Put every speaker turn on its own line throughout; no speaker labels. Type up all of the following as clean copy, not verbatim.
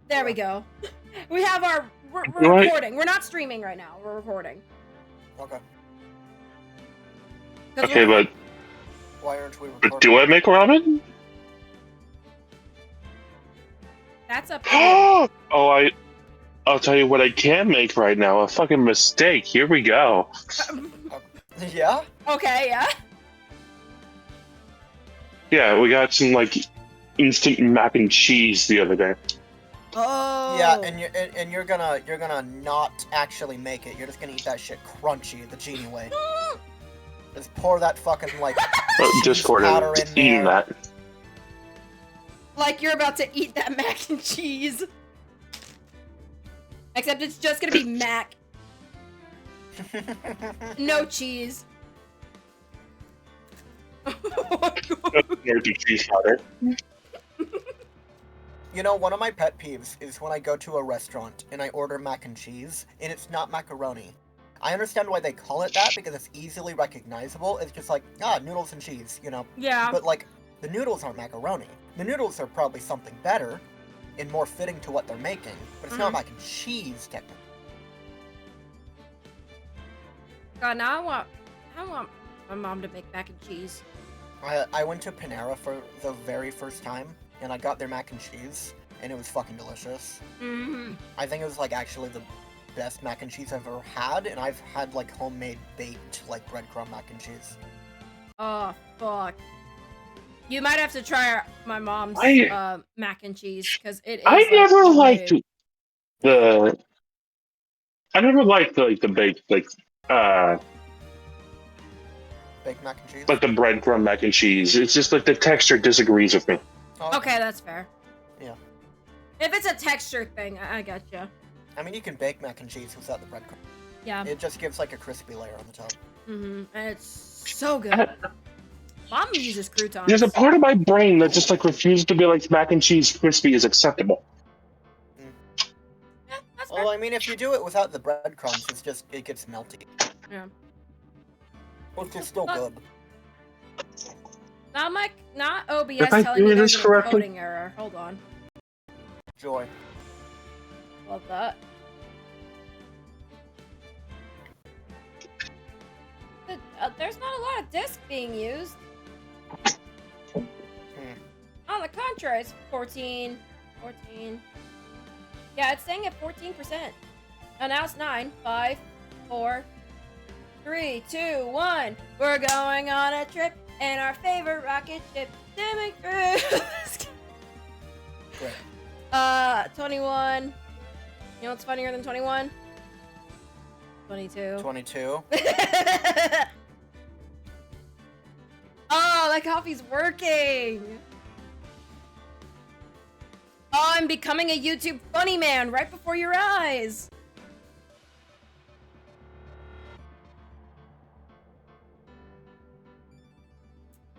There we go. We have our... We're recording. We're not streaming right now. We're recording.
Okay.
Okay, but...
Why aren't we recording?
But do I make ramen?
That's up to you.
Oh, I'll tell you what I can make right now. A fucking mistake. Here we go.
Yeah?
Okay, yeah.
Yeah, we got some, like, instant mac and cheese the other day.
Oh.
Yeah, and you're gonna not actually make it. You're just gonna eat that shit crunchy, the genie way. Just pour that fucking, like,
Discord
powder
is
in
eating
there.
that.
Like you're about to eat that mac and cheese. Except it's just gonna be mac. No cheese.
Cheese powder.
You know, one of my pet peeves is when I go to a restaurant and I order mac and cheese, and it's not macaroni. I understand why they call it that, because it's easily recognizable. It's just like, noodles and cheese, you know?
Yeah.
But, like, the noodles aren't macaroni. The noodles are probably something better and more fitting to what they're making, but it's not mac and cheese, technically.
God, now I want my mom to make mac and cheese.
I went to Panera for the very first time, and I got their mac and cheese, and it was fucking delicious.
Mm-hmm.
I think it was, like, actually the best mac and cheese I've ever had, and I've had, like, homemade baked, like, breadcrumb mac and cheese.
Oh, fuck. You might have to try my mom's mac and cheese, because it is,
I
like,
never liked
great.
the baked,
Baked mac and cheese?
like the breadcrumb mac and cheese. It's just like the texture disagrees with me.
Oh,
Okay, that's fair.
Yeah.
If it's a texture thing, I gotcha.
I mean, you can bake mac and cheese without the breadcrumb.
Yeah.
It just gives, like, a crispy layer on the top.
Mm-hmm. And it's so good. Mom uses croutons.
There's a part of my brain that just like refuses to be like mac and cheese crispy is acceptable.
Yeah, that's fair.
Well, I mean, if you do it without the breadcrumbs, it gets melty.
Yeah.
Which is still good.
Not OBS
If I
telling
do
me
this
there's an
correctly-
encoding error. Hold on.
Joy.
Love that. There's not a lot of disk being used. On the contrary, it's 14. Yeah, it's staying at 14%. Oh, now it's 9. 5, 4, 3, 2, 1. We're going on a trip in our favorite rocket ship. Dimming through.
Great.
21. You know what's funnier than 21? 22.
22.
Oh, that coffee's working. Oh, I'm becoming a YouTube funny man right before your eyes.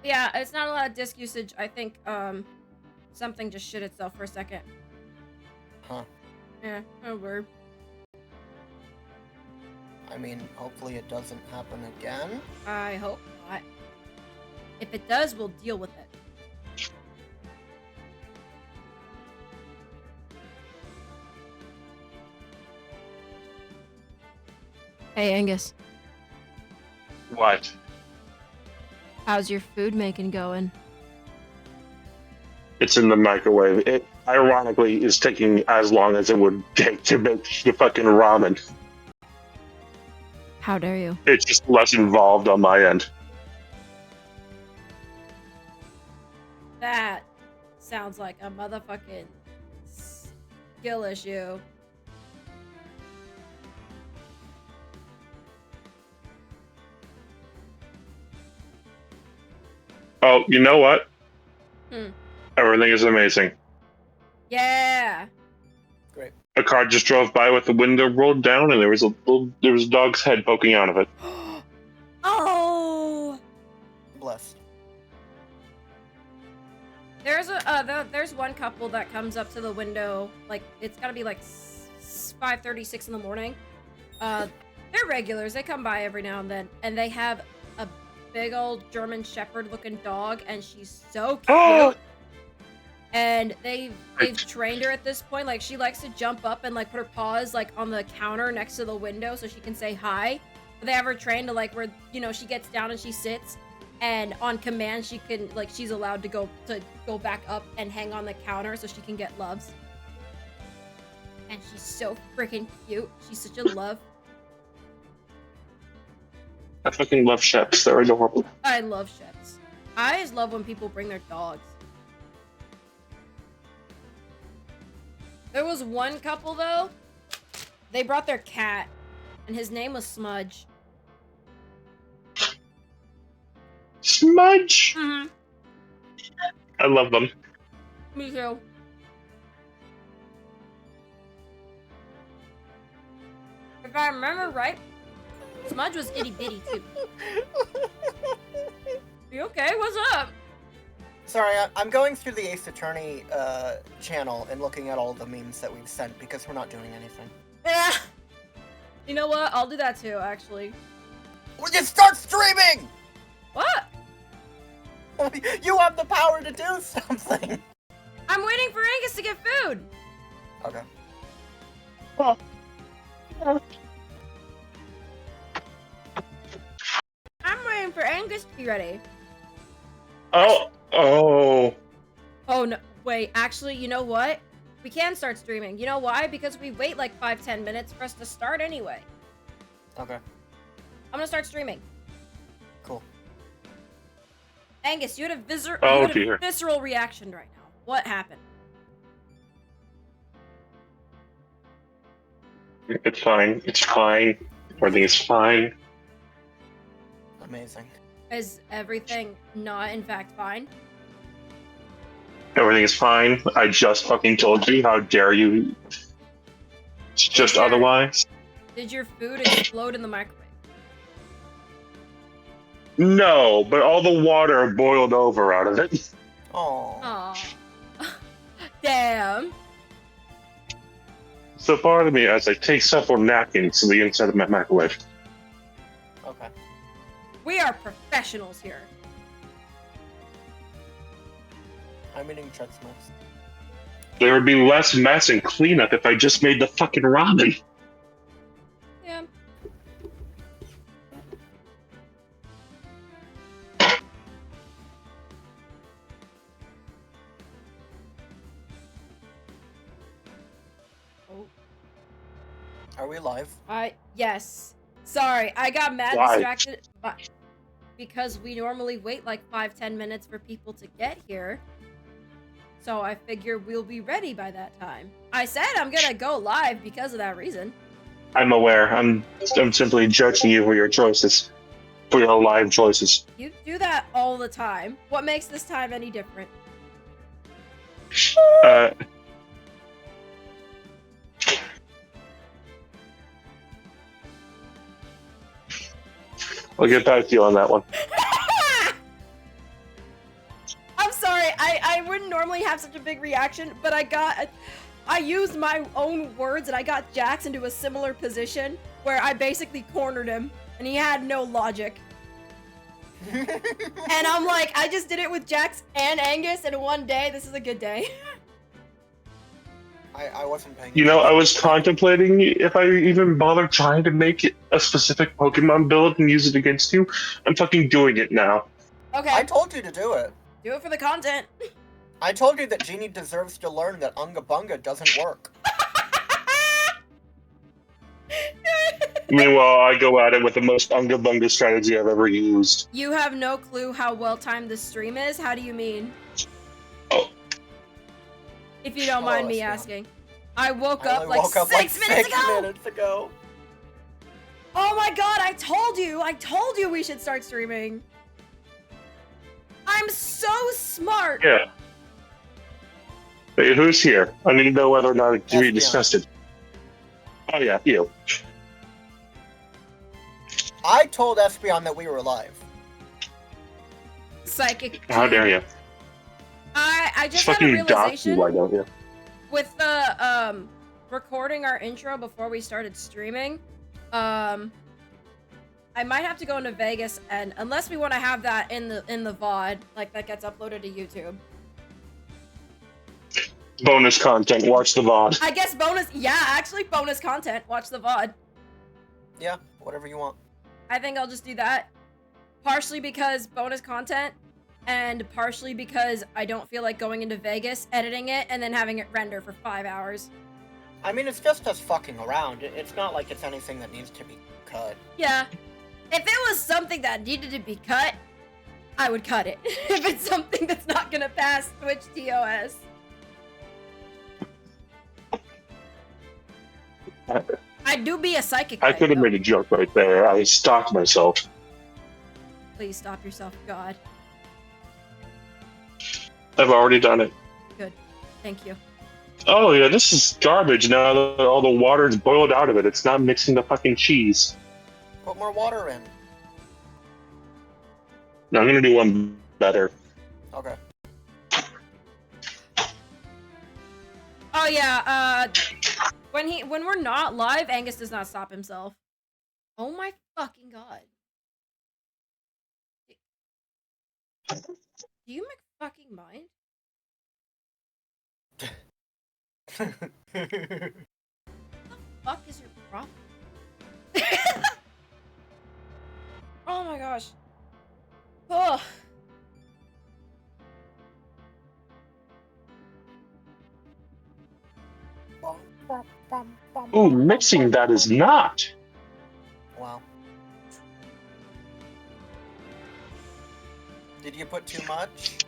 Yeah, it's not a lot of disk usage. I think something just shit itself for a second.
Huh.
Yeah, no word.
I mean, hopefully it doesn't happen again.
I hope not. If it does, we'll deal with it. Hey, Angus.
What?
How's your food making going?
It's in the microwave. It ironically is taking as long as it would take to make the fucking ramen.
How dare you?
It's just less involved on my end.
That sounds like a motherfucking skill issue.
Oh, you know what?
Hmm.
Everything is amazing.
Yeah.
Great.
A car just drove by with the window rolled down, and there was a dog's head poking out of it.
Oh.
Blessed.
There's one couple that comes up to the window, like it's gotta be like 5:36 in the morning. They're regulars. They come by every now and then, and they have a big old German Shepherd looking dog, and she's so cute. and they've trained her at this point. Like, she likes to jump up and like put her paws like on the counter next to the window so she can say hi. But they have her trained to like where, you know, she gets down and she sits, and on command she can like she's allowed to go back up and hang on the counter so she can get loves. And she's so freaking cute. She's such a love.
I fucking love Sheps. They're adorable.
I love Sheps. I just love when people bring their dogs. There was one couple though. They brought their cat, and his name was Smudge.
Smudge.
Mm-hmm.
I love them.
Me too. If I remember right, Smudge was itty bitty too. You okay? What's up?
Sorry, I'm going through the Ace Attorney channel and looking at all the memes that we've sent because we're not doing anything.
Yeah. You know what? I'll do that too, actually.
We can start streaming!
What?
You have the power to do something!
I'm waiting for Angus to get food!
Okay.
Oh.
I'm waiting for Angus to be ready.
Oh.
Oh no, wait, actually, you know what? We can start streaming. You know why? Because we wait like 5-10 minutes for us to start anyway.
Okay.
I'm gonna start streaming.
Cool.
Angus, you had a
Dear.
visceral reaction right now. What happened?
It's fine. It's fine. Everything is fine.
Amazing.
Is everything not in fact fine?
Everything is fine. I just fucking told you. How dare you? It's just otherwise.
Did your food explode in the microwave?
No, but all the water boiled over out of it.
Aww.
Aww. Damn.
So pardon me as I take several napkins to the inside of my microwave.
Okay.
We are professionals here.
I'm eating Chuck Smiths.
There would be less mess and cleanup if I just made the fucking ramen.
Yeah. Oh.
Are we live?
Yes. Sorry, I got mad
Why?
distracted because we normally wait like 5-10 minutes for people to get here. So I figure we'll be ready by that time. I said I'm gonna go live because of that reason.
I'm aware. I'm simply judging you for your choices. For your live choices.
You do that all the time. What makes this time any different?
I'll get back to you on that one.
I'm sorry, I wouldn't normally have such a big reaction, but I used my own words and I got Jax into a similar position where I basically cornered him and he had no logic. And I'm like, I just did it with Jax and Angus in one day. This is a good day.
I wasn't paying
You know, I was contemplating if I even bother trying to make a specific Pokemon build and use it against you. I'm fucking doing it now.
Okay,
I told you to do it.
do it for the content.
I told you that Genie deserves to learn that Unga Bunga doesn't work.
Meanwhile, I go at it with the most Unga Bunga strategy I've ever used.
You have no clue how well timed this stream is? How do you mean?
Oh.
If you don't mind me asking. I woke
I
up
only
like
woke up
6 minutes ago!
minutes ago.
Oh my god, I told you we should start streaming. I'm so smart.
Yeah. Wait, who's here? I need to know whether or not it can be
Espion.
disgusted. Oh yeah, you.
I told Espion that we were live.
Psychic.
How dare you?
I just had a
Fucking dox you,
realization
why don't you?
with the recording our intro before we started streaming. I might have to go into Vegas, and unless we want to have that in the VOD, like that gets uploaded to YouTube.
Bonus content. Watch the VOD.
I guess actually bonus content. Watch the VOD.
Yeah, whatever you want.
I think I'll just do that. Partially because bonus content, and partially because I don't feel like going into Vegas, editing it, and then having it render for 5 hours.
I mean, it's just us fucking around. It's not like it's anything that needs to be cut.
Yeah. If it was something that needed to be cut, I would cut it. If it's something that's not gonna pass Twitch TOS. I do be a psychic.
I could have made a joke right there. I stopped myself.
Please stop yourself, God.
I've already done it.
Good. Thank you.
Oh yeah, this is garbage now that all the water's boiled out of it. It's not mixing the fucking cheese.
Put more water in.
No, I'm gonna do one better.
Okay.
Oh yeah, when we're not live, Angus does not stop himself. Oh my fucking god. Do you make fucking mind? What the fuck is your problem? Oh my gosh. Oh.
Ooh, mixing that is not.
Wow. Did you put too much?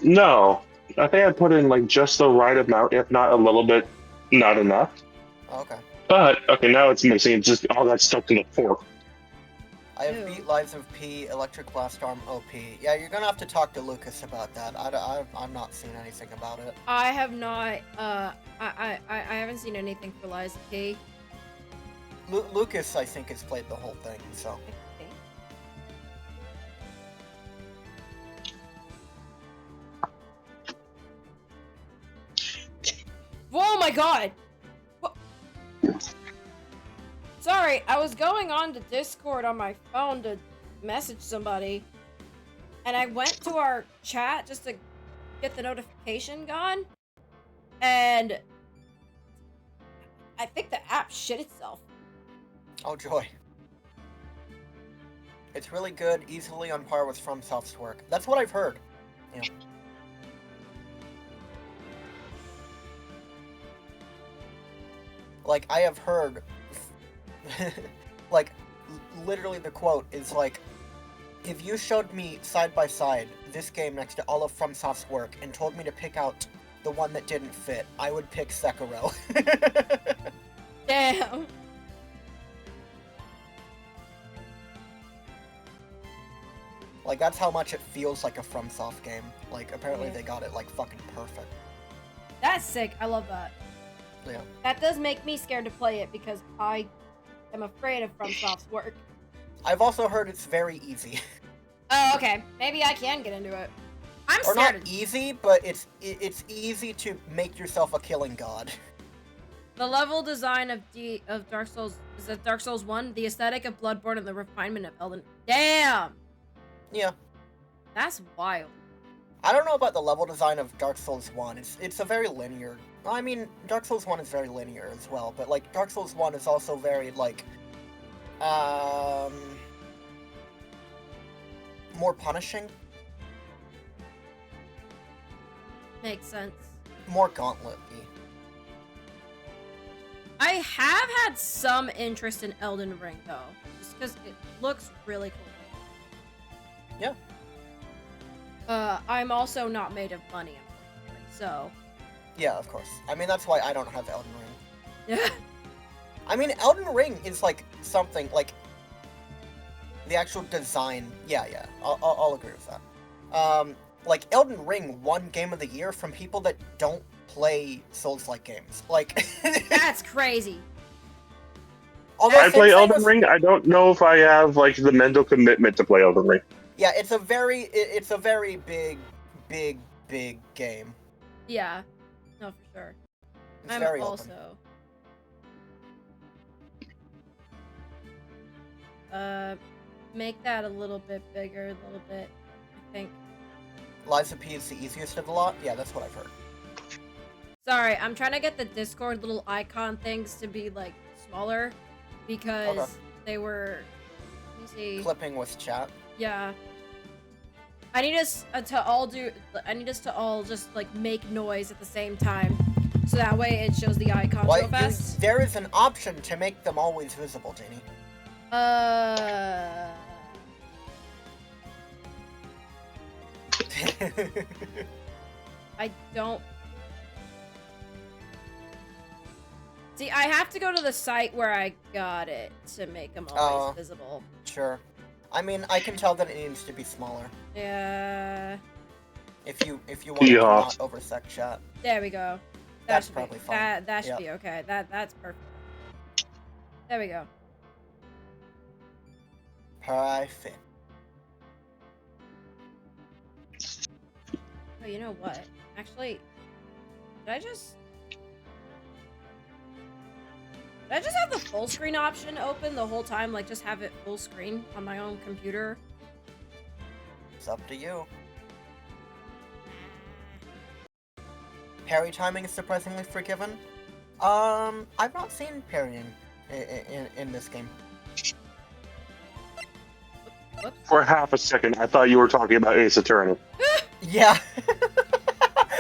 No. I think I put in like just the right amount, if not a little bit, not enough.
Okay.
But okay, now it's mixing. It's just all that stuck in the fork.
I have
Ew.
beat Lives of P, Electric Blast Arm OP. Yeah, you're gonna have to talk to Lucas about that. I'm not seeing anything about it.
I have not, I haven't seen anything for Liza P.
Lucas, I think, has played the whole thing, so.
Oh my god! What? Sorry, I was going on to Discord on my phone to message somebody, and I went to our chat just to get the notification gone, and I think the app shit itself.
Oh joy. It's really good, easily on par with FromSoft's work. That's what I've heard. Yeah. Like, I have heard, like, literally the quote is like, if you showed me side by side this game next to all of FromSoft's work and told me to pick out the one that didn't fit, I would pick Sekiro.
Damn.
Like, that's how much it feels like a FromSoft game. Like, apparently
Yeah.
they got it, like, fucking perfect.
That's sick. I love that.
Yeah.
That does make me scared to play it because I am afraid of FromSoft's work.
I've also heard it's very easy.
Oh, okay. Maybe I can get into it. I'm
Or
scared.
not easy, but it's easy to make yourself a killing god.
The level design of Dark Souls is that Dark Souls 1, the aesthetic of Bloodborne, and the refinement of Elden. Damn,
Yeah.
that's wild.
I don't know about the level design of Dark Souls 1. It's a very linear. I mean, Dark Souls 1 is very linear as well, but like Dark Souls 1 is also very like more punishing,
Makes sense.
more gauntlet-y.
I have had some interest in Elden Ring though, just because it looks really cool.
Yeah.
I'm also not made of money, unfortunately, so.
Yeah, of course. I mean, that's why I don't have Elden Ring.
Yeah.
I mean, Elden Ring is like something like the actual design. Yeah, I'll agree with that. Like Elden Ring won Game of the Year from people that don't play Souls-like games. Like
That's crazy.
although
I play
Sensei
Elden
was-
Ring. I don't know if I have like the mental commitment to play Elden Ring.
Yeah, it's a very big game.
Yeah. No, for sure.
It's
I'm
very
also. Make that a little bit bigger, a little bit. I think.
Liza P is the easiest of the lot? Yeah, that's what I've heard.
Sorry, I'm trying to get the Discord little icon things to be, like, smaller. Because
Okay.
they were... Let me see.
Clipping with chat.
Yeah. I need us to all just, like, make noise at the same time. So that way it shows the icons real fast.
There is an option to make them always visible, Jenny.
I don't... See, I have to go to the site where I got it to make them always visible.
Sure. I mean, I can tell that it needs to be smaller.
Yeah.
If you want to not oversec chat.
There we go.
That's probably fine.
That should be okay. That's perfect. There we go.
Perfect.
Oh, you know what? Actually, did I just have the full screen option open the whole time? Like, just have it full screen on my own computer?
It's up to you. Parry timing is surprisingly forgiven. I've not seen parrying in this game.
Whoops.
For half a second, I thought you were talking about Ace Attorney.
Yeah.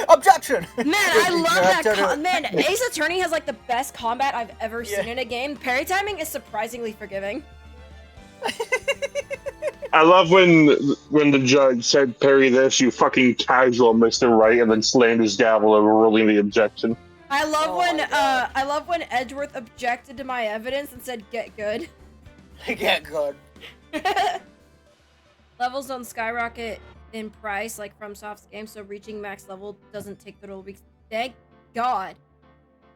Objection!
Man, I love that. Man, Ace Attorney has like the best combat I've ever seen in a game. Parry timing is surprisingly forgiving.
I love when the judge said parry this, you fucking casual, Mr. Wright, and then slammed his gavel overruling the objection.
I love when Edgeworth objected to my evidence and said, "Get good."
Get good.
Levels don't skyrocket in price like FromSoft's games, so reaching max level doesn't take literal weeks. Thank God.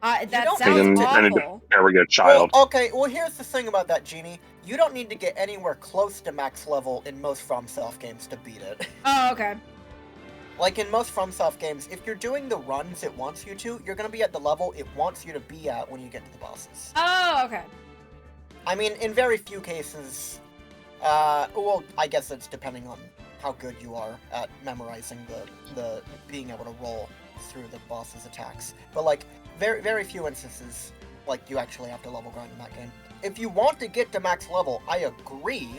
That sounds awful.
Never get a child.
Well, okay, well here's the thing about that, Genie. You don't need to get anywhere close to max level in most FromSoft games to beat it.
Oh, okay.
Like in most FromSoft games, if you're doing the runs it wants you to, you're gonna be at the level it wants you to be at when you get to the bosses.
Oh, okay.
I mean, in very few cases, well, I guess it's depending on how good you are at memorizing the being able to roll through the boss's attacks. But like, very few instances, like, you actually have to level grind in that game. If you want to get to max level, I agree,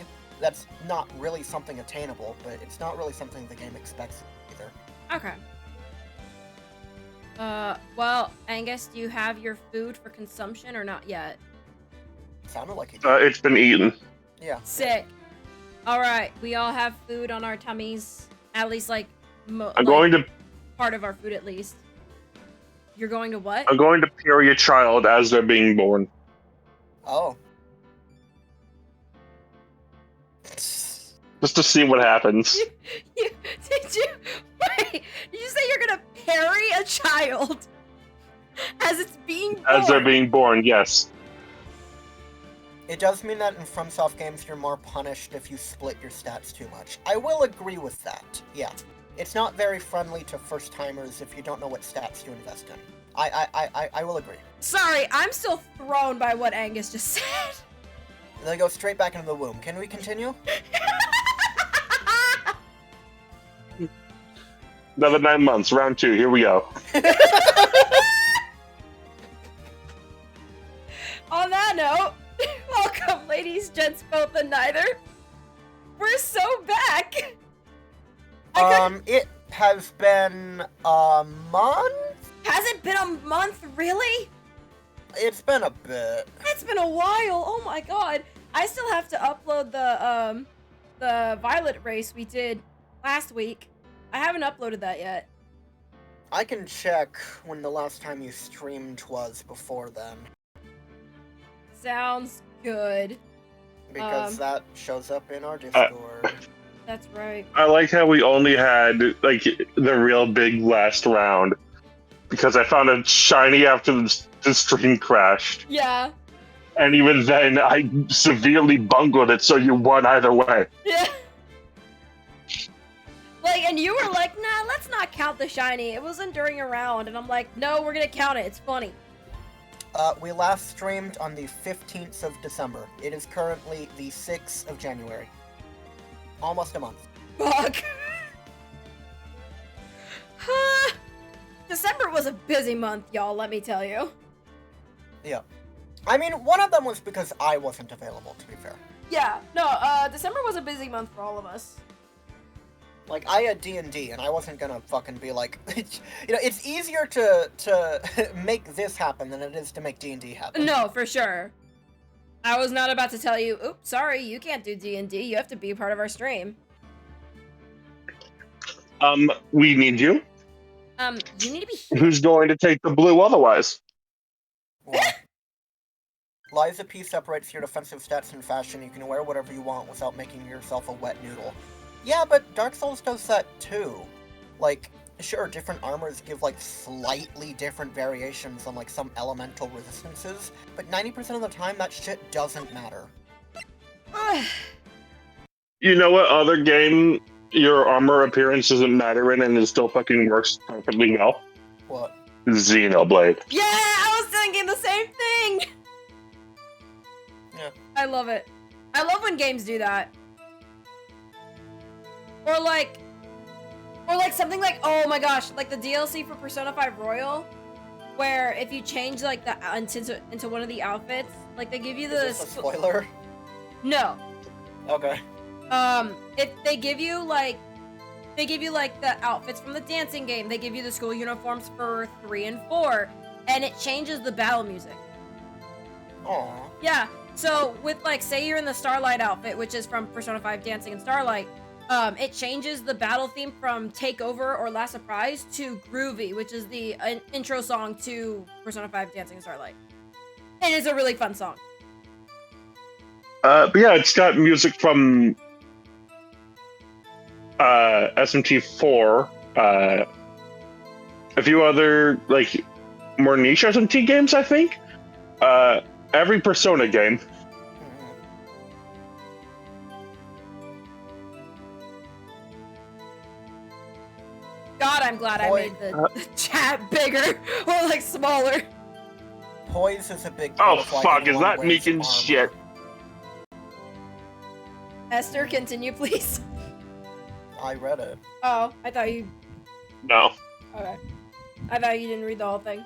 that's not really something attainable, but it's not really something the game expects either.
Okay. Well, Angus, do you have your food for consumption or not yet?
Sounded like it.
It's been eaten.
Yeah.
Sick. Alright, we all have food on our tummies. At least, like,
I'm going to...
part of our food, at least. You're going to what?
I'm going to parry a child as they're being born.
Oh.
Just to see what happens.
Did you say you're gonna parry a child as it's being born?
As they're being born, yes.
It does mean that in FromSoft games you're more punished if you split your stats too much. I will agree with that, yeah. It's not very friendly to first-timers if you don't know what stats to invest in. I will agree.
Sorry, I'm still thrown by what Angus just said.
They go straight back into the womb. Can we continue?
Another 9 months, round 2, here we go.
On that note, welcome, ladies, gents, both, and neither. We're so back.
It has been a month?
Has it been a month, really?
It's been a bit.
It's been a while. Oh my god. I still have to upload the Violet race we did last week. I haven't uploaded that yet.
I can check when the last time you streamed was before then.
Sounds good.
Because that shows up in our Discord.
That's right.
I like how we only had, like, the real big last round. Because I found a shiny after the stream crashed.
Yeah.
And even then, I severely bungled it, so you won either way.
Yeah. Like, and you were like, nah, let's not count the shiny. It wasn't during a round. And I'm like, no, we're gonna count it. It's funny.
We last streamed on the 15th of December. It is currently the 6th of January. Almost a month.
Fuck. December was a busy month, y'all, let me tell you.
Yeah. I mean, one of them was because I wasn't available, to be fair.
Yeah, no, December was a busy month for all of us.
Like, I had D&D, and I wasn't gonna fucking be like... it's easier to make this happen than it is to make D&D happen.
No, for sure. I was not about to tell you, oops, sorry, you can't do D&D, you have to be a part of our stream.
We need you.
You need to be here.
Who's going to take the blue otherwise?
Well, Liza P separates your defensive stats in fashion. You can wear whatever you want without making yourself a wet noodle. Yeah, but Dark Souls does that too. Like, sure, different armors give, like, slightly different variations on, like, some elemental resistances, but 90% of the time, that shit doesn't matter.
You know what other game your armor appearance doesn't matter in and it still fucking works perfectly well?
What?
Xenoblade.
Yeah, I was thinking the same thing!
Yeah.
I love it. I love when games do that. Or like something like, oh my gosh, like the DLC for Persona 5 Royal, where if you change like the into one of the outfits, like they give you the
Is this a spoiler?
No.
Okay.
If they give you like the outfits from the dancing game, they give you the school uniforms for 3 and 4, and it changes the battle music.
Aww.
Yeah. So with like, say you're in the Starlight outfit, which is from Persona 5 Dancing and Starlight, it changes the battle theme from Takeover or Last Surprise to Groovy, which is the intro song to Persona 5 Dancing and Starlight. It is a really fun song.
But yeah, it's got music from SMT4, a few other like more niche SMT games, I think. Every Persona game.
God, I'm glad I made the chat bigger or like smaller.
Poise is a big
Oh
part of, like,
fuck, is
anyone
that
wears
Meekin's
armor.
shit?
Esther, continue, please.
I read it.
Oh, I thought you.
No.
Okay. I thought you didn't read the whole thing.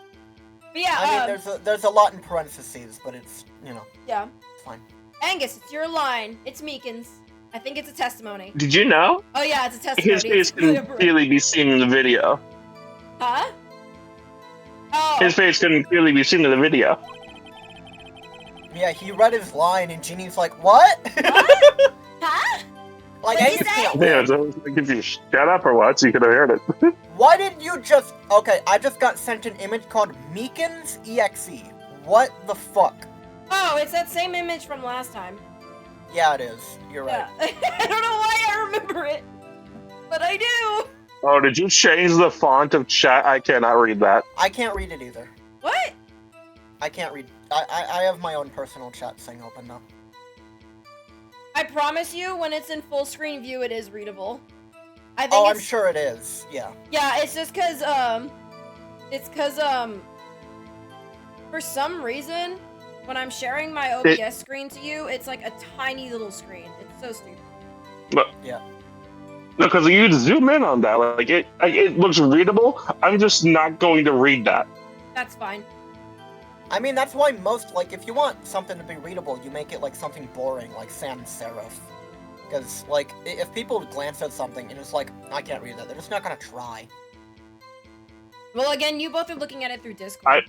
But yeah,
I mean, there's a lot in parentheses, but it's,
yeah.
it's fine.
Angus, it's your line. It's Meekin's. I think it's a testimony.
Did you know?
Oh yeah, it's a testimony.
His face can clearly be seen in the video.
Huh? Oh.
His face can clearly be seen in the video.
Yeah, he read his line, and Jeannie's like, what?
What? Huh?
Like,
What'd you
Angus
say?
can't
Yeah,
win.
so like if you shut up or what, so you could have heard it.
Why didn't you just... Okay, I just got sent an image called Meekin's EXE. What the fuck?
Oh, it's that same image from last time.
Yeah, it is. You're right.
Yeah. I don't know why I remember it, but I do.
Oh, did you change the font of chat? I cannot read that.
I can't read it either.
What?
I can't read... I have my own personal chat thing open now.
I promise you, when it's in full screen view, it is readable. I think
Oh,
it's...
I'm sure it is. Yeah.
Yeah, it's just cause, for some reason, when I'm sharing my OBS screen to you, it's like a tiny little screen. It's so stupid.
But
Yeah.
no, because you zoom in on that, like it looks readable. I'm just not going to read that.
That's fine.
I mean, that's why most, like, if you want something to be readable, you make it, like, something boring, like sans serif. Because, like, if people glance at something and it's like, I can't read that, they're just not gonna try.
Well, again, you both are looking at it through Discord.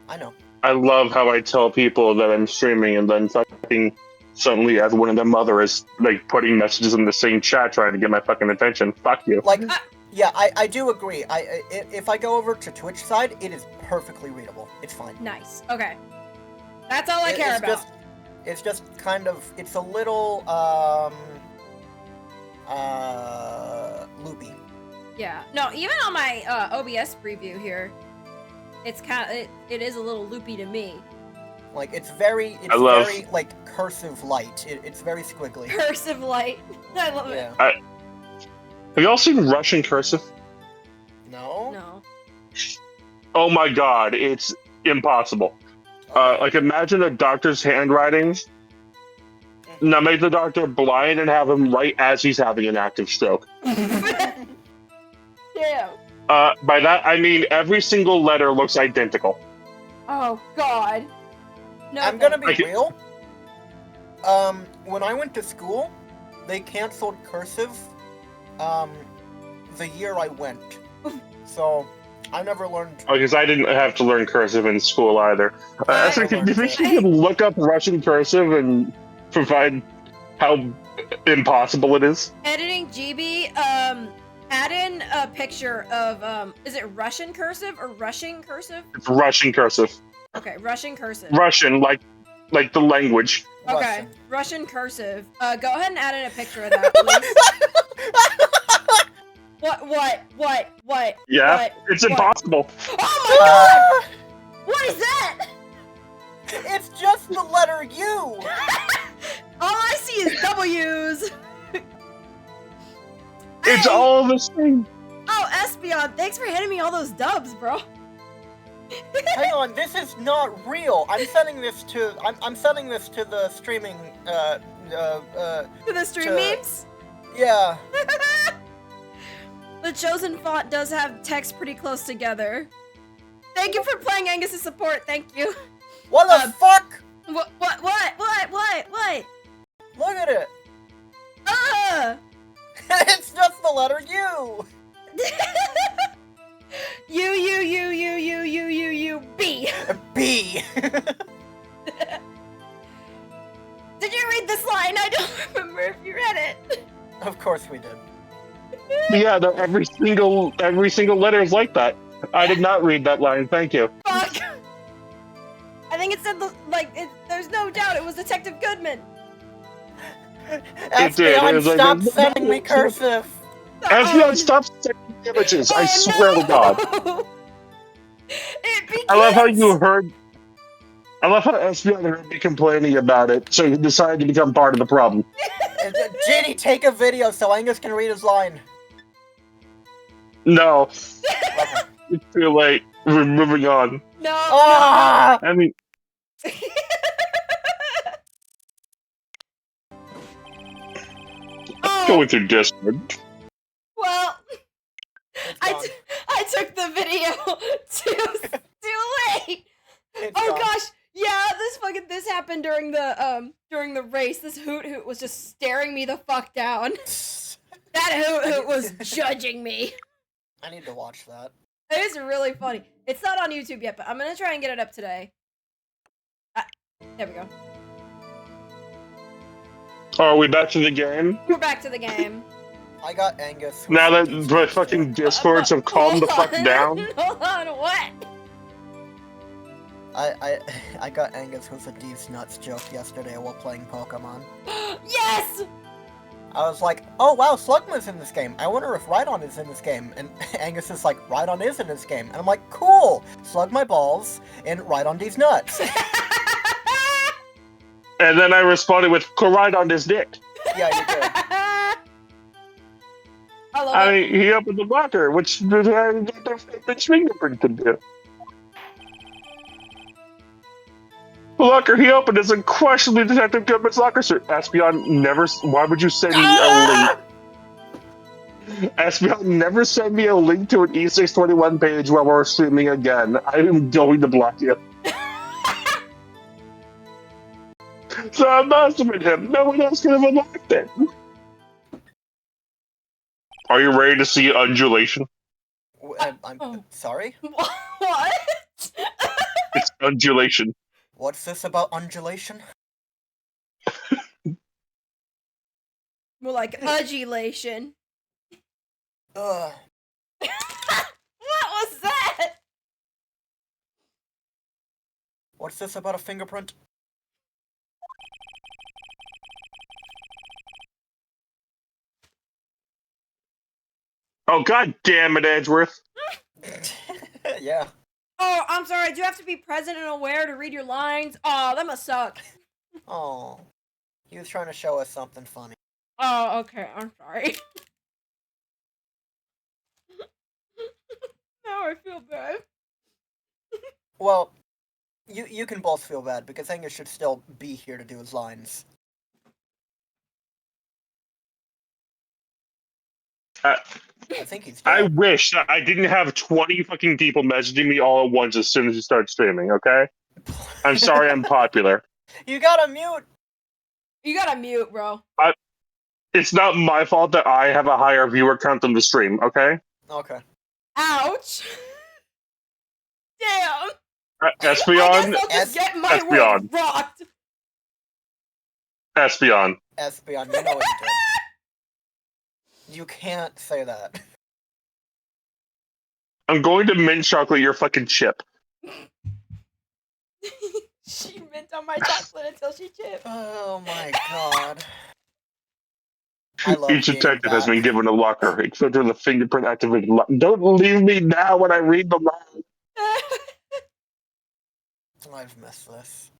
I know.
I love how I tell people that I'm streaming and then fucking suddenly everyone and their mother is like putting messages in the same chat trying to get my fucking attention. Fuck you.
Like, yeah, I do agree. If I go over to Twitch side, it is perfectly readable. It's fine.
Nice. Okay. That's all I care about.
It's just kind of, it's a little, loopy.
Yeah. No, even on my OBS preview here, it's it is a little loopy to me.
Like, it's very, like, cursive light. It's very squiggly.
Cursive light. I love it.
Yeah.
Have y'all seen Russian cursive?
No?
No.
Oh my god, it's impossible. Like imagine a doctor's handwriting. Now make the doctor blind and have him write as he's having an active stroke.
Yeah.
By that I mean every single letter looks identical.
Oh God. No.
I'm gonna be
Like-
real. When I went to school, they canceled cursive, the year I went. So, I never learned.
Because I didn't have to learn cursive in school either. So do you think you could look up Russian cursive and provide how impossible it is?
Editing GB, add in a picture of, is it Russian cursive or Russian cursive?
It's Russian cursive.
Okay, Russian cursive.
Russian, like the language.
Okay, Russian cursive. Go ahead and add in a picture of that, please. What?
Yeah,
What?
it's
What?
impossible.
Oh my God! What is that?
It's just the letter U!
All I see is W's.
It's
Hey!
all the same.
Oh, Espeon, thanks for handing me all those dubs, bro.
Hang on, this is not real. I'm sending this to the streaming
To the stream
To-
memes.
yeah.
The chosen font does have text pretty close together. Thank you for playing Angus's support. Thank you.
What the fuck?
What?
Look at it. It's just the letter U.
B.
B.
Did you read this line? I don't remember if you read it.
Of course we did.
Yeah, every single letter is like that. I did not read that line. Thank you.
Fuck. I think it said there's no doubt it was Detective Goodman.
It did. It
Espeon,
was like
stop
a-
sending me cursive.
Espeon, stop sending images. I swear to God.
It begins.
I love how Espeon heard me complaining about it, so he decided to become part of the problem.
Ginny, take a video so Angus can read his line.
No. It's too late. We're moving on.
No.
Ah!
I mean, going through Discord.
Well,
It's
I
gone.
took the video too late.
It's
Oh
gone.
gosh, yeah, this happened during the race. This hoot was just staring me the fuck down. That hoot was judging me.
I need to watch that.
It is really funny. It's not on YouTube yet, but I'm gonna try and get it up today. There we go.
Are we back to the game?
We're back to the game.
I got Angus.
Now that the fucking Discords have calmed the fuck down?
Hold on, what?
I got Angus with a D's nuts joke yesterday while playing Pokemon.
Yes!
I was like, oh wow, Slugma's in this game. I wonder if Rhydon is in this game. And Angus is like, Rhydon is in this game. And I'm like, cool! Slug my balls and Rhydon D's nuts.
And then I responded with Corride on his dick.
Yeah, you did.
I love
I
it.
mean, he opened the locker, which the fingerprint could do. The locker he opened is unquestionably Detective Goodman's locker, sir. Espeon never. Why would you send me a link? Espeon never send me a link to an E621 page while we're streaming again. I am going to block you. So I must have been him. No one else could have unlocked it. Are you ready to see undulation?
I'm sorry?
What?
It's undulation.
What's this about undulation?
More like undulation.
Ugh.
What was that?
What's this about a fingerprint?
Oh, god damn it, Edgeworth.
Yeah.
Oh, I'm sorry. I do have to be present and aware to read your lines. Oh, that must suck.
Oh. He was trying to show us something funny.
Oh, okay. I'm sorry. Now I feel bad.
Well, you can both feel bad because Angus should still be here to do his lines. I think he's
I
dead.
wish that I didn't have 20 fucking people messaging me all at once as soon as you start streaming, okay? I'm sorry I'm popular.
You gotta mute!
You gotta mute, bro.
It's not my fault that I have a higher viewer count than the stream, okay?
Okay.
Ouch. Damn. I guess
Espeon,
I'll just get my
Espeon.
world rocked.
Espeon.
Espeon, you know it's dead. You can't say that.
I'm going to mint chocolate your fucking chip.
She mint on my chocolate until she chipped.
Oh my god. I love
Each
being
detective has
back.
been given a locker, except for the fingerprint activated lock. Don't leave me now when I read the line.
I've missed this.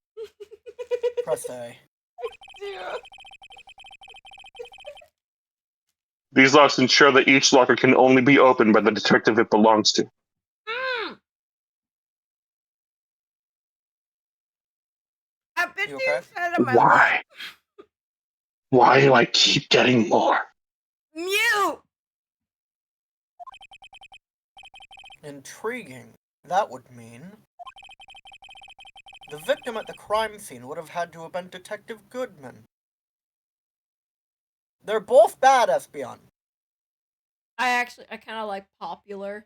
Press A.
These locks ensure that each locker can only be opened by the detective it belongs to.
I've been
You
too
okay?
fat on my
Why? Why do I keep getting more?
Mute!
Intriguing. That would mean... the victim at the crime scene would have had to have been Detective Goodman. They're both bad, Espeon.
I kind of like popular.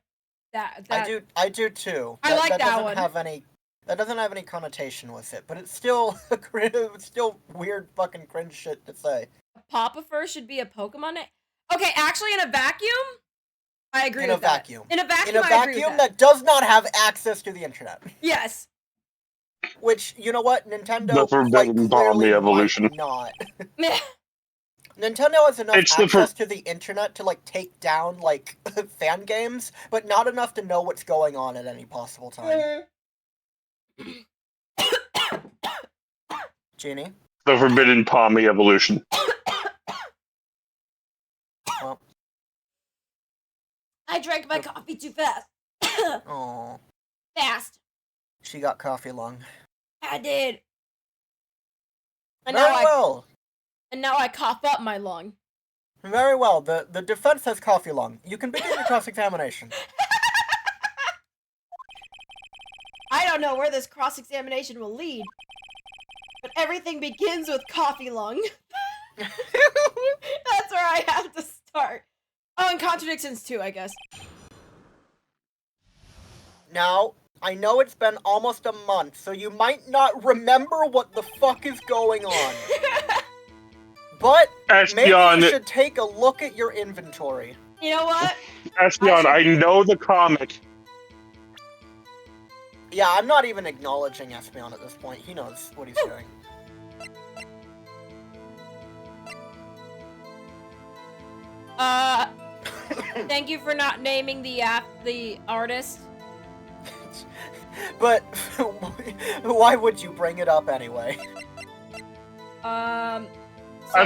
I do too.
I like that
doesn't
one.
That doesn't have any connotation with it, but it's still it's still weird fucking cringe shit to say.
Popifer should be a Pokemon name. Okay, actually, in a vacuum, I agree
In
with
a
that.
vacuum.
In a vacuum,
In a
I agree with
vacuum
that.
that does not have access to the internet.
Yes.
Which, you know what, Nintendo
The
quite
Forbidden
clearly
Bomb evolution.
might not. Nintendo has enough
It's the
access to the internet to, like, take down, like, fan games, but not enough to know what's going on at any possible time. Genie?
The Forbidden Pommy evolution.
Well,
I drank my coffee too fast.
oh,
Fast.
she got coffee lung.
I did. And
Very
now
well.
And now I cough up my lung.
Very well. The defense has coffee lung. You can begin your cross-examination.
I don't know where this cross-examination will lead, but everything begins with coffee lung. That's where I have to start. Oh, and contradictions too, I guess.
Now, I know it's been almost a month, so you might not remember what the fuck is going on. But maybe
Espeon,
you should take a look at your inventory.
You know what?
Espeon, I know the comic.
Yeah, I'm not even acknowledging Espeon at this point. He knows what he's doing.
Thank you for not naming the artist.
But why would you bring it up anyway?
I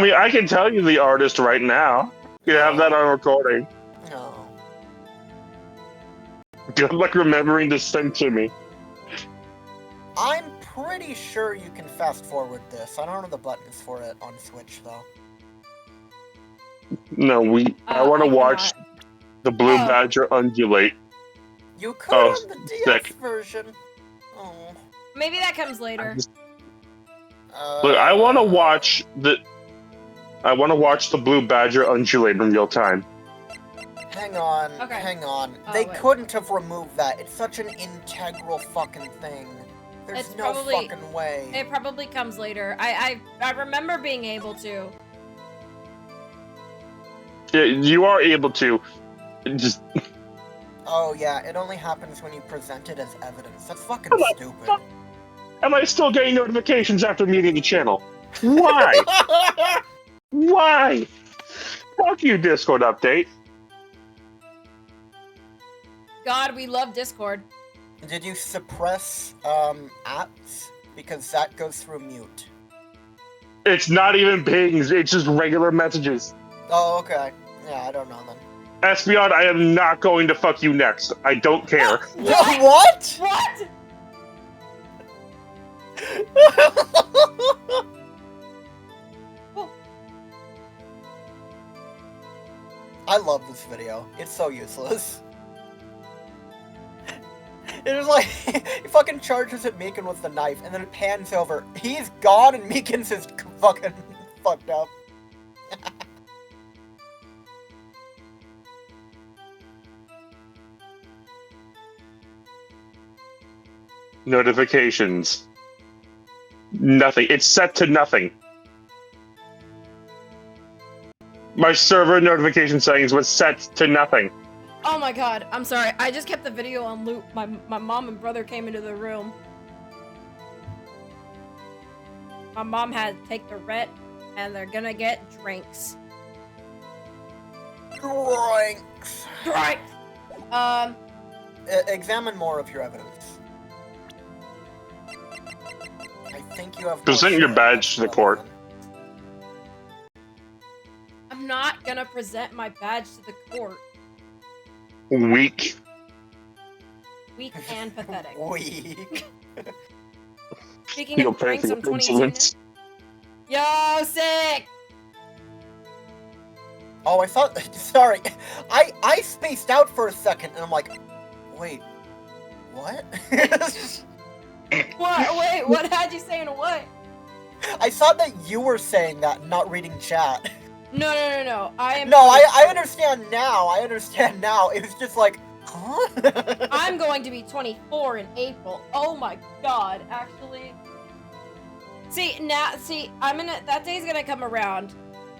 mean, I can tell you the artist right now. You have that on recording.
No.
Good luck remembering to send to me.
I'm pretty sure you can fast forward this. I don't know the buttons for it on Switch though.
No, I want to watch the Blue Badger undulate.
You could on the DS
sick.
version. Oh.
Maybe that comes later.
Look, I want to watch the Blue Badger undulate in real time.
Hang on,
Okay.
hang on.
Oh,
They
wait.
couldn't have removed that. It's such an integral fucking thing. There's
It's
no
probably-
fucking way.
It probably comes later. I remember being able to.
Yeah, you are able to. Just
Oh yeah, it only happens when you present it as evidence. That's fucking
Come on,
stupid.
fuck. Am I still getting notifications after meeting the channel? Why? Why? Fuck you, Discord update.
God, we love Discord.
Did you suppress apps? Because that goes through mute.
It's not even pings, it's just regular messages.
Oh, okay. Yeah, I don't know then.
Espeon, I am not going to fuck you next. I don't care.
What?
What?
I love this video. It's so useless. It is like, he fucking charges at Meekin with the knife, and then it pans over. He's gone, and Meekin's is fucking fucked up.
Notifications. Nothing. It's set to nothing. My server notification settings was set to nothing.
Oh my god, I'm sorry. I just kept the video on loop. My mom and brother came into the room. My mom had to take the rent, and they're gonna get drinks.
Drinks.
Drinks!
Examine more of your evidence. I think you have...
Present your badge to the court.
I'm not gonna present my badge to the court.
Weak.
Weak and pathetic.
Weak.
Speaking of drinks, I'm 22 now. Yo, sick!
Oh, I thought... Sorry. I spaced out for a second, and I'm like, wait, what?
What? Wait, what had you saying what?
I thought that you were saying that, not reading chat.
No. I am.
No, I understand now. I understand now. It was just like, huh?
I'm going to be 24 in April. Oh my god, actually. That day's gonna come around,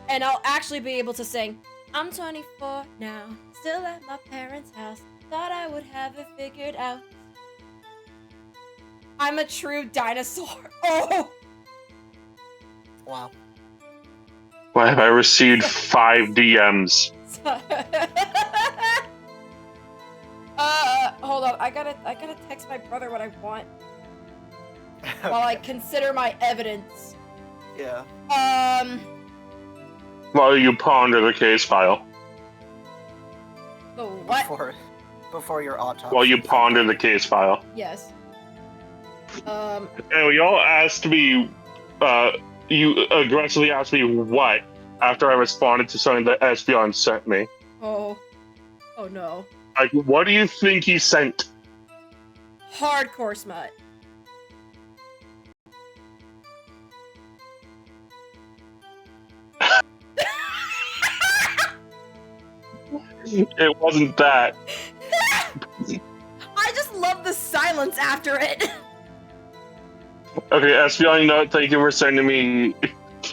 and I'll actually be able to sing, I'm 24 now, still at my parents' house, thought I would have it figured out. I'm a true dinosaur. Oh!
Wow.
Why have I received 5 DMs?
Hold on. I gotta text my brother what I want while I consider my evidence.
Yeah.
While you ponder the case file.
The what?
Before your autopsy.
While you ponder the case file.
Yes.
Anyway, y'all asked me, you aggressively asked me what after I responded to something that Espeon sent me.
Oh no.
Like, what do you think he sent?
Hardcore smut.
It wasn't that.
I just love the silence after it.
Okay, Espeon, you know what? Thank you for sending me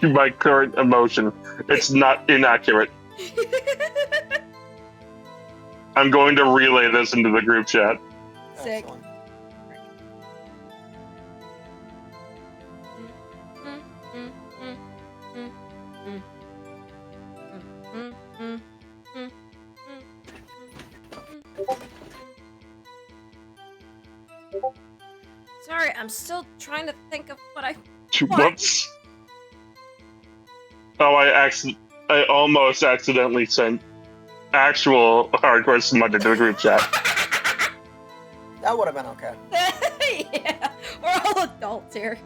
my current emotion. It's not inaccurate. I'm going to relay this into the group chat.
Sick.
Excellent.
Sorry, I'm still trying to think of what I...
Whoops. Oh, I almost accidentally sent actual hardcore smut into the group chat.
That would have been okay.
Yeah, we're all adults here.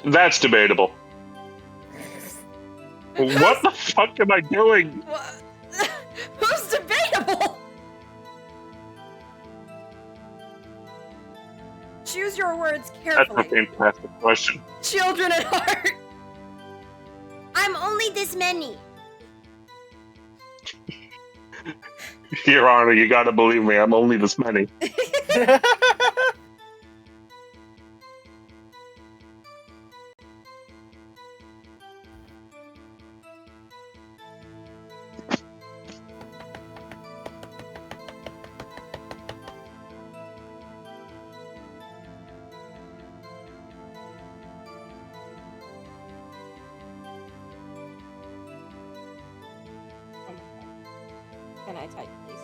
That's debatable. What the fuck am I doing?
Who's debatable? Choose your words
That's
carefully.
a fantastic question.
Children at heart.
I'm only this many.
Your Honor, you gotta believe me, I'm only this many.
Can I type, please?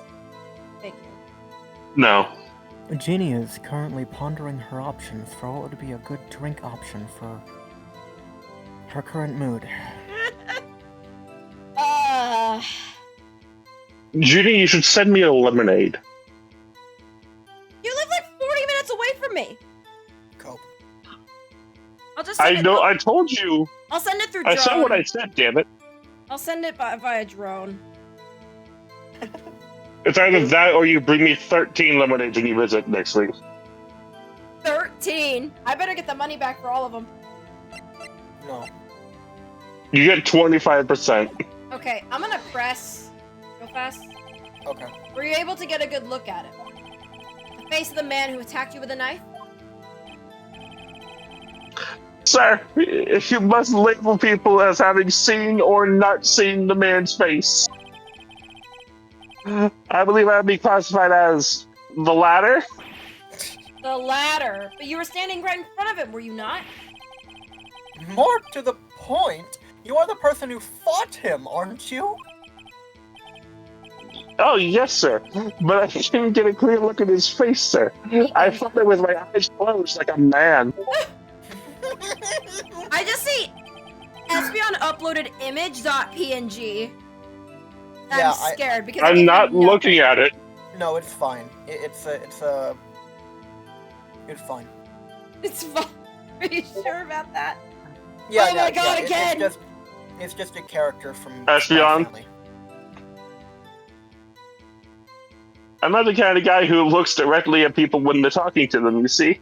Thank you.
No.
Jeannie is currently pondering her options for what would be a good drink option for her current mood.
Judy, you should send me a lemonade.
You live like 40 minutes away from me.
Cope.
I'll just send
I know, I told you.
I'll send it through
I
drone.
said what I said, damn it.
I'll send it via drone.
It's either that or you bring me 13 lemonades when you visit next week.
13. I better get the money back for all of them.
No.
You get 25%.
Okay, I'm gonna press. Go fast.
Okay.
Were you able to get a good look at it? The face of the man who attacked you with a knife?
Sir, you must label people as having seen or not seen the man's face. I believe I'd be classified as the latter.
The latter. But you were standing right in front of him, were you not?
More to the point, you are the person who fought him, aren't you?
Oh, yes, sir. But I didn't get a clear look at his face, sir. I fought it with my eyes closed like a man.
I just see Espeon uploaded image.png.
Yeah,
I'm scared because
I'm not looking at it.
No, it's fine. It's fine.
It's fine. Are you sure about that?
Yeah,
Oh my god, again!
It's just a character from
Espeon?
Family.
I'm not the kind of guy who looks directly at people when they're talking to them, you see?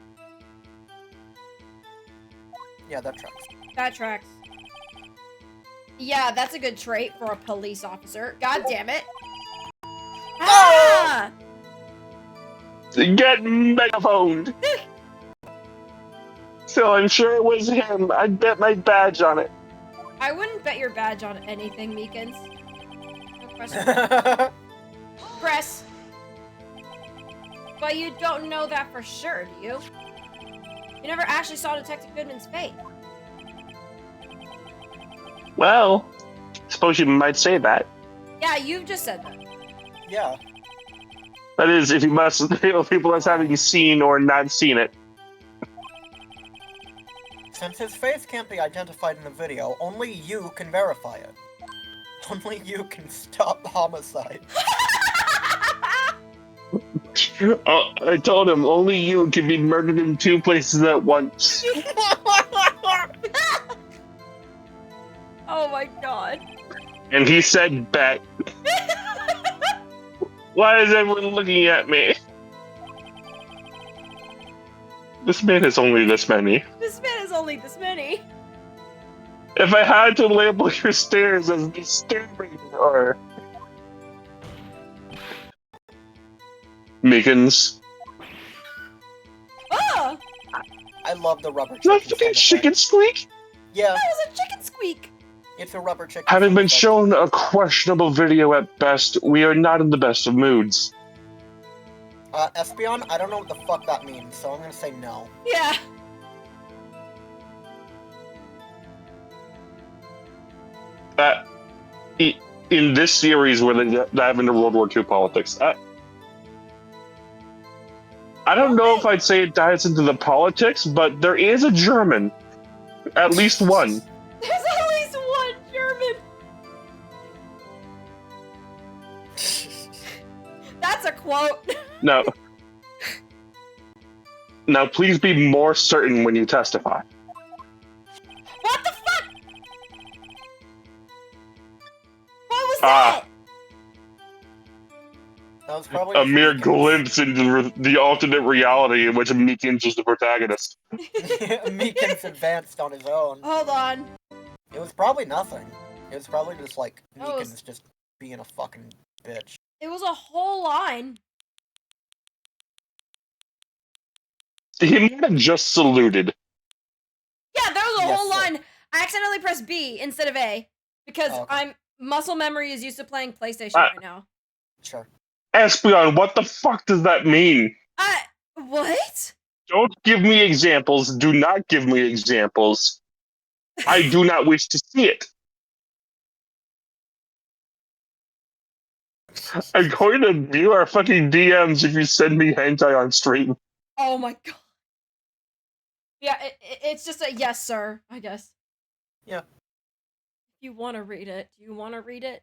Yeah, that tracks.
That tracks. Yeah, that's a good trait for a police officer. God damn it. Ah!
Get megaphoned! So I'm sure it was him. I'd bet my badge on it.
I wouldn't bet your badge on anything, Meekins. No question. Press. But you don't know that for sure, do you? You never actually saw Detective Goodman's face.
Well, suppose you might say that.
Yeah, you've just said that.
Yeah.
That is, if you must label people as having seen or not seen it.
Since his face can't be identified in the video, only you can verify it. Only you can stop homicide.
I told him only you can be murdered in 2 places at once.
Oh my god.
And he said bet. Why is everyone looking at me? This man is only this many.
This man is only this many.
If I had to label your stairs as disturbing or Meekins.
Oh!
I love the rubber
Is that
chicken.
fucking
sound
chicken
effect.
squeak?
Yeah,
That was a chicken squeak.
it's a rubber chicken.
Having
sound
been
effect.
shown a questionable video at best, we are not in the best of moods.
Espeon, I don't know what the fuck that means, so I'm gonna say no.
Yeah.
In this series where they dive into World War II politics, I don't know if I'd say it dives into the politics, but there is a German. At least one.
There's at least one German. That's a quote.
No. Now, please be more certain when you testify.
What the fuck? What was
Ah.
that?
That was probably
A mere
Meekins.
glimpse into the alternate reality in which Meekins is the protagonist.
Meekins advanced on his own.
Hold on.
It was probably nothing. It was probably just like
No, it was-
Meekins just being a fucking bitch.
It was a whole line.
He might have just saluted.
Yeah, there was a
Yes,
whole
sir.
line. I accidentally pressed B instead of A because
Oh, okay.
muscle memory is used to playing PlayStation
Ah.
right now.
Sure.
Espeon, what the fuck does that mean?
What?
Don't give me examples. Do not give me examples. I do not wish to see it. I'm going to view our fucking DMs if you send me hentai on stream.
Oh my god. Yeah, it's just a yes, sir, I guess.
Yeah.
If you want to read it, do you want to read it?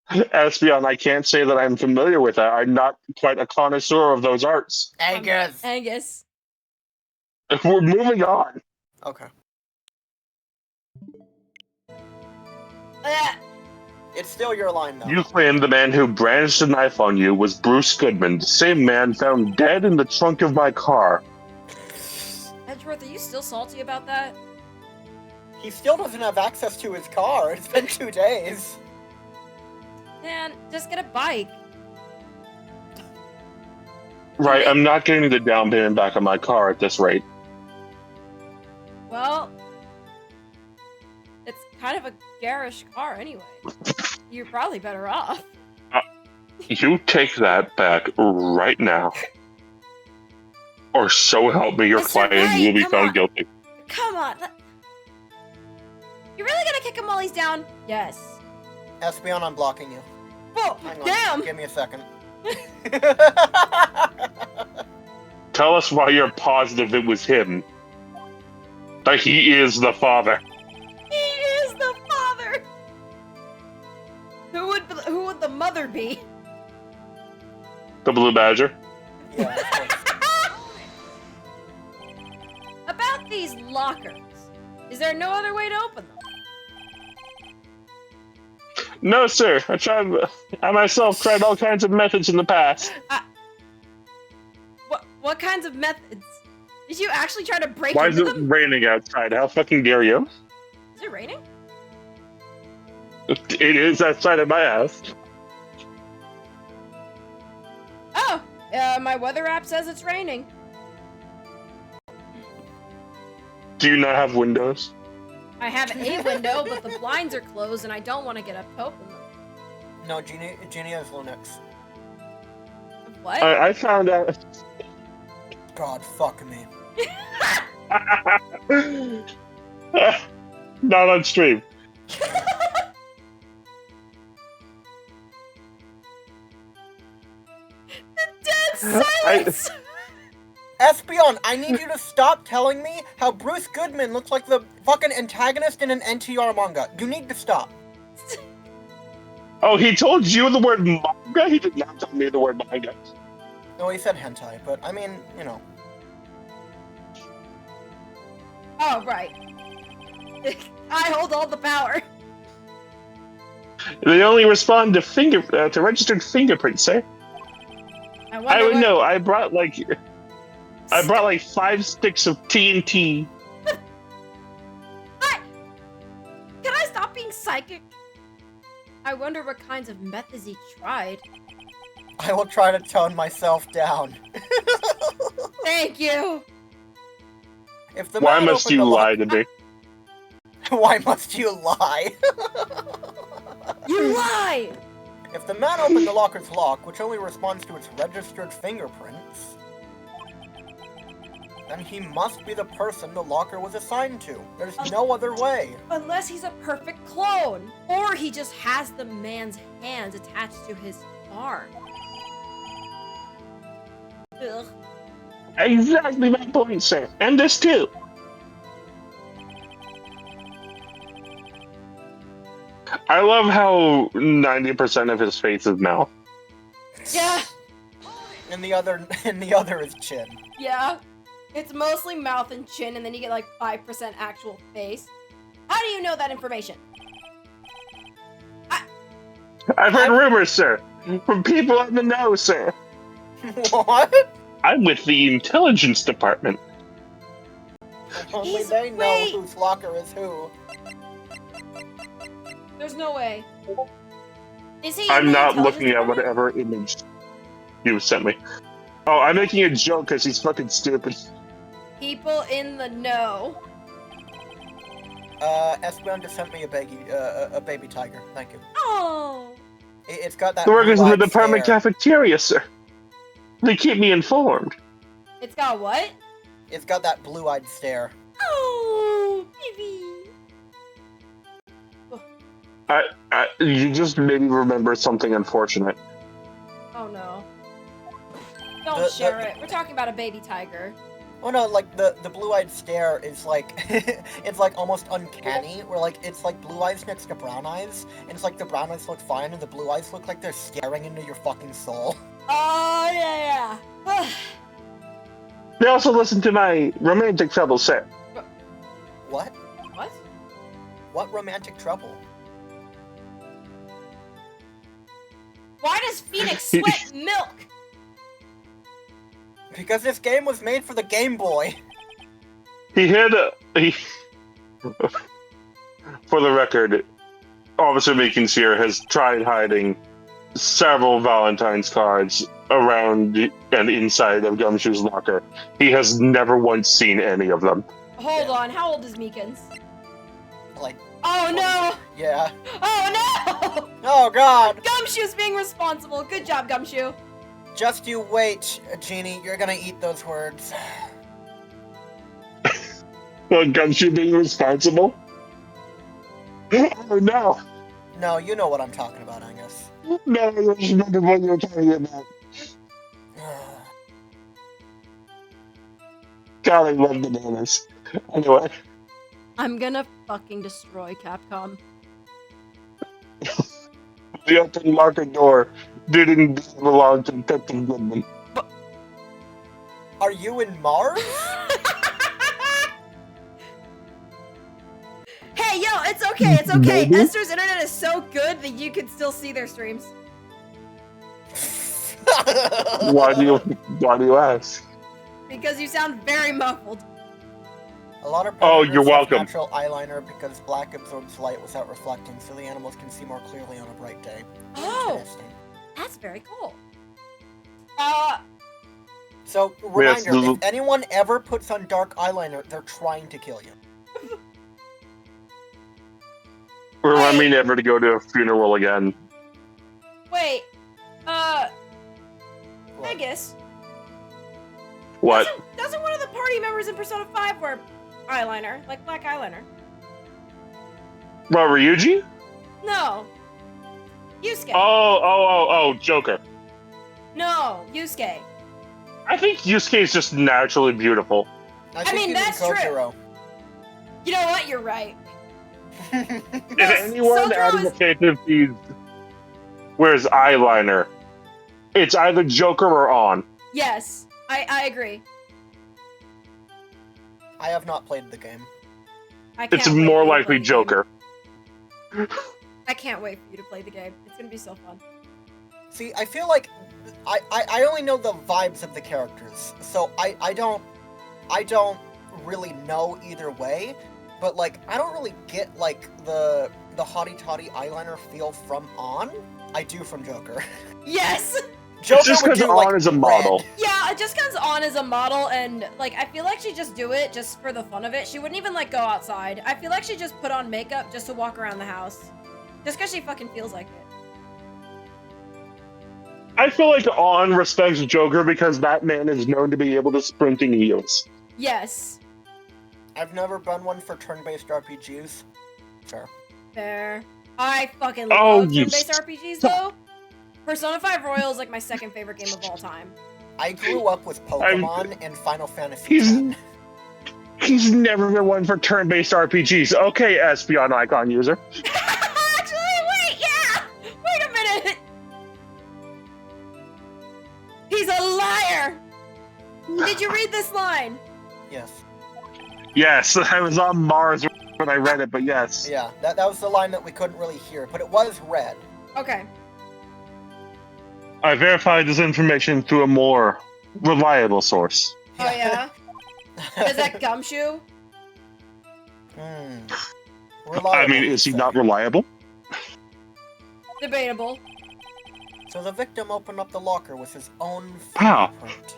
Espeon, I can't say that I'm familiar with that. I'm not quite a connoisseur of those arts.
Angus!
Angus.
We're moving on.
Okay. It's still your line, though.
You claim the man who brandished a knife on you was Bruce Goodman, the same man found dead in the trunk of my car.
Edgeworth, are you still salty about that?
He still doesn't have access to his car. It's been 2 days.
Man, just get a bike.
Right, I'm not getting the down payment back on my car at this rate.
Well, it's kind of a garish car anyway. You're probably better off.
You take that back right now. Or so help me, your
Mr.
client
Wright,
will be
come
found
on.
guilty.
Come on. You're really gonna kick him while he's down? Yes.
Espion, I'm blocking you.
Whoa,
Hang on.
damn!
Give me a second.
Tell us why you're positive it was him. That he is the father.
He is the father! Who would the mother be?
The Blue Badger.
Yeah, of course.
About these lockers, is there no other way to open them?
No, sir. I myself tried all kinds of methods in the past.
What kinds of methods? Did you actually try to break
Why is
into
it
them?
raining outside? How fucking dare you?
Is it raining?
It is outside of my house.
Oh, my weather app says it's raining.
Do you not have windows?
I have a window, but the blinds are closed and I don't want to get up to open them.
No, Genie has Linux.
What?
I found out.
God, fuck me.
Not on stream.
Dead silence!
Espion, I need you to stop telling me how Bruce Goodman looks like the fucking antagonist in an NTR manga. You need to stop.
Oh, he told you the word manga? He did not tell me the word manga.
No, he said hentai, but I mean, you know.
Oh, right. I hold all the power.
They only respond to registered fingerprints, sir. I would know. I brought like 5 sticks of TNT.
Can I stop being psychic? I wonder what kinds of methods he tried.
I will try to tone myself down.
Thank you.
If the
Why
man
must
opened
you
the
lie to me?
Why must you lie?
You lie!
If the man opened the locker's lock, which only responds to its registered fingerprints, then he must be the person the locker was assigned to. There's no other way.
Unless he's a perfect clone. Or he just has the man's hands attached to his arm. Ugh.
Exactly my point, sir. And this too. I love how 90% of his face is mouth.
Yeah,
And the other is chin.
yeah. It's mostly mouth and chin, and then you get like 5% actual face. How do you know that information?
I've heard rumors, sir. From people in the know, sir.
What?
I'm with the intelligence department.
Only
He's
they know
way-
whose locker is who.
There's no way. Is he?
I'm
in the
not
intelligence
looking at
department?
whatever image you sent me. Oh, I'm making a joke because he's fucking stupid.
People in the know.
Espion just sent me a baby tiger. Thank you.
Oh.
It's got that.
The workers in the
blue-eyed
department
stare.
cafeteria, sir. They keep me informed.
It's got what?
It's got that blue-eyed stare.
Oh, baby.
You just made me remember something unfortunate.
Oh no. Don't
The-
share
the-
it. We're talking about a baby tiger.
Oh no, like the blue-eyed stare is like it's like almost uncanny. Where like it's like blue eyes next to brown eyes, and it's like the brown eyes look fine, and the blue eyes look like they're staring into your fucking soul.
Oh yeah.
They also listen to my romantic trouble, sir.
What?
What?
What romantic trouble?
Why does Phoenix sweat milk?
Because this game was made for the Game Boy.
He for the record, Officer Meekins here has tried hiding several Valentine's cards around and inside of Gumshoe's locker. He has never once seen any of them.
Hold on, how old is Meekins?
Like,
Oh no!
yeah.
Oh no!
Oh god!
Gumshoe's being responsible. Good job, Gumshoe.
Just you wait, Genie. You're gonna eat those words.
Well, Gumshoe being responsible? Oh no!
No, you know what I'm talking about, Angus.
No, I just remember what you were talking about. God, I love bananas. Anyway.
I'm gonna fucking destroy Capcom.
The open market door didn't belong to Captain Goodman.
Are you in Mars?
Hey, yo, it's okay, it's okay.
Maybe?
Esther's internet is so good that you can still see their streams.
Why do you ask?
Because you sound very muffled.
A lot of
Oh,
predators
you're
have
welcome.
natural eyeliner because black absorbs light without reflecting, so the animals can see more clearly on a bright day.
Oh.
Interesting.
That's very cool.
So, reminder,
Lulu.
if anyone ever puts on dark eyeliner, they're trying to kill you.
Remind me never to go to a funeral again.
Wait,
What?
Vegas.
What?
Doesn't one of the party members in Persona 5 wear eyeliner? Like black eyeliner?
What, Ryuji?
No. Yusuke.
Oh, Joker.
No, Yusuke.
I think Yusuke is just naturally beautiful.
I think
mean,
even
that's true.
Kojiro.
You know what? You're right.
If
No,
anyone
Sotaro
out of
is-
the Faith Thieves wears eyeliner, it's either Joker or On.
Yes, I agree.
I have not played the game.
I can't
It's
wait
more
for you to
likely
play the game.
Joker.
I can't wait for you to play the game. It's gonna be so fun.
See, I feel like I only know the vibes of the characters, so I don't really know either way. But like, I don't really get like the hottie toddy eyeliner feel from On. I do from Joker.
Yes.
Joker
Just
would
because
do,
On
like,
is a
red.
model.
Yeah, just comes on as a model, and like I feel like she just do it just for the fun of it. She wouldn't even like go outside. I feel like she just put on makeup just to walk around the house, just because she fucking feels like it.
I feel like On respects Joker because that man is known to be able to sprint in heels.
Yes.
I've never been one for turn-based RPGs. Fair.
Fair. I fucking
Oh,
love
you
turn-based RPGs though. Persona 5 Royal is like my second favorite game of all time.
I grew up with Pokemon and Final Fantasy
He's-
X.
He's never been one for turn-based RPGs. Okay, Espeon icon user.
Actually, wait, yeah! Wait a minute! He's a liar! Did you read this line?
Yes.
Yes, I was on Mars when I read it, but yes.
Yeah, that was the line that we couldn't really hear, but it was red.
Okay.
I verified this information through a more reliable source.
Oh yeah? Is that Gumshoe?
Reliable,
I mean, is he not reliable?
Debatable.
So the victim opened up the locker with his own
Wow.
fingerprint.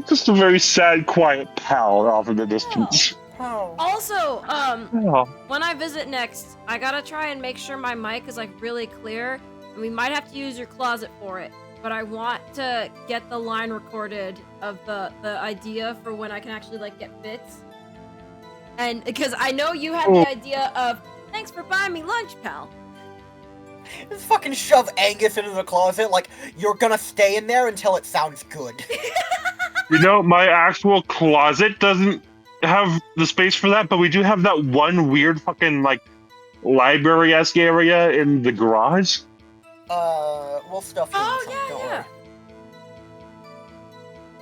Just a very sad, quiet pal off in the distance.
Oh.
Also,
Oh.
when I visit next, I gotta try and make sure my mic is like really clear, and we might have to use your closet for it. But I want to get the line recorded of the idea for when I can actually like get bits. And because I know you had the idea of thanks for buying me lunch, pal.
Just fucking shove Angus into the closet like you're gonna stay in there until it sounds good.
You know, my actual closet doesn't have the space for that, but we do have that one weird fucking, like, library-esque area in the garage.
We'll stuff you
Oh,
in some,
yeah,
don't
yeah.
worry.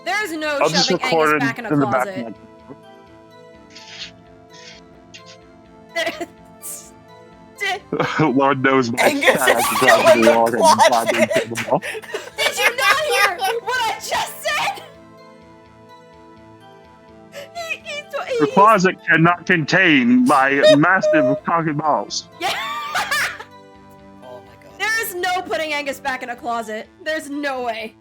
There's no
I'll just
shoving
record
Angus
it
back in a
in the back.
closet.
Lord knows my
Angus
fat
is
ass
still
across
in
the
the
wall and goddamn
closet.
table.
Did you not hear what I just said?
The
He's
closet cannot contain my massive cocky balls.
yeah.
Oh my god.
There is no putting Angus back in a closet. There's no way.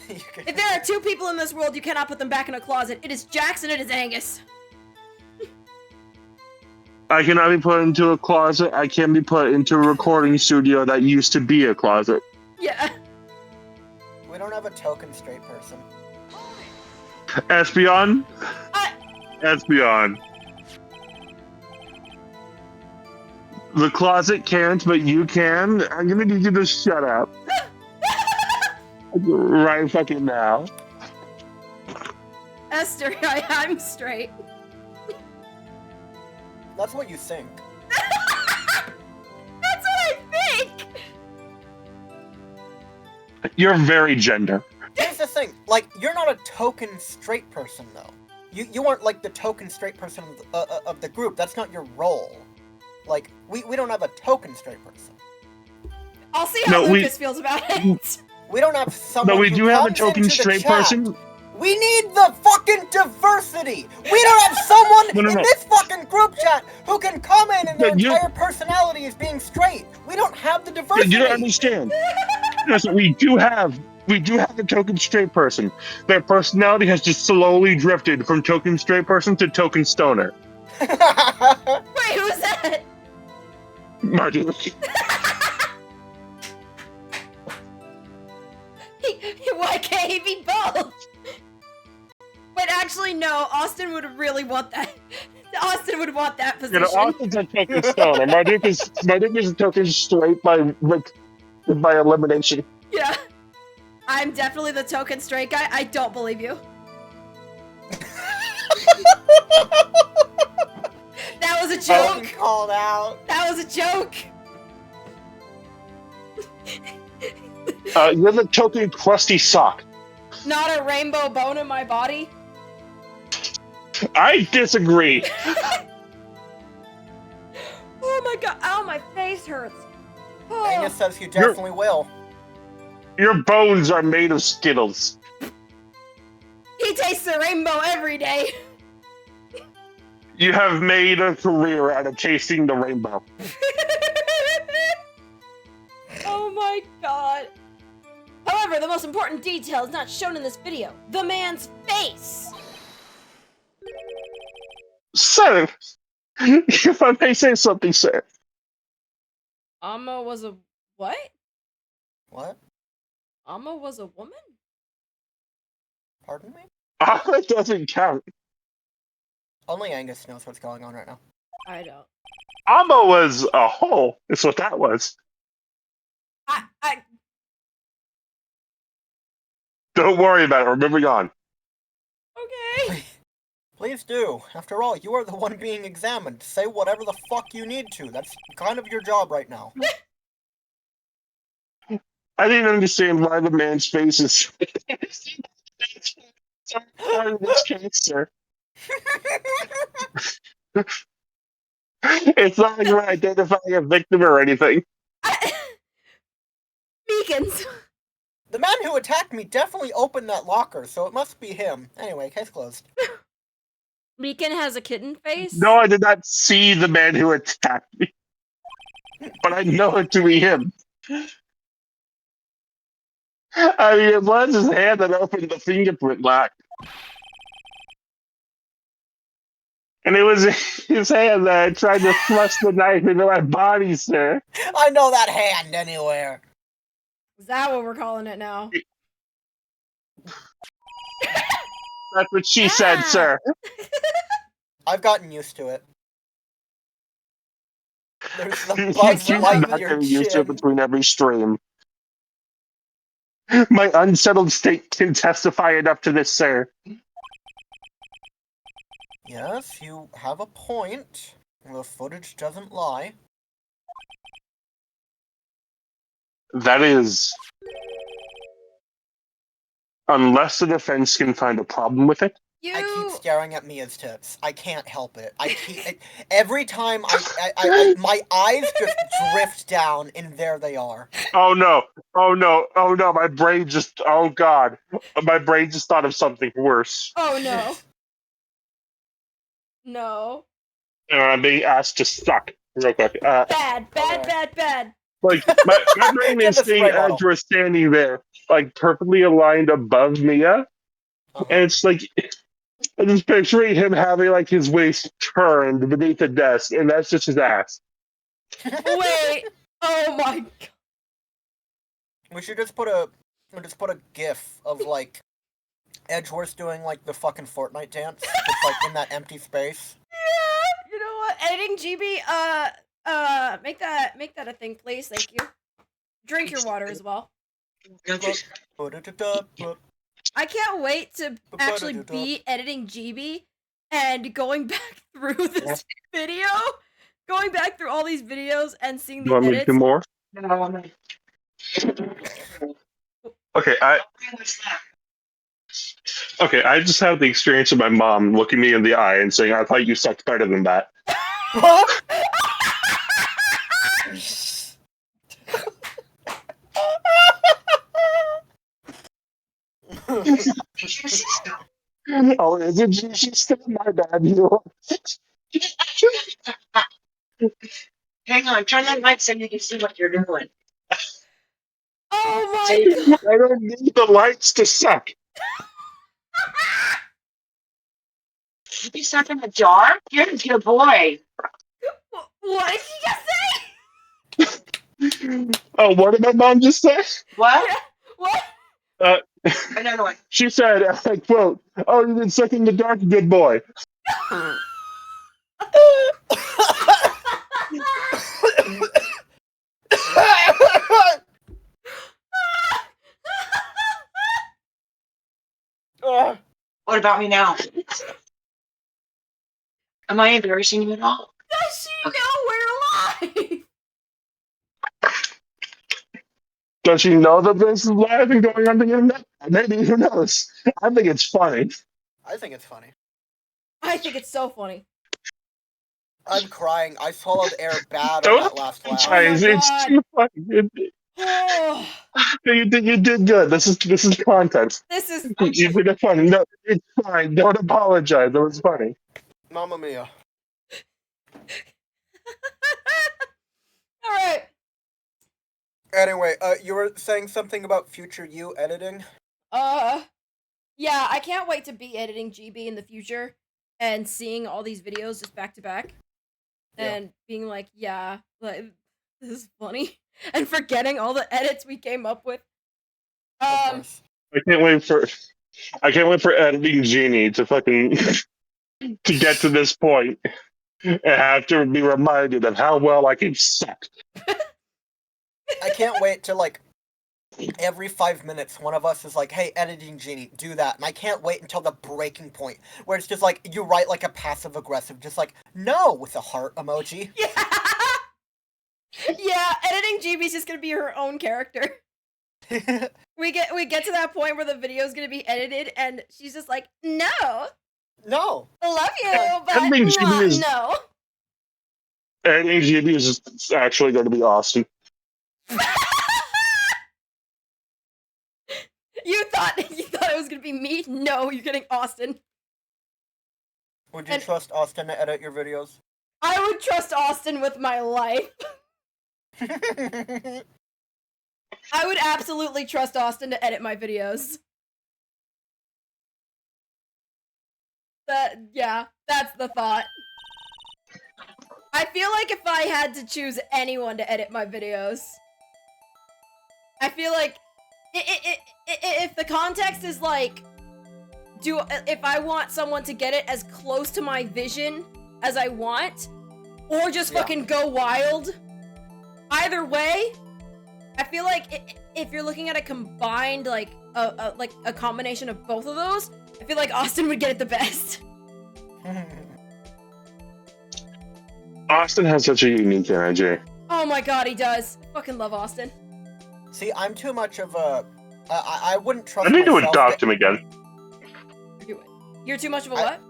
If there are two people in this world, you cannot put them back in a closet. It is Jax and it is Angus.
I cannot be put into a closet. I can be put into a recording studio that used to be a closet.
Yeah.
We don't have a token straight person.
Espeon? Espeon. The closet can't, but you can. I'm gonna need you to shut up. Right fucking now.
Esther, I'm straight.
That's what you think.
That's what I think.
You're very gender.
Here's the thing, like, you're not a token straight person, though. You aren't, like, the token straight person of the group. That's not your role. Like, we don't have a token straight person.
I'll see how Lucas feels about it.
We don't have someone
No, we
who
do have a
comes
token
into the
straight
chat.
person.
We need the fucking diversity! We don't have someone
No.
in this fucking group chat who can comment and their
But you-
entire personality is being straight. We don't have the diversity.
You don't understand. Yes, we do have a token straight person. Their personality has just slowly drifted from token straight person to token stoner.
Wait, who's that?
Martin.
Why can't he be both? Wait, actually, no. Austin would really want that. Austin would want that
You
position.
know, Austin's a token stoner. Marduk is a token straight by elimination.
Yeah. I'm definitely the token straight guy. I don't believe you. That was a joke.
Called out.
That was a joke.
You're the token crusty sock.
Not a rainbow bone in my body.
I disagree.
Oh my god. Ow, my face hurts. Oh.
Angus says you definitely will.
Your bones are made of Skittles.
He tastes the rainbow every day.
You have made a career out of tasting the rainbow.
Oh my god. However, the most important detail is not shown in this video. The man's face.
Sir, if I may say something, sir.
Amma was a what?
What?
Amma was a woman?
Pardon me?
That doesn't count.
Only Angus knows what's going on right now.
I don't.
Amma was a hole. That's what that was.
I
Don't worry about it. We're moving on.
okay.
Please do. After all, you are the one being examined. Say whatever the fuck you need to. That's kind of your job right now.
I didn't understand why the man's face is. Part of this case, sir. It's not like we're identifying a victim or anything.
Beacons.
The man who attacked me definitely opened that locker, so it must be him. Anyway, case closed.
Beacon has a kitten face?
No, I did not see the man who attacked me. But I know it to be him. I mean, it was his hand that opened the fingerprint lock. And it was his hand that tried to thrust the knife into my body, sir.
I know that hand anywhere.
Is that what we're calling it now?
That's what she said, sir.
I've gotten used to it. There's the
She's
buzz
not
light in your
getting used to it
chin.
between every stream. My unsettled state can testify enough to this, sir.
Yes, you have a point. The footage doesn't lie.
That is, unless the defense can find a problem with it.
I keep staring at Mia's tits. I can't help it. Every time my eyes just drift down, and there they are.
Oh no! Oh no! Oh no! My brain just. Oh god! My brain just thought of something worse.
Oh no. No.
And I'm being asked to suck real quick.
Bad.
Like my brain is seeing Edward standing there, like perfectly aligned above Mia, and it's like I'm just picturing him having like his waist turned beneath the desk, and that's just his ass.
Wait. Oh my god.
We should just put a GIF of like Edgeworth doing like the fucking Fortnite dance, just like in that empty space.
Yeah. You know what? Editing GB. Make that a thing, please. Thank you. Drink your water as well. I can't wait to actually be editing GB and going back through this video, going back through all these videos and seeing the edits.
You want me to do more? Okay, I just had the experience of my mom looking me in the eye and saying, "I thought you sucked better than that." Oh, is it? She's still my bad. You.
Hang on, turn that mic so you can see what you're doing.
Oh my god!
I don't need the lights to suck.
You suck in a jar? You're a good boy.
What did she just say?
Oh, what did my mom just say?
What?
Yeah, what?
Another one.
She said, I quote, "Oh, you've been sucking the dark, good boy."
What about me now? Am I embarrassing you at all?
Does she know we're live?
Does she know that this is live and going on the internet? Maybe, who knows? I think it's funny.
I think it's funny.
I think it's so funny.
I'm crying. I swallowed air bad on
Don't
that last laugh.
apologize.
Oh my
It's
God.
too funny.
Oh,
You did good. This is content.
this is.
You did it funny. No, it's fine. Don't apologize. It was funny.
Mamma mia.
All right.
Anyway, you were saying something about future you editing?
Yeah, I can't wait to be editing GB in the future and seeing all these videos just back to back and being like, yeah, like, this is funny, and forgetting all the edits we came up with.
Of course.
I can't wait for editing Genie to fucking to get to this point and have to be reminded of how well I can suck.
I can't wait to, like, every 5 minutes, one of us is like, hey, editing Genie, do that. And I can't wait until the breaking point, where it's just like, you write like a passive-aggressive, just like, no, with a heart emoji.
Yeah! Yeah, editing GB's just gonna be her own character. We get to that point where the video's gonna be edited, and she's just like, no!
No!
I love you, but
Editing GB is-
no.
Editing GB is just actually going to be awesome.
You thought it was gonna be me? No, you're getting Austin.
Would you trust Austin to edit your videos?
I would trust Austin with my life. I would absolutely trust Austin to edit my videos. That's the thought. I feel like if I had to choose anyone to edit my videos, I feel like if the context is like, if I want someone to get it as close to my vision as I want, or just fucking go wild, either way, I feel like if you're looking at a combined, like a combination of both of those, I feel like Austin would get it the best.
Austin has such a unique energy.
Oh my god, he does. I fucking love Austin.
See, I'm too much of a... I wouldn't trust
I need to
myself
adopt him again.
Do it. You're too much of a what?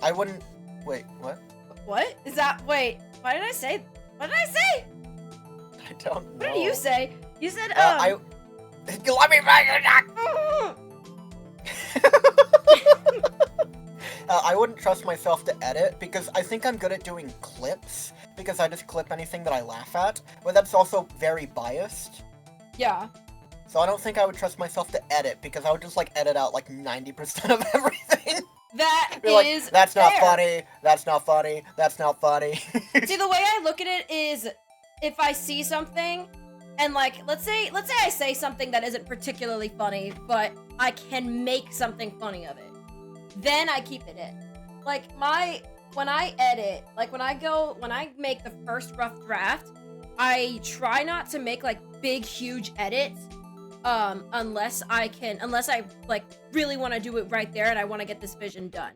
I wouldn't. Wait, what?
What? Is that. Wait, why did I say. What did I say?
I don't know.
What did you say? You said,
Let me back I wouldn't trust myself to edit because I think I'm good at doing clips because I just clip anything that I laugh at, but that's also very biased.
Yeah.
So I don't think I would trust myself to edit because I would just like edit out like 90% of everything.
That
Be like,
is
that's not
fair.
funny, that's not funny, that's not funny.
See, the way I look at it is if I see something and like let's say I say something that isn't particularly funny, but I can make something funny of it. Then I keep it in. Like when I edit, like when I make the first rough draft, I try not to make like big huge edits unless I like really want to do it right there and I want to get this vision done.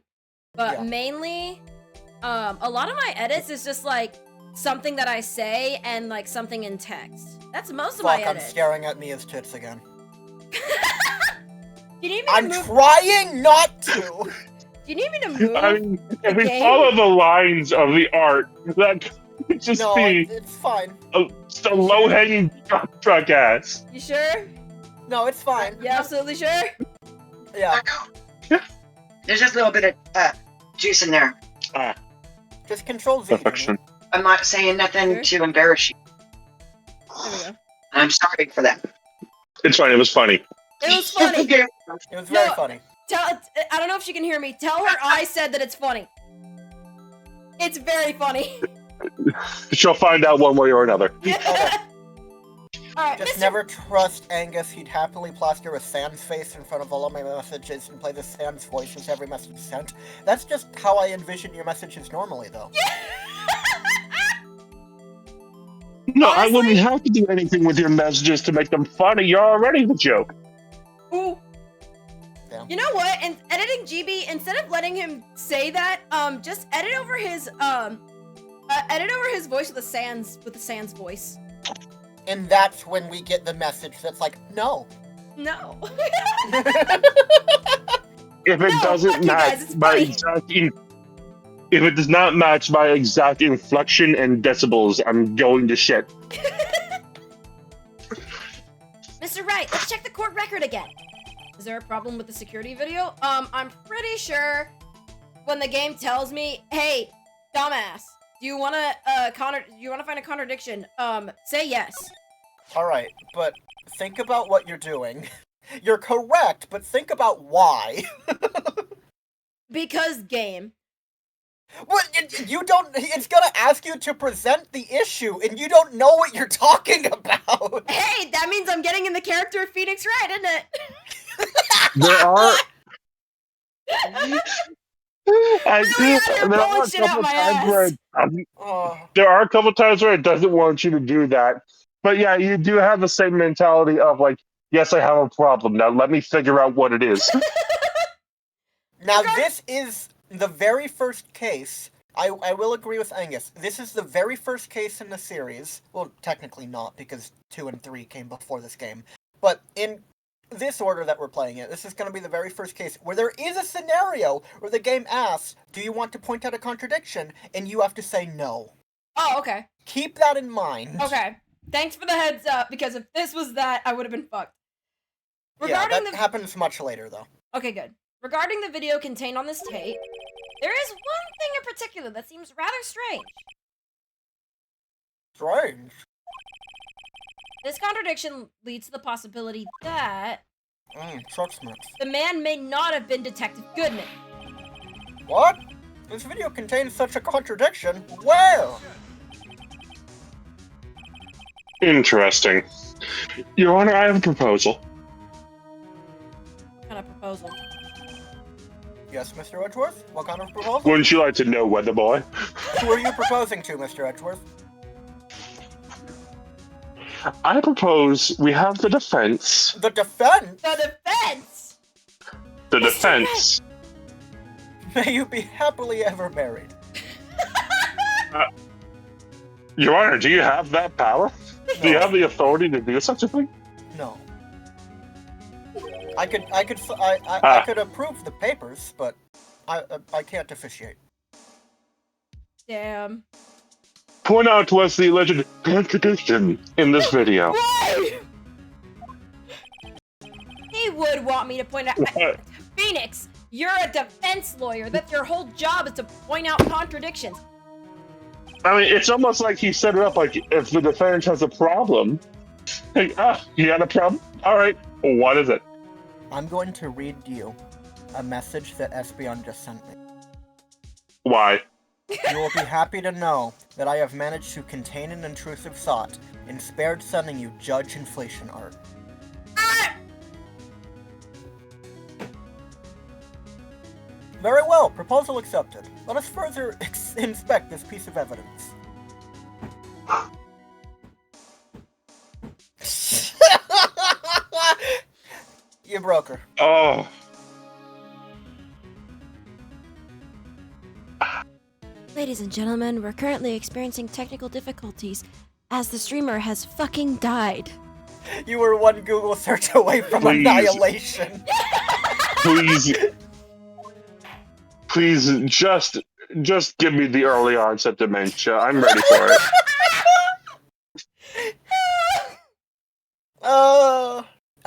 But
Yeah.
mainly a lot of my edits is just like something that I say and like something in text. That's most of my
Fuck, I'm
edits.
staring at Mia's tits again.
Do you need me to
I'm
move?
trying not to!
Do you need me to move?
I mean, if we
game?
follow the lines of the art, that could just
No,
be
it's fine.
just a low-hanging truck ass.
You sure?
No, it's fine.
You absolutely sure?
Yeah,
There's just a little bit of juice in there.
just control Z.
Perfection.
I'm not saying nothing to embarrass you.
There we go.
I'm sorry for that.
It's fine. It was funny.
It was funny.
It was very
No.
funny.
I don't know if she can hear me. Tell her I said that it's funny. It's very funny.
She'll find out one way or another.
Alright,
Just
Mr.
never trust Angus. He'd happily plaster a Sans face in front of all of my messages and play the Sans voice as every message sent. That's just how I envision your messages normally, though.
No, I
Honestly?
wouldn't have to do anything with your messages to make them funny. You're already the joke.
Ooh.
Yeah.
You know what? And editing GB, instead of letting him say that, just edit over his voice with the Sans voice.
And that's when we get the message that's like, no.
No.
If it
No,
doesn't
fuck you guys, it's
match my
funny.
exact if it does not match my exact inflection and decibels, I'm going to shit.
Mr. Wright, let's check the court record again. Is there a problem with the security video? I'm pretty sure when the game tells me, hey, dumbass, do you wanna find a contradiction? Say yes.
Alright, but think about what you're doing. You're correct, but think about why.
Because game.
What? You don't. It's gonna ask you to present the issue, and you don't know what you're talking about.
Hey, that means I'm getting in the character of Phoenix Wright, isn't it?
There are.
Really out here
there
pulling
are a
shit out
couple
my
times where
ass.
Oh,
there are a couple times where it doesn't want you to do that. But yeah, you do have the same mentality of like, yes, I have a problem. Now let me figure out what it is.
now this is the very first case. I will agree with Angus. This is the very first case in the series. Well, technically not, because 2 and 3 came before this game. But in this order that we're playing it, this is going to be the very first case where there is a scenario where the game asks, do you want to point out a contradiction? And you have to say no.
Oh, okay.
Keep that in mind.
Okay. Thanks for the heads up, because if this was that, I would have been fucked.
Yeah,
Regarding
that
the
happens much later, though.
Okay, good. Regarding the video contained on this tape, there is one thing in particular that seems rather strange.
Strange.
This contradiction leads to the possibility that
Truck Smiths.
the man may not have been Detective Goodman.
What? This video contains such a contradiction. Where?
Interesting. Your Honor, I have a proposal.
What kind of proposal?
Yes, Mr. Edgeworth? What kind of proposal?
Wouldn't you like to know, Weather Boy?
Who are you proposing to, Mr. Edgeworth?
I propose we have the defense.
The defense?
The defense!
The
Mr.
defense.
May you be happily ever married.
Your Honor, do you have that power? Do you have the authority to do such a thing?
No. I could approve the papers, but I can't officiate.
Damn.
Point out to us the alleged contradiction in this video.
Why? He would want me to point out.
What?
Phoenix, you're a defense lawyer. That's your whole job is to point out contradictions.
I mean, it's almost like he set it up like if the defendant has a problem. Like, you got a problem? All right, what is it?
I'm going to read you a message that Espeon just sent me.
Why?
You will be happy to know that I have managed to contain an intrusive thought and spared sending you Judge Inflation art. Very well, proposal accepted. Let us further inspect this piece of evidence. You broke her.
Oh.
Ladies and gentlemen, we're currently experiencing technical difficulties as the streamer has fucking died.
You were one Google search away from
Please.
annihilation.
Please, just give me the early onset dementia. I'm ready for it.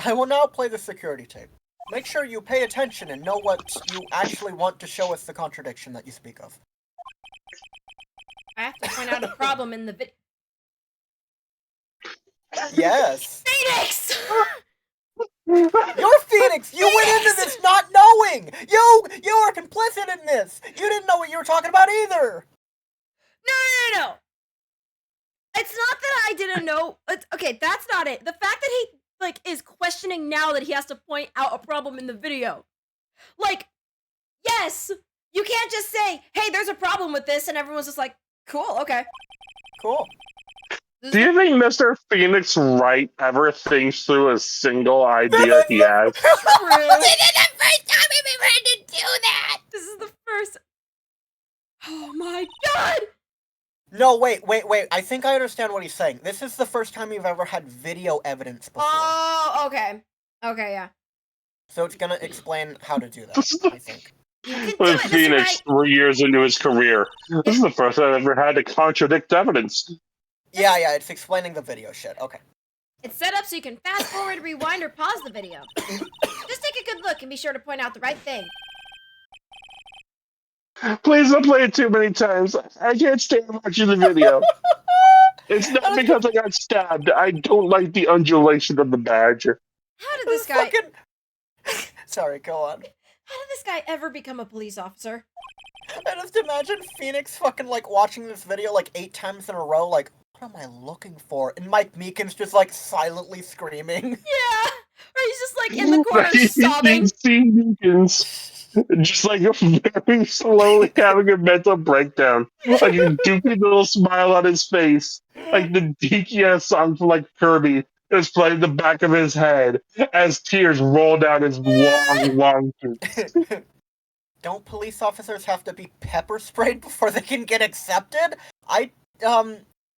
I will now play the security tape. Make sure you pay attention and know what you actually want to show us the contradiction that you speak of.
I have to point out a problem in the video.
Yes.
Phoenix!
You're Phoenix! You went into this not knowing! You are complicit in this! You didn't know what you were talking about either!
No. It's not that I didn't know. Okay, that's not it. The fact that he, is questioning now that he has to point out a problem in the video. Yes! You can't just say, hey, there's a problem with this, and everyone's just like, cool, okay.
Cool.
Do you think Mr. Phoenix Wright ever thinks through a single idea he has?
True.
This is the first time I've ever had to do that!
This is the first. Oh my god!
No, wait. I think I understand what he's saying. This is the first time you've ever had video evidence before.
Oh, okay. Okay, yeah.
So it's gonna explain how to do that, I think.
You can do
With
it, Mr.
Phoenix,
Wright.
3 years into his career, this is the first time I've ever had to contradict evidence.
Yeah, it's explaining the video shit. Okay.
It's set up so you can fast forward, rewind, or pause the video. Just take a good look and be sure to point out the right thing.
Please don't play it too many times. I can't stand watching the video. It's not because I got stabbed. I don't like the undulation of the badger.
How did this guy...
Sorry, go on.
How did this guy ever become a police officer?
I just imagine Phoenix fucking, watching this video, 8 times in a row, what am I looking for? And Mike Meekin's just, silently screaming.
Yeah! Or he's just, in the corner sobbing.
You see Meekins just, very slowly having a mental breakdown. A doofy little smile on his face. The DKS song from, Kirby is playing in the back of his head as tears roll down his long cheeks.
Don't police officers have to be pepper sprayed before they can get accepted?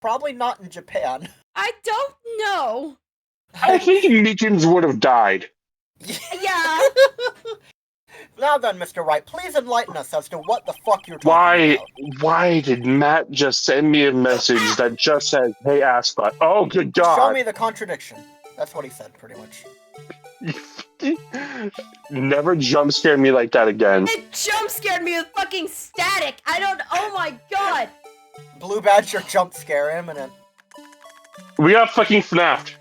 Probably not in Japan.
I don't know.
I think Meekins would have died.
Yeah.
Now then, Mr. Wright, please enlighten us as to what the fuck you're talking about.
Why did Matt just send me a message that just says, hey, Ascot? Oh, good God.
Show me the contradiction. That's what he said, pretty much.
Never jump scare me like that again.
It jump scared me with fucking static. Oh my god.
Blue Badger jump scare imminent.
We got fucking FNAF'd.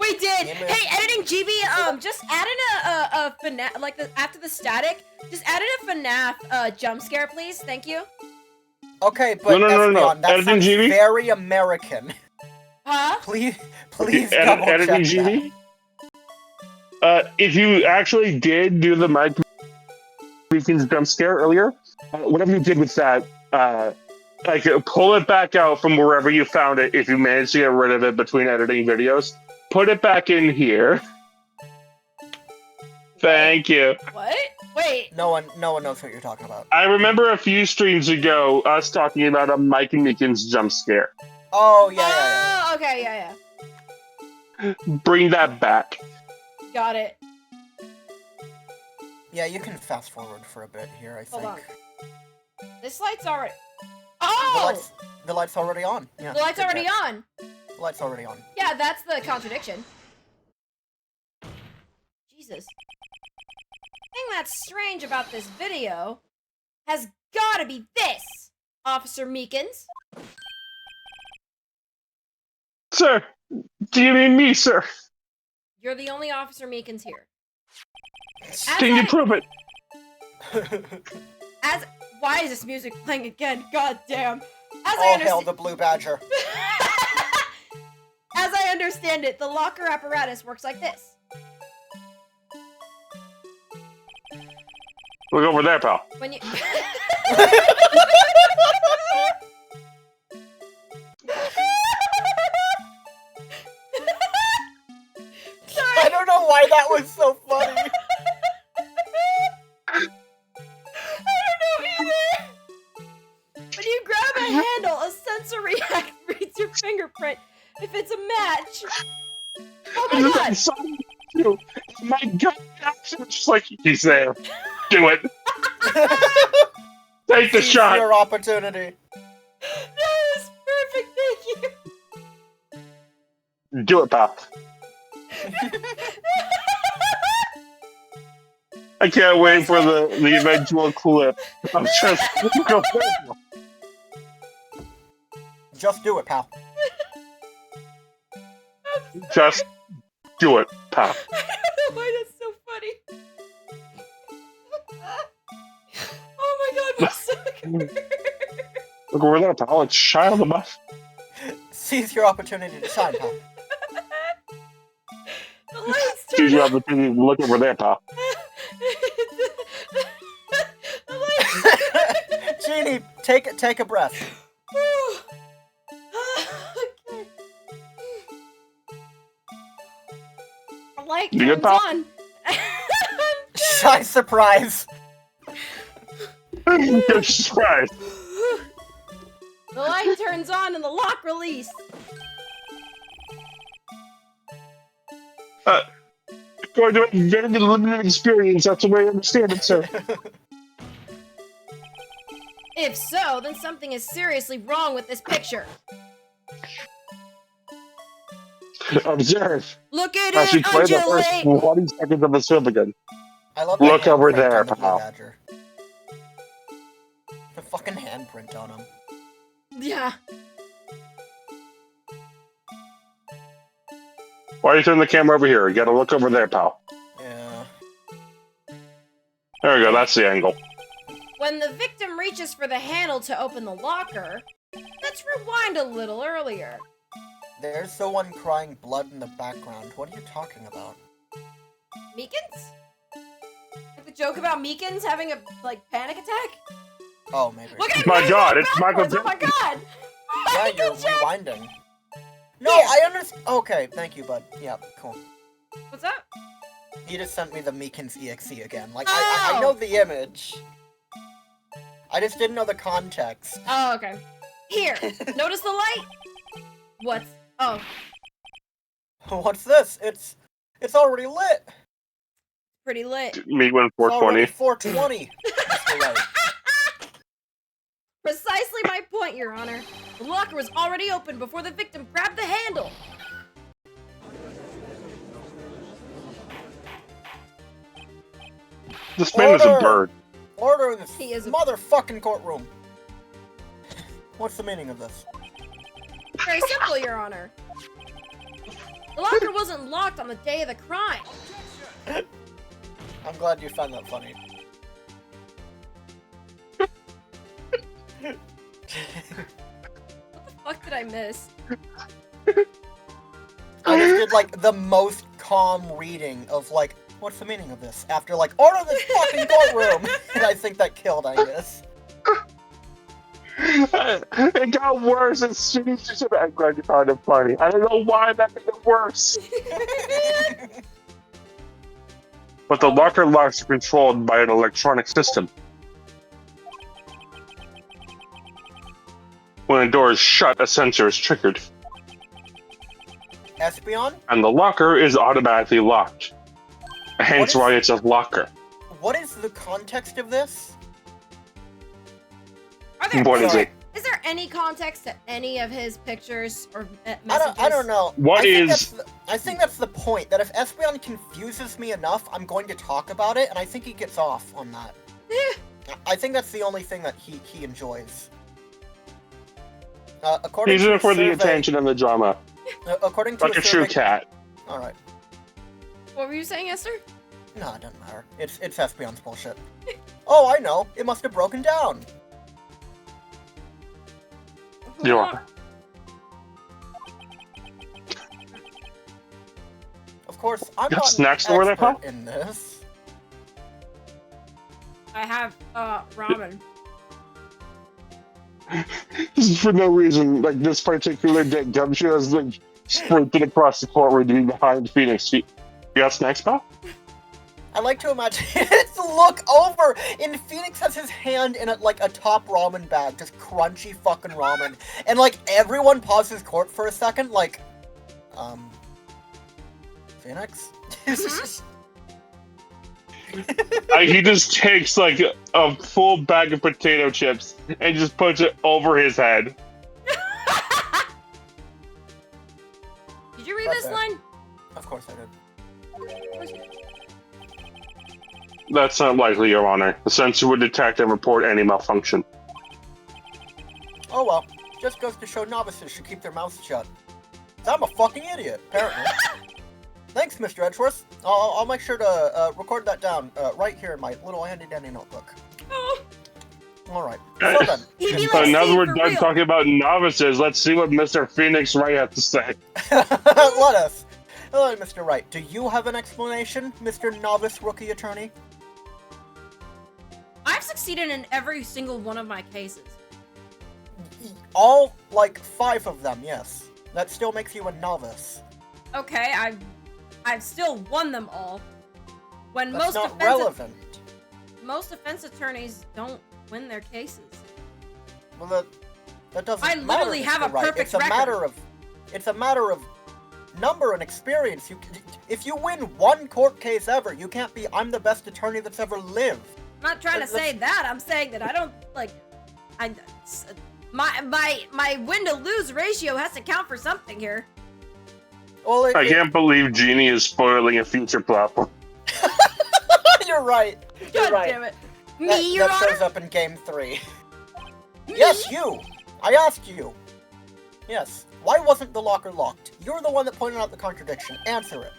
We did. Hey, editing GB, just add in a FNAF, after the static, just add in a FNAF jump scare, please. Thank you.
Okay, but
no.
That
Editing
sounds
GB?
very American.
Huh?
Please double check
Editing GB? If you actually did do the Mike Meekins jump scare earlier, whatever you did with that, pull it back out from wherever you found it if you managed to get rid of it between editing videos. Put it back in here. Thank you.
What? Wait.
No one knows what you're talking about.
I remember a few streams ago us talking about a Mike Meekins jump scare.
Oh, yeah.
Oh, okay, yeah.
Bring that back.
Got it.
Yeah, you can fast forward for a bit here, I think.
Hold on. This light's already...
The
Oh!
light's already on. Yeah,
The light's
good
already
catch.
on!
The light's already on.
Yeah, that's the contradiction. Jesus. The thing that's strange about this video has gotta be this, Officer Meekins.
Sir, do you mean me, sir?
You're the only Officer Meekins here.
Can you prove it?
Why is this music playing again? God damn. As
All hail the Blue Badger.
As I understand it, the locker apparatus works like this.
Look over there, pal.
When you...
I don't know why that was so funny.
I don't know either. When you grab a handle, a sensor react reads your fingerprint. If it's a match... Oh my god!
My gut reaction was just like, he's there. Do it. Take the
Seize
shot.
your opportunity.
That was perfect, thank you.
Do it, pal. I can't wait for the eventual clip of just go.
Just do it, pal.
Just do it, pal.
I don't know why that's so funny. Oh my god, I'm so
Look over there, pal. It's Shia LaBeouf.
Seize your opportunity to shine, pal.
The lights
Choose
turn
your
on.
opportunity to look over there, pal.
The lights.
Genie, take a breath.
Okay. The light
You good,
turns
pal?
on.
Shy surprise.
Good surprise.
The light turns on and the lock released.
Going to a very limited experience. That's the way I understand it, sir.
If so, then something is seriously wrong with this picture.
Observe.
Look at
As we
it,
play the first
undulate.
20 seconds of the film again.
I love
Look
the
over
handprint
there,
on the Blue
pal.
Badger. The fucking handprint on him.
Yeah.
Why are you turning the camera over here? You gotta look over there, pal.
Yeah.
There we go. That's the angle.
When the victim reaches for the handle to open the locker, let's rewind a little earlier.
There's someone crying blood in the background. What are you talking about?
Meekins? Like the joke about Meekins having a, panic attack?
Oh, maybe.
Look at
My
me,
God,
I'm
it's Michael
backwards, oh my god!
Yeah, you're
Good job.
rewinding. No,
Here.
I understand. Okay, thank you, bud. Yeah, cool.
What's up?
He just sent me the Meekins EXE again. Like, I
Oh.
know the image. I just didn't know the context.
Oh, okay. Here, notice the light? What's... Oh,
What's this? It's already lit.
pretty lit.
Me when
It's already
420.
420. Mr. Wright.
Precisely my point, Your Honor. The locker was already open before the victim grabbed the handle.
This man is a
Order!
bird.
Order in this
He is a-
motherfucking courtroom. What's the meaning of this?
Very simple, Your Honor. The locker wasn't locked on the day of the crime.
I'm glad you found that funny.
What the fuck did I miss?
I just did like the most calm reading of like, what's the meaning of this? After like, order this fucking courtroom! And I think that killed Angus.
It got worse as soon as you said that. I'm glad you found it funny. I don't know why that made it worse. But the locker locks are controlled by an electronic system. When a door is shut, a sensor is triggered,
Espion?
and the locker is automatically locked. Hence
What is-
why it's a locker.
what is the context of this?
What is it?
Is there any context to any of his pictures or messages?
I don't know.
What
I think that's the point, that if Espeon confuses me enough, I'm going to talk about it, and I think he gets off on that. I think that's the only thing that he enjoys. According
He's
to
in
a
it for the
survey-
attention and the drama.
According to
Like a true
survey-
cat.
Alright.
What were you saying, Esther?
No, it doesn't matter. It's Espeon's bullshit. Oh, I know. It must have broken down.
You are.
Of course, I'm
You have
not
snacks
an
to wear that,
expert
pal?
in this.
I have ramen.
This is for no reason. Like, this particular day, Gumshoe has, like, sprinted across the courtroom to be behind Phoenix. You got snacks, pal?
I like to imagine to look over, and Phoenix has his hand in a top ramen bag, just crunchy fucking ramen, and like everyone pauses court for a second, like, Phoenix?
He just takes, like, a full bag of potato chips and just puts it over his head.
Did you read
That's
this
it.
line?
Of course I did.
That's not likely, Your Honor. The sensor would detect and report any malfunction.
Oh well, just goes to show novices should keep their mouths shut. I'm a fucking idiot, apparently. Thanks, Mr. Edgeworth. I'll make sure to record that down right here in my little handy-dandy notebook.
Oh,
Alright, so then.
he'd be
So
like,
now that
Steve,
we're
for
done
real.
talking about novices, let's see what Mr. Phoenix Wright has to say.
Let us. Hello, Mr. Wright. Do you have an explanation, Mr. Novice Rookie Attorney?
I've succeeded in every single one of my cases.
All, like, 5 of them, yes. That still makes you a novice.
Okay, I've still won them all. When
That's
most
not relevant.
defense attorneys don't win their cases.
Well, that doesn't
I
matter,
literally have
Mr.
a
Wright.
perfect
It's a
record.
matter of number and experience. If you win one court case ever, you can't be, I'm the best attorney that's ever lived.
I'm not trying to say that. I'm saying that I don't like. My win to lose ratio has to count for something here.
Well,
I can't believe Genie is spoiling a future platform.
You're right. You're
God
right.
damn it. Me, Your
that
Honor?
shows up in game 3. Yes, you! I asked you! Yes. Why wasn't the locker locked? You're the one that pointed out the contradiction. Answer it.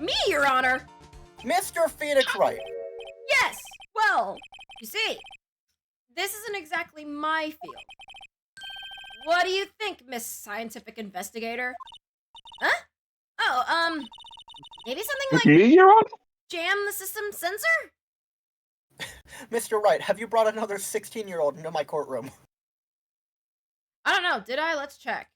Me, Your Honor?
Mr. Phoenix Wright.
Yes! Well, you see, this isn't exactly my field. What do you think, Miss Scientific Investigator? Huh? Oh, maybe something like
Me, Your Honor?
jam the system sensor?
Mr. Wright, have you brought another 16-year-old into my courtroom?
I don't know, did I? Let's check.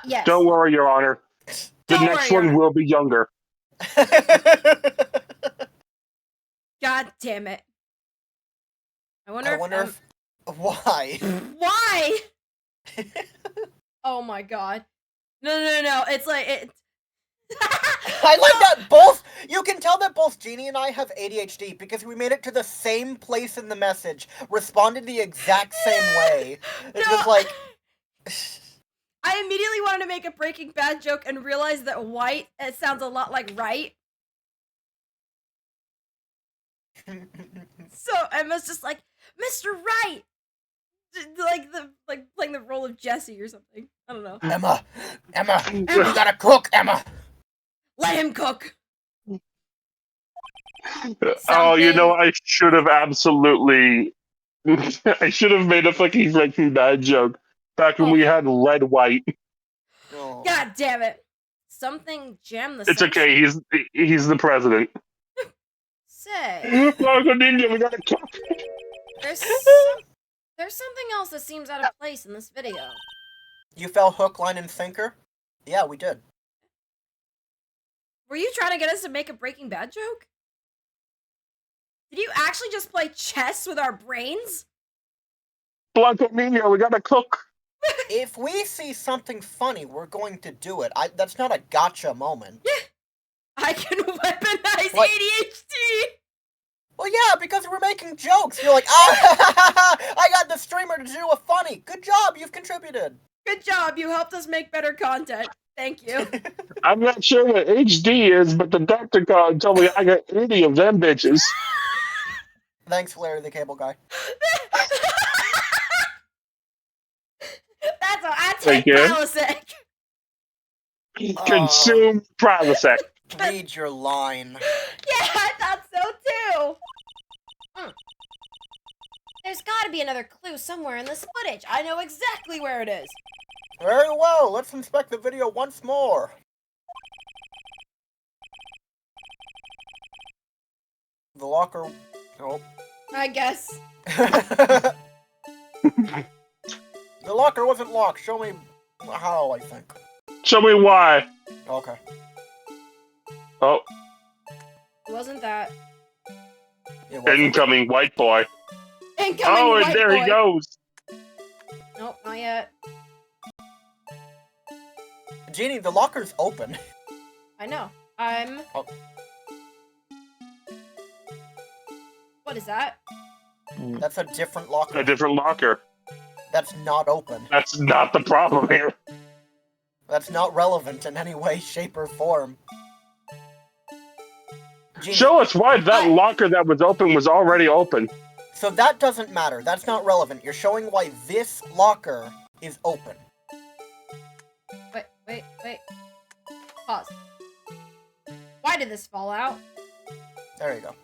Yes.
Don't worry, Your Honor. The
Don't
next
worry, Your
one will be younger.
God damn it. I wonder
if... Why?
Why? Oh my god. No. It's like it.
I like that both... You can tell that both Jeannie and I have ADHD because we made it to the same place in the message, responded the exact same way. It's
No.
just like...
I immediately wanted to make a Breaking Bad joke and realized that white, it sounds a lot like right. So Emma's just like, Mr. Right! Like playing the role of Jesse or something. I don't know.
Emma, you gotta cook, Emma.
Let him cook!
Oh, you
Something-
know, I should have absolutely... I should have made a fucking Breaking Bad joke back when we had Red White.
Oh.
God damn it. Something jam the
It's
sensor.
okay, he's the president.
Say,
Marco Ninja, we gotta cook.
there's something else that seems out of place in this video.
You fell hook, line, and sinker? Yeah, we did.
Were you trying to get us to make a Breaking Bad joke? Did you actually just play chess with our brains?
Blanco Nino, we gotta cook.
If we see something funny, we're going to do it. That's not a gotcha moment.
I can weaponize
What?
ADHD!
Well, yeah, because we're making jokes. You're like, ah, I got the streamer to do a funny. Good job, you've contributed.
Good job, you helped us make better content. Thank you.
I'm not sure what HD is, but the doctor called and told me I got 80 of them bitches.
Thanks, Larry the Cable Guy.
I
Thank
take
you.
Prilosec.
Consume Prilosec.
Read your line.
Yeah, I thought so too. There's gotta be another clue somewhere in this footage. I know exactly where it is.
Very well, let's inspect the video once more. The locker... Oh.
I guess.
The locker wasn't locked. Show me how, I think.
Show me why.
Okay.
Oh,
It wasn't that.
It wasn't.
incoming white boy.
Incoming
Oh, and
white
there
boy.
he goes.
Nope, not yet.
Jeannie, the locker's open.
I know. I'm...
Oh.
What is that?
That's a different locker.
A different locker.
That's not open.
That's not the problem here.
That's not relevant in any way, shape, or form. Jeannie,
Show us why that locker that was open was already open.
so that doesn't matter. That's not relevant. You're showing why this locker is open.
Wait. Pause. Why did this fall out?
There you go.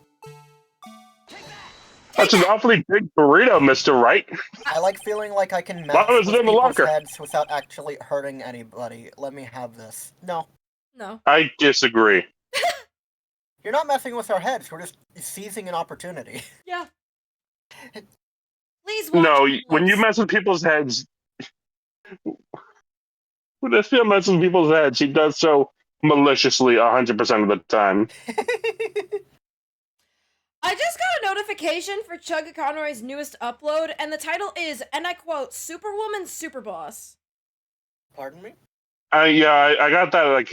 That's an awfully big burrito, Mr. Wright.
I like feeling like I can
Why
mess
was
with
it in the
people's
locker?
heads without actually hurting anybody. Let me have this. No.
No.
I disagree.
You're not messing with our heads. We're just seizing an opportunity.
Yeah. Please watch.
No, when you mess with people's heads... When Esther messes with people's heads, he does so maliciously 100% of the time.
I just got a notification for Chugga Conroy's newest upload, and the title is, and I quote, Superwoman Superboss.
Pardon me?
I got that like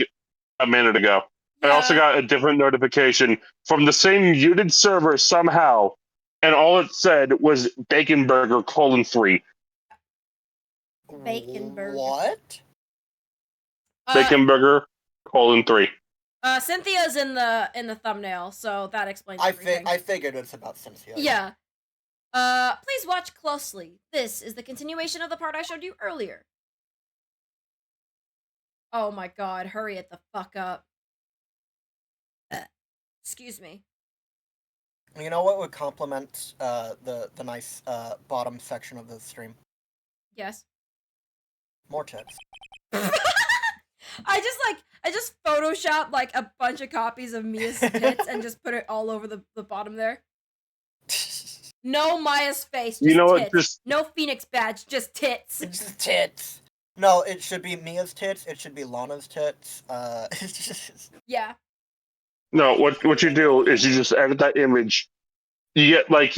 a minute ago. I also got a different notification from the same muted server somehow, and all it said was Bacon Burger :3.
Bacon Burger.
What?
Bacon Burger :3.
Cynthia's in the thumbnail, so that explains everything.
I figured it's about Cynthia.
Yeah. Please watch closely. This is the continuation of the part I showed you earlier. Oh my god, hurry it the fuck up. Excuse me.
You know what would complement the nice bottom section of the stream?
Yes.
More tits.
I just photoshopped like a bunch of copies of Mia's tits and just put it all over the bottom there. No Maya's face, just
You know
tits.
what? Just
No Phoenix badge, just tits.
It's just tits. No, it should be Mia's tits. It should be Lana's tits.
Yeah.
no. What you do is you just edit that image. You get like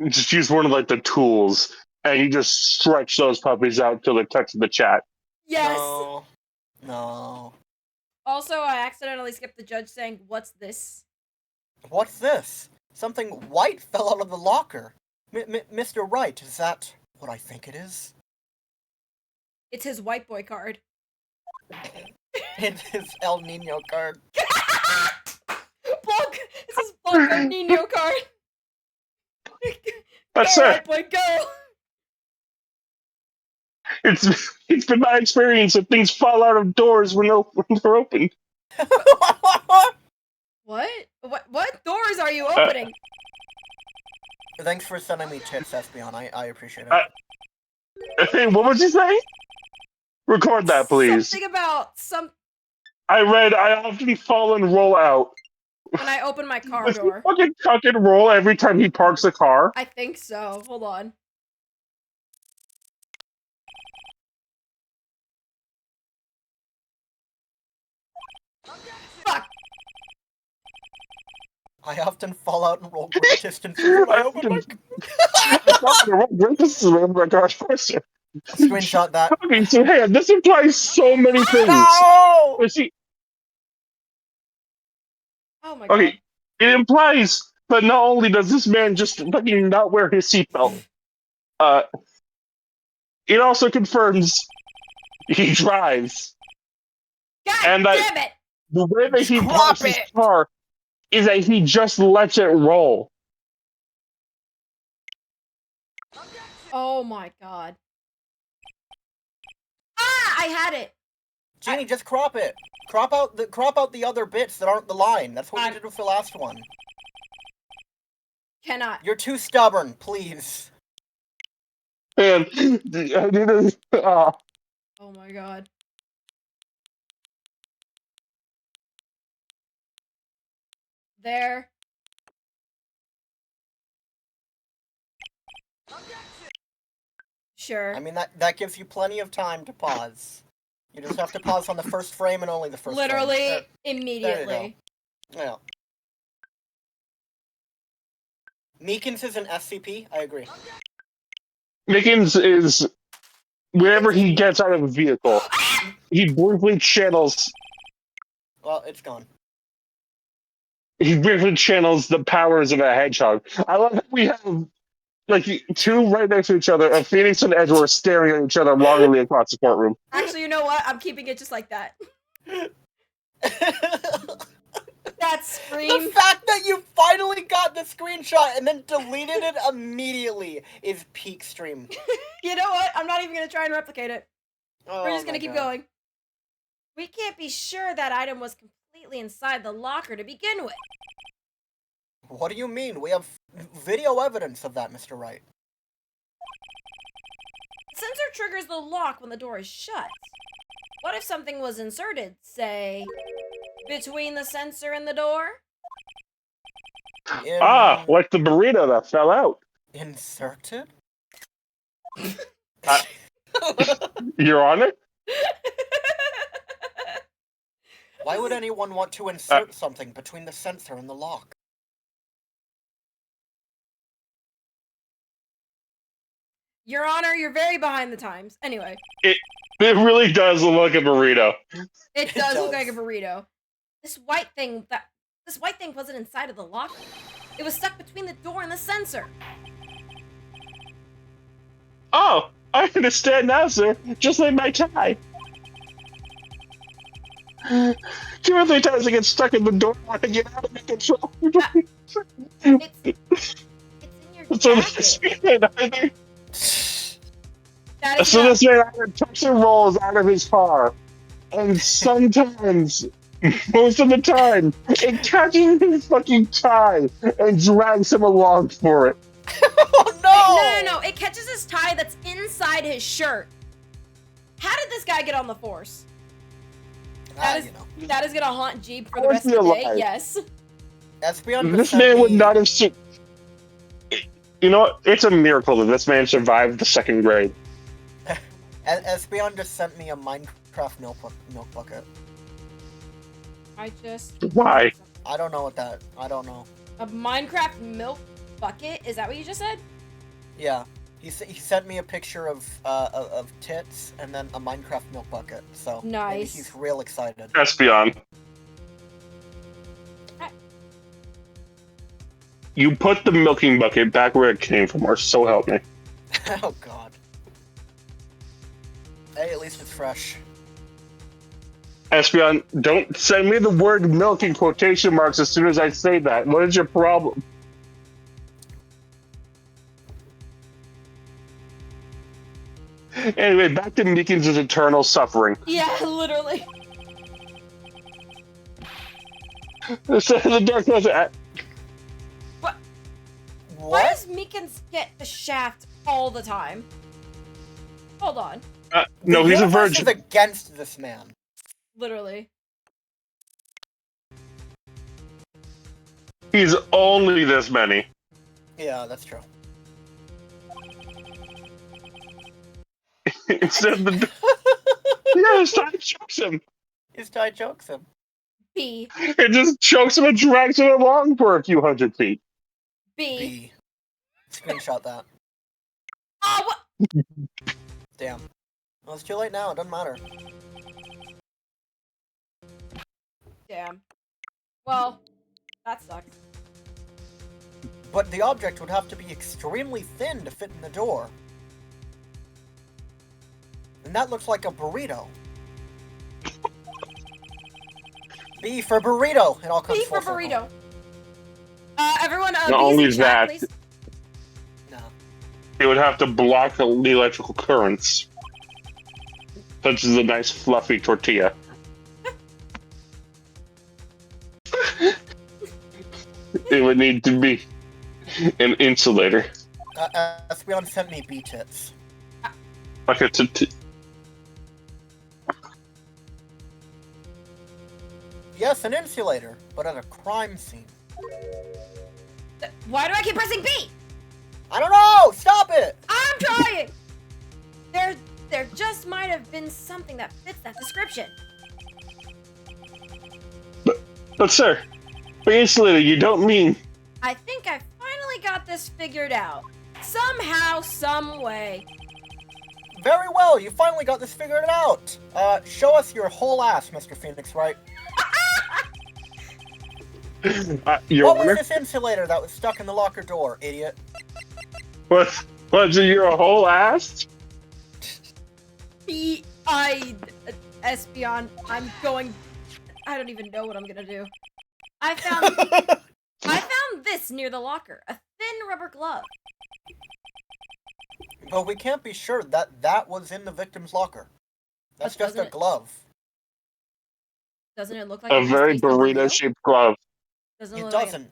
just use one of like the tools, and you just stretch those puppies out till they touch the chat.
Yes.
No.
Also, I accidentally skipped the judge saying, "What's this?"
What's this? Something white fell out of the locker. Mr. Wright, is that what I think it is?
It's his white boy card.
It's his El Nino card.
Blanc! It's his Blanco Nino card.
That's
Go,
it.
white boy, go!
It's been my experience that things fall out of doors when they're open.
What? What doors are you opening?
Thanks for sending me tits, Espion. I appreciate it.
Hey, what was he saying? Record that, please.
Something about some.
I read, I often fall and roll out.
When I open my car
Does he
door.
fucking tuck and roll every time he parks a car?
I think so. Hold on. Fuck!
I often fall out and roll great distances when I open my Screenshot that.
Okay, so hey, this implies so many things.
No!
You see,
Oh my god.
okay, It implies that not only does this man just fucking not wear his seatbelt, uh, it also confirms he drives.
God
And that
damn it!
the way that he
Drop
parks his
it!
car is that he just lets it roll.
Oh my god. Ah! I had it!
Jeannie, just crop it. Crop out the other bits that aren't the line. That's what you did with the last one.
Cannot.
You're too stubborn, please.
And I need to,
Oh my god. There. Sure.
I mean, that gives you plenty of time to pause. You just have to pause on the first frame and only the first
Literally,
frame.
immediately.
Yeah. Meekins is an SCP, I agree.
Mickens is whenever he gets out of a vehicle, he briefly channels.
Well, it's gone.
He briefly channels the powers of a hedgehog. I love that we have like two right next to each other, a Phoenix and Edward staring at each other longingly across the courtroom.
Actually, you know what? I'm keeping it just like that. That scream.
The fact that you finally got the screenshot and then deleted it immediately is peak stream.
You know what? I'm not even gonna try and replicate it.
Oh,
We're just gonna
my
keep
God.
going. We can't be sure that item was completely inside the locker to begin with.
What do you mean? We have video evidence of that, Mr. Wright.
The sensor triggers the lock when the door is shut. What if something was inserted, say, between the sensor and the door?
Like the burrito that fell out.
Inserted?
You're on it?
Why would anyone want to insert something between the sensor and the lock?
Your Honor, you're very behind the times. Anyway.
It really does look like a burrito.
It does look like a burrito. This white thing wasn't inside of the locker. It was stuck between the door and the sensor.
Oh, I understand now, sir. Just like my tie. 2 or 3 times I get stuck in the door when I get out of my control.
It's in your
So
jacket.
this man either,
That is
so
not-
this man either tucks and rolls out of his car, and sometimes, most of the time, it catches his fucking tie and drags him along for it.
Oh no!
No. It catches his tie that's inside his shirt. How did this guy get on the force? That is gonna haunt Jeep for the
How
rest
is
of
he
the day.
alive?
Yes.
Espeon
This
just sent
man would
me-
not have. You know what? It's a miracle that this man survived the 2nd grade.
Espeon just sent me a Minecraft milk bucket.
I just.
Why?
I don't know what that. I don't know.
A Minecraft milk bucket? Is that what you just said?
Yeah, he sent me a picture of tits and then a Minecraft milk bucket. So maybe
Nice.
he's real excited.
Espeon. You put the milking bucket back where it came from, or so help me.
Oh God. Hey, at least it's fresh.
Espeon, don't send me the word milk in quotation marks as soon as I say that. What is your problem? Anyway, back to Meekins' eternal suffering.
Yeah, literally.
So the door goes at.
Why
What?
does Meekins get the shaft all the time? Hold on.
No,
The
he's a
universe
virgin.
is against this man.
Literally.
He's only this many.
Yeah, that's true.
Instead of the. Yeah, his tie chokes him.
His tie chokes him.
B.
It just chokes him and drags him along for a few hundred feet.
B.
B. Screenshot that.
Oh, what?
Damn. Well, it's too late now. It doesn't matter.
Damn. Well, That sucks.
But the object would have to be extremely thin to fit in the door. And that looks like a burrito. B for burrito! It all comes
B
full
for burrito.
circle.
Everyone,
Not
B's
only
in chat,
that.
please.
No.
It would have to block the electrical currents. Such as a nice fluffy tortilla. It would need to be an insulator.
Espeon sent me B-tips.
Like a
Yes, an insulator, but at a crime scene.
Why do I keep pressing B?
I don't know! Stop it!
I'm trying! There just might have been something that fits that description.
But sir, by insulator, you don't mean...
I think I finally got this figured out. Somehow, some way.
Very well, you finally got this figured out! Show us your whole ass, Mr. Phoenix, Wright.
Your
What
Honor?
was this insulator that was stuck in the locker door, idiot?
Was it your whole ass?
Espeon, I'm going... I don't even know what I'm gonna do. I found this near the locker. A thin rubber glove.
But we can't be sure that that was in the victim's locker. That's
But
just a
doesn't it-
glove.
Doesn't it look like
A
it has
very
space on the wheel?
burrito-shaped glove.
Doesn't
It
look like
doesn't.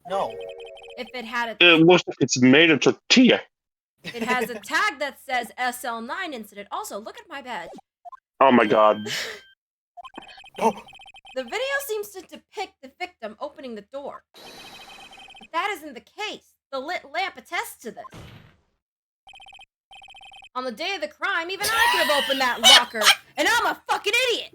No.
if it had
It looks like it's made of tortilla.
it has a tag that says SL9 incident. Also, look at my badge.
Oh my god.
Oh,
The video seems to depict the victim opening the door. But that isn't the case. The lit lamp attests to this. On the day of the crime, even I could have opened that locker, and I'm a fucking idiot!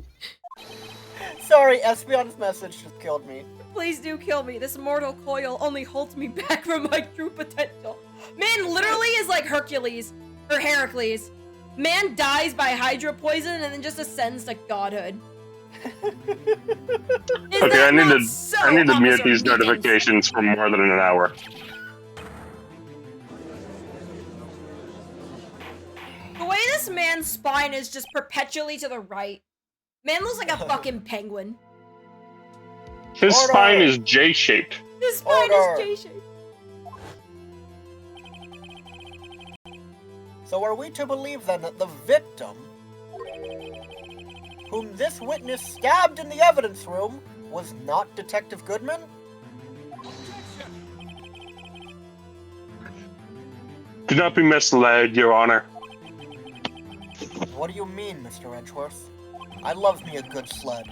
sorry, Espeon's message just killed me.
Please do kill me. This mortal coil only holds me back from my true potential. Man literally is like Hercules, or Heracles. Man dies by hydro poison and then just ascends to godhood. Is
Okay,
that
I need
not
to
so,
mute
Officer
these
Meekins?
notifications for more than an hour.
The way this man's spine is just perpetually to the right. Man looks like a fucking penguin.
His
Order!
spine is J-shaped.
His spine
Order!
is J-shaped.
So are we to believe then that the victim, whom this witness stabbed in the evidence room, was not Detective Goodman?
Do not be misled, Your Honor.
What do you mean, Mr. Edgeworth? I love me a good sled.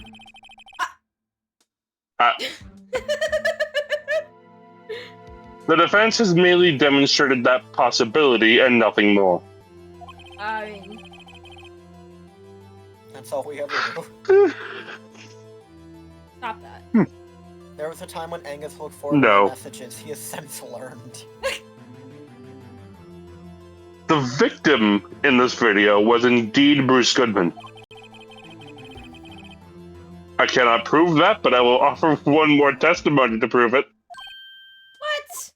The defense has merely demonstrated that possibility and nothing more.
I mean,
That's all we ever do.
stop that.
There was a time when Angus looked forward
No.
to messages he has since learned.
The victim in this video was indeed Bruce Goodman. I cannot prove that, but I will offer one more testimony to prove it.
What?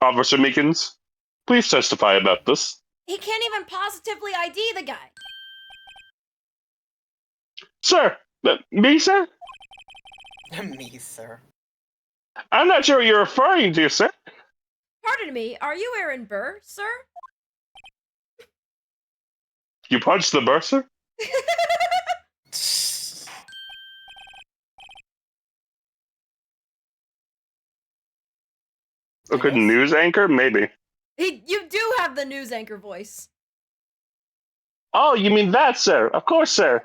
Officer Meekins, please testify about this.
He can't even positively ID the guy.
Sir, me, sir?
Me, sir.
I'm not sure what you're referring to, sir.
Pardon me, are you Aaron Burr, sir?
You punched the bursar? A good
Yes.
news anchor? Maybe.
You do have the news anchor voice.
Oh, you mean that, sir? Of course, sir.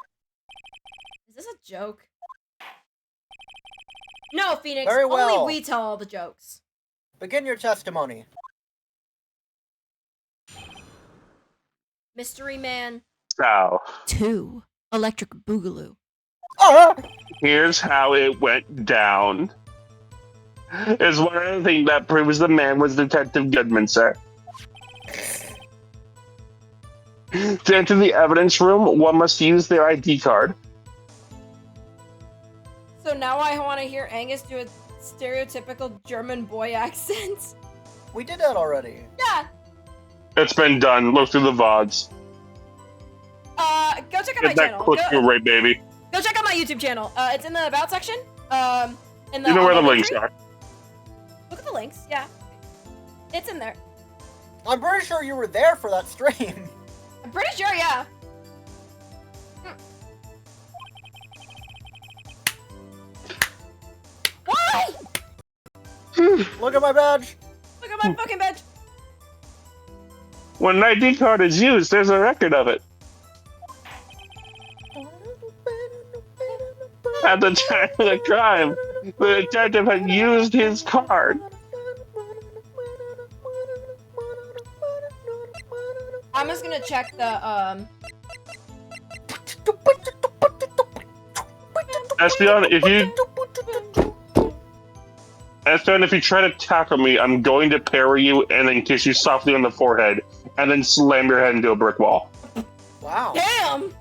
Is this a joke? No, Phoenix.
Very well.
Only we tell all the jokes.
Begin your testimony.
Mystery Man
Now,
2. Electric Boogaloo.
Ah!
here's how it went down. Is one of the things that proves the man was Detective Goodman, sir. To enter the evidence room, one must use their ID card.
So now I want to hear Angus do a stereotypical German boy accent.
We did that already.
Yeah.
It's been done. Look through the VODs.
Go check out my
Get that
channel.
click through rate, baby.
Go check out my YouTube channel. It's in the About section. In the
You know where the
link
links
tree.
are.
Look at the links. Yeah. It's in there.
I'm pretty sure you were there for that stream.
I'm pretty sure, yeah. Why?
Look at my badge.
Look at my fucking badge.
When an ID card is used, there's a record of it. At the time of the crime, the detective had used his card.
I'm just gonna check the
Espeon, if you try to tackle me, I'm going to parry you and then kiss you softly on the forehead, and then slam your head into a brick wall.
Wow.
Damn!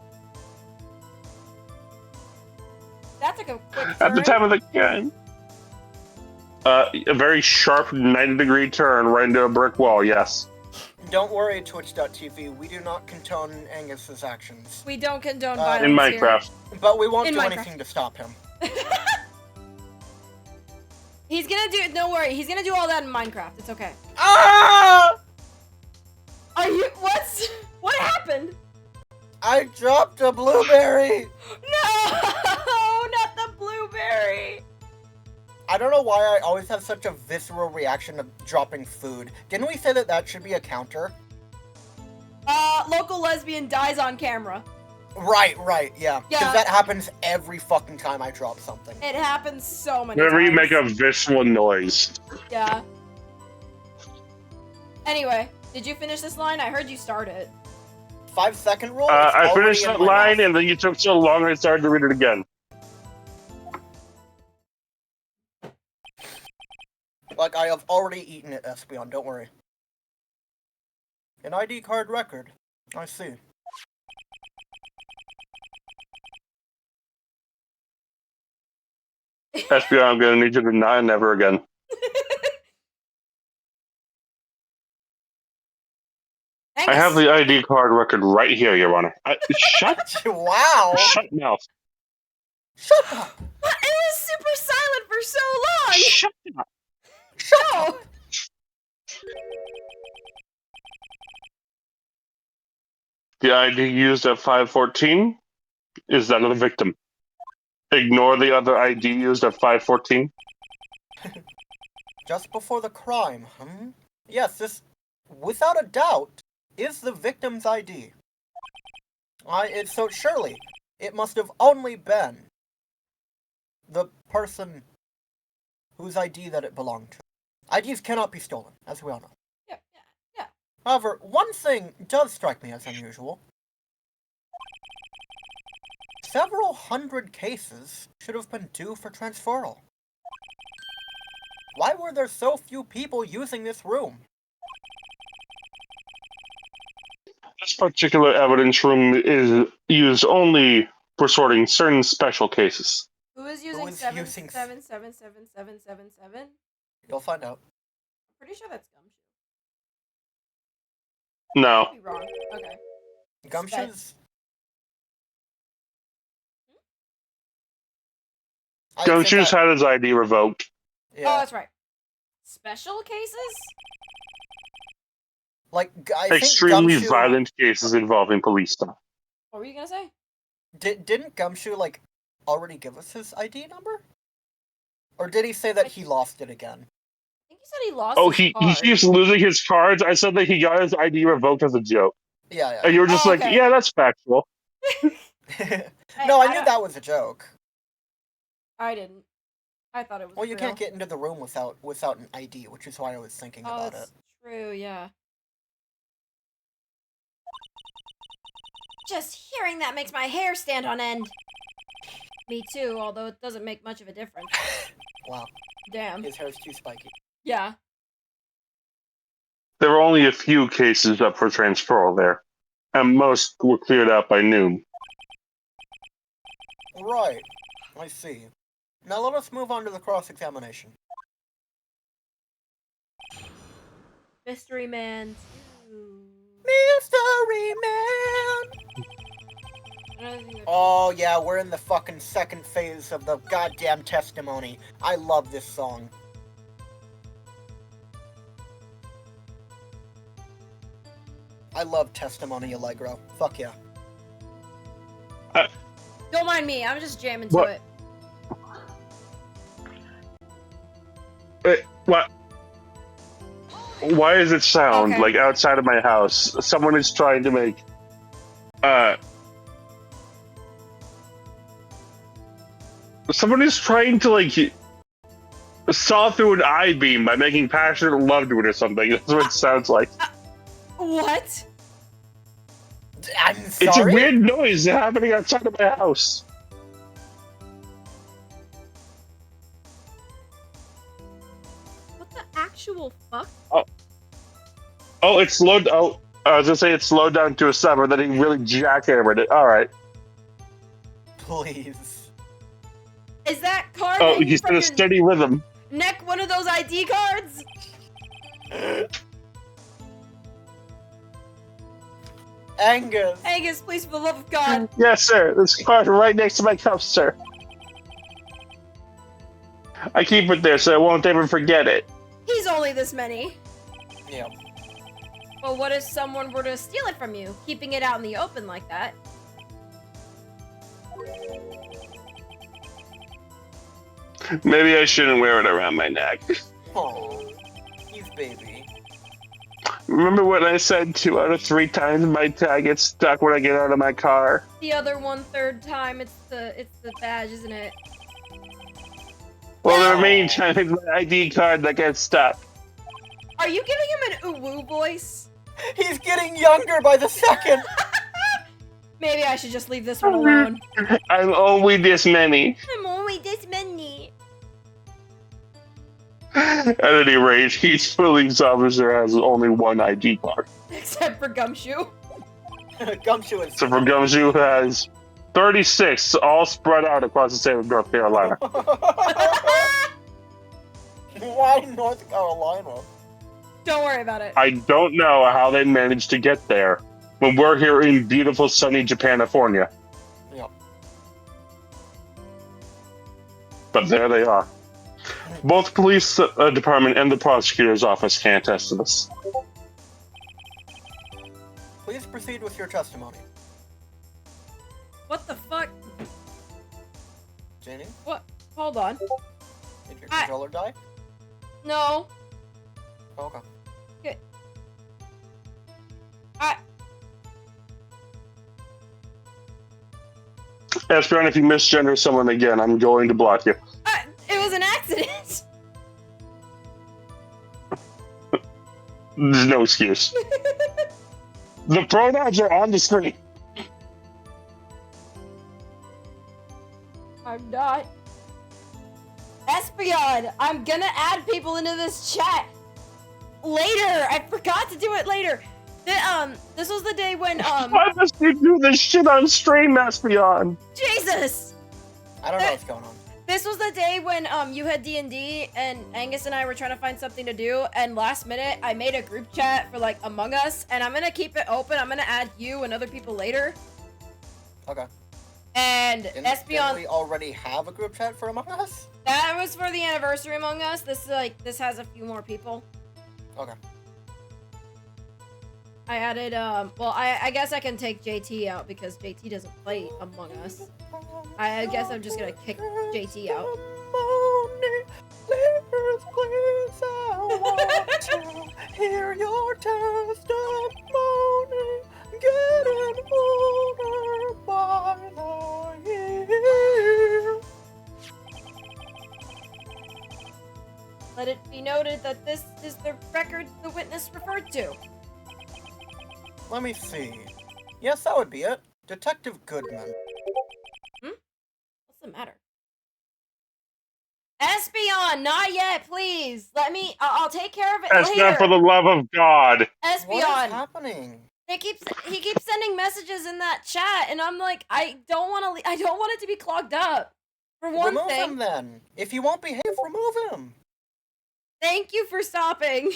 That took a quick turn.
At the time of the crime. A very sharp 90-degree turn right into a brick wall, yes.
Don't worry, Twitch.tv. We do not condone Angus's actions.
We don't condone
In
violence
In
here.
Minecraft.
But we won't
In
do
Minecraft.
anything to stop him.
He's gonna do, don't worry, he's gonna do all that in Minecraft. It's okay.
Ah!
Are you, what happened?
I dropped a blueberry!
No, not the blueberry.
I don't know why I always have such a visceral reaction to dropping food. Didn't we say that that should be a counter?
Local lesbian dies on camera.
Right, yeah.
Yeah.
Because that happens every fucking time I drop something.
It happens so many
Whenever
times.
you make a visceral noise.
Yeah. Anyway, did you finish this line? I heard you start it.
5-second rule?
I finished that line, and then you took so long I started to read it again.
Like, I have already eaten it, Espeon, don't worry. An ID card record. I see.
SBI, I'm gonna need you to not never again. I have the ID card record right here, Your Honor. Shut
Wow!
Shut mouth.
Shut up!
It was super silent for so long!
Shut up.
No!
The ID used at 514 is that of the victim. Ignore the other ID used at 514.
Just before the crime, Yes, this, without a doubt, is the victim's ID. So surely, it must have only been the person whose ID that it belonged to. IDs cannot be stolen, as we all know.
Yeah.
However, one thing does strike me as unusual. Several hundred cases should have been due for transferal. Why were there so few people using this room?
This particular evidence room is used only for sorting certain special cases.
Who is using
is
7777777?
You'll find out.
I'm pretty sure that's Gumshoe.
No.
Could be wrong. Okay.
Gumshoes?
Gumshoe's had his ID revoked.
Yeah.
Oh, that's right. Special cases?
Like, I
Extremely
think Gumshoe...
violent cases involving police stuff.
What were you gonna say?
Didn't Gumshoe, like, already give us his ID number? Or did he say that he lost it again?
I think he said he lost
Oh,
his
he
card.
keeps losing his cards. I said that he got his ID revoked as a joke.
Yeah.
And you were just
Oh,
like,
okay.
yeah, that's factual.
No, I knew that was a joke.
I didn't. I thought it was
Well, you
real.
can't get into the room without an ID, which is why I was thinking
Oh,
about
that's
it.
true, yeah. Just hearing that makes my hair stand on end. Me too, although it doesn't make much of a difference.
Wow,
Damn.
his hair's too spiky.
Yeah.
There were only a few cases up for transferal there, and most were cleared out by noon.
Right, I see. Now let us move on to the cross-examination.
Mystery Man 2.
Mystery Man! Oh yeah, we're in the fucking second phase of the goddamn testimony. I love this song. I love Testimony Allegro. Fuck yeah.
Don't mind me, I'm just jamming to
What?
it.
What? Why does it sound
Okay.
like outside of my house someone is trying to make someone is trying to like saw through an I-beam by making passionate love to it or something. That's what it sounds like.
What?
I'm sorry?
It's a weird noise happening outside of my house.
What the actual fuck?
Oh, it's slowed. Oh, I was gonna say it's slowed down to a 7, then he really jackhammered it. All right.
Please.
Is that card
Oh,
hanging
he's
from
in a
your
steady rhythm.
neck one of those ID cards?
Angus.
Angus, please, for the love of God.
Yes, sir. This card right next to my cup, sir. I keep it there so I won't ever forget it.
He's only this many.
Yeah.
Well, what if someone were to steal it from you, keeping it out in the open like that?
Maybe I shouldn't wear it around my neck.
Aw. He's baby.
Remember what I said 2 out of 3 times my tag gets stuck when I get out of my car?
The other 1/3 time, it's the badge, isn't it?
Well, the
No.
remaining time it's my ID card that gets stuck.
Are you giving him an ooh-woo voice?
He's getting younger by the second.
Maybe I should just leave this one alone.
I'm only this many.
I'm only this many.
At any rate, each police officer has only 1 ID card.
Except for Gumshoe.
Gumshoe is.
So for Gumshoe has 36, all spread out across the state of North Carolina.
Why North Carolina?
Don't worry about it.
I don't know how they managed to get there when we're here in beautiful sunny Japanifornia.
Yep.
But there they are. Both police department and the prosecutor's office can attest to this.
Please proceed with your testimony.
What the fuck?
Janie,
What? Hold on.
did your controller die?
No.
Oh, okay.
Esther, if you misgender someone again, I'm going to block you.
It was an accident.
There's no excuse. The pronouns are on the screen.
I'm not. Espeon, I'm gonna add people into this chat later. I forgot to do it later. This was the day when
Why must you do this shit on stream, Espeon?
Jesus.
I don't know what's going on.
This was the day when you had D&D and Angus and I were trying to find something to do, and last minute I made a group chat for like Among Us, and I'm gonna keep it open. I'm gonna add you and other people later.
Okay.
And
Didn't
Espeon,
we already have a group chat for Among Us?
that was for the anniversary Among Us. This has a few more people.
Okay.
I added well, I guess I can take JT out because JT doesn't play Among Us. I guess I'm just gonna kick JT out.
Hear your testimony, getting older by the year.
Let it be noted that this is the record the witness referred to.
Let me see. Yes, that would be it. Detective Goodman.
What's the matter? Espeon, not yet, please. Let me. I'll take care of it
Espeon,
later.
for the love of God.
What is
Espeon,
happening?
he keeps sending messages in that chat, and I'm like, I don't want it to be clogged up. For one
remove
thing,
him then. If he won't behave, remove him.
thank you for stopping.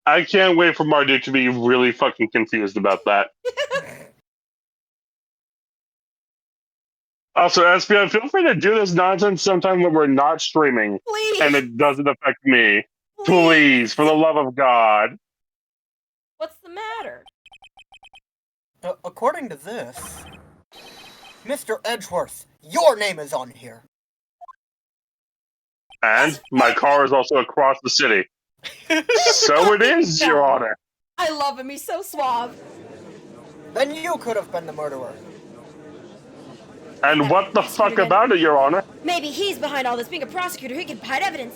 I can't wait for Marduk to be really fucking confused about that. Also, SPN, feel free to do this nonsense sometime when we're not streaming
Please.
and it doesn't affect me. Please, for the love of God.
What's the matter?
According to this, Mr. Edgeworth, your name is on here.
And my car is also across the city. So it is, Your Honor.
I love him. He's so suave.
Then you could have been the murderer.
And what the fuck about it, Your Honor?
Maybe he's behind all this. Being a prosecutor, he can hide evidence.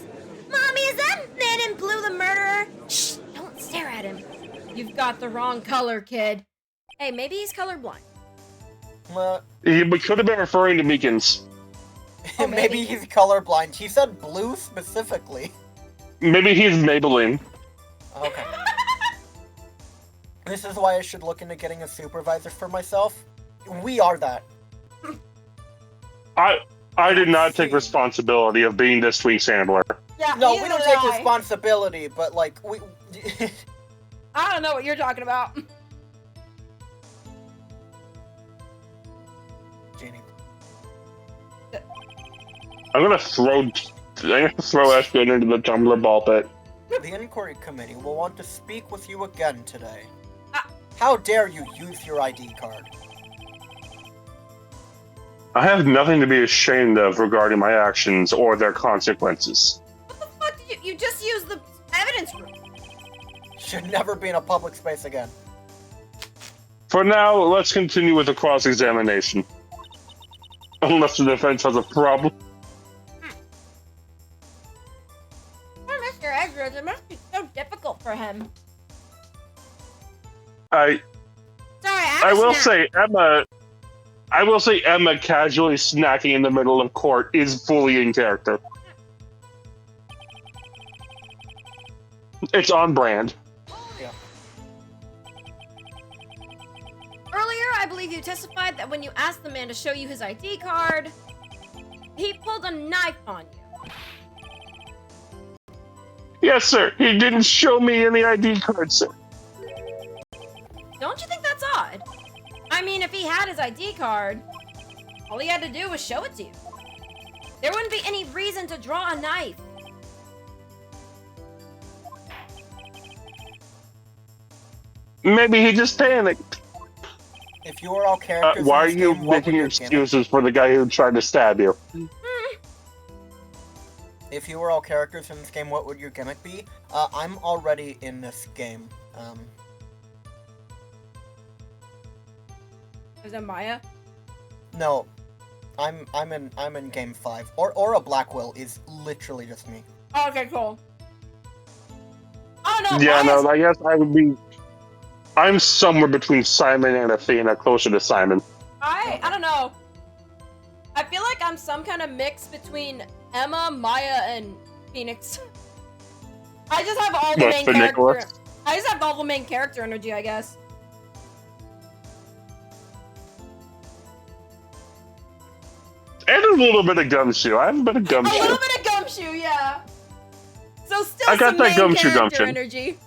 Mommy, is that man in blue the murderer? Shh! Don't stare at him. You've got the wrong color, kid. Hey, maybe he's colorblind.
He could have been referring to Meekins.
Oh,
maybe he's colorblind. He said blue specifically.
Maybe he's Maybelline.
Okay. This is why I should look into getting a supervisor for myself. We are that.
I did not take responsibility of being this week's handler.
Yeah,
No, we don't take responsibility, but like we.
I don't know what you're talking about.
Genie.
I'm gonna throw SPN into the tumbler ball pit.
The inquiry committee will want to speak with you again today. How dare you use your ID card?
I have nothing to be ashamed of regarding my actions or their consequences.
What the fuck did you just used the evidence room?
Should never be in a public space again.
For now, let's continue with the cross-examination. Unless the defense has a problem.
Poor Mr. Edwards, it must be so difficult for him.
I will say Emma casually snacking in the middle of court is fully in character. It's on brand.
Yeah.
Earlier, I believe you testified that when you asked the man to show you his ID card, he pulled a knife on you.
Yes, sir. He didn't show me any ID card, sir.
Don't you think that's odd? I mean, if he had his ID card, all he had to do was show it to you. There wouldn't be any reason to draw a knife.
Maybe he just panicked.
If you were all characters,
Why are
in this
you
game, what
making
would your
excuses for the guy who tried to stab you?
If you were all characters in this game, what would your gimmick be? I'm already in this game.
Is that Maya?
No, I'm in game 5. Or a Blackwell is literally just me.
Oh, okay, cool. Oh no!
Yeah,
Maya's...
no, I guess I would be... I'm somewhere between Simon and Athena, closer to Simon.
I don't know. I feel like I'm some kind of mix between Emma, Maya, and Phoenix. I just have all the main character.
Nicholas?
I just have all the main character energy, I guess.
And a little bit of gumshoe. I have a bit of
A
gumshoe.
little bit of gumshoe, yeah. So still
I got
some
that
main
gumshoe
character
gumption.
energy.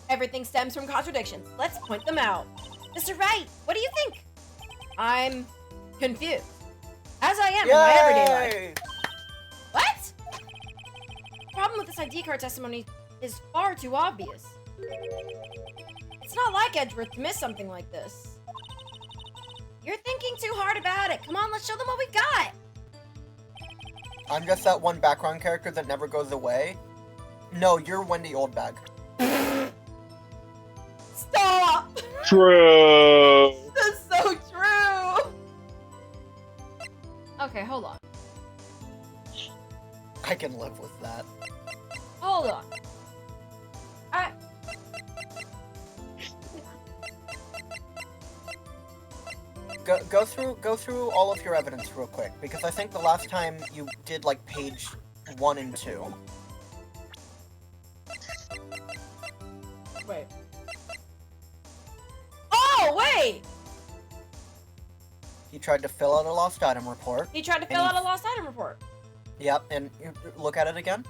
Everything stems from contradictions. Let's point them out. Mr. Wright, what do you think? I'm confused. As I am in my everyday life. What? The problem with this ID card testimony is far too obvious. It's not like Edgeworth to miss something like this. You're thinking too hard about it. Come on, let's show them what we got.
I'm just that one background character that never goes away. No, you're Wendy Oldbag.
Stop!
True.
That's so true! Okay, hold on.
I can live with that.
Hold on.
Go through all of your evidence real quick, because I think the last time you did like page 1 and 2.
Wait. Oh, wait!
He tried to fill out a lost item report.
He tried to fill out a lost item report.
Yep, and you look at it again.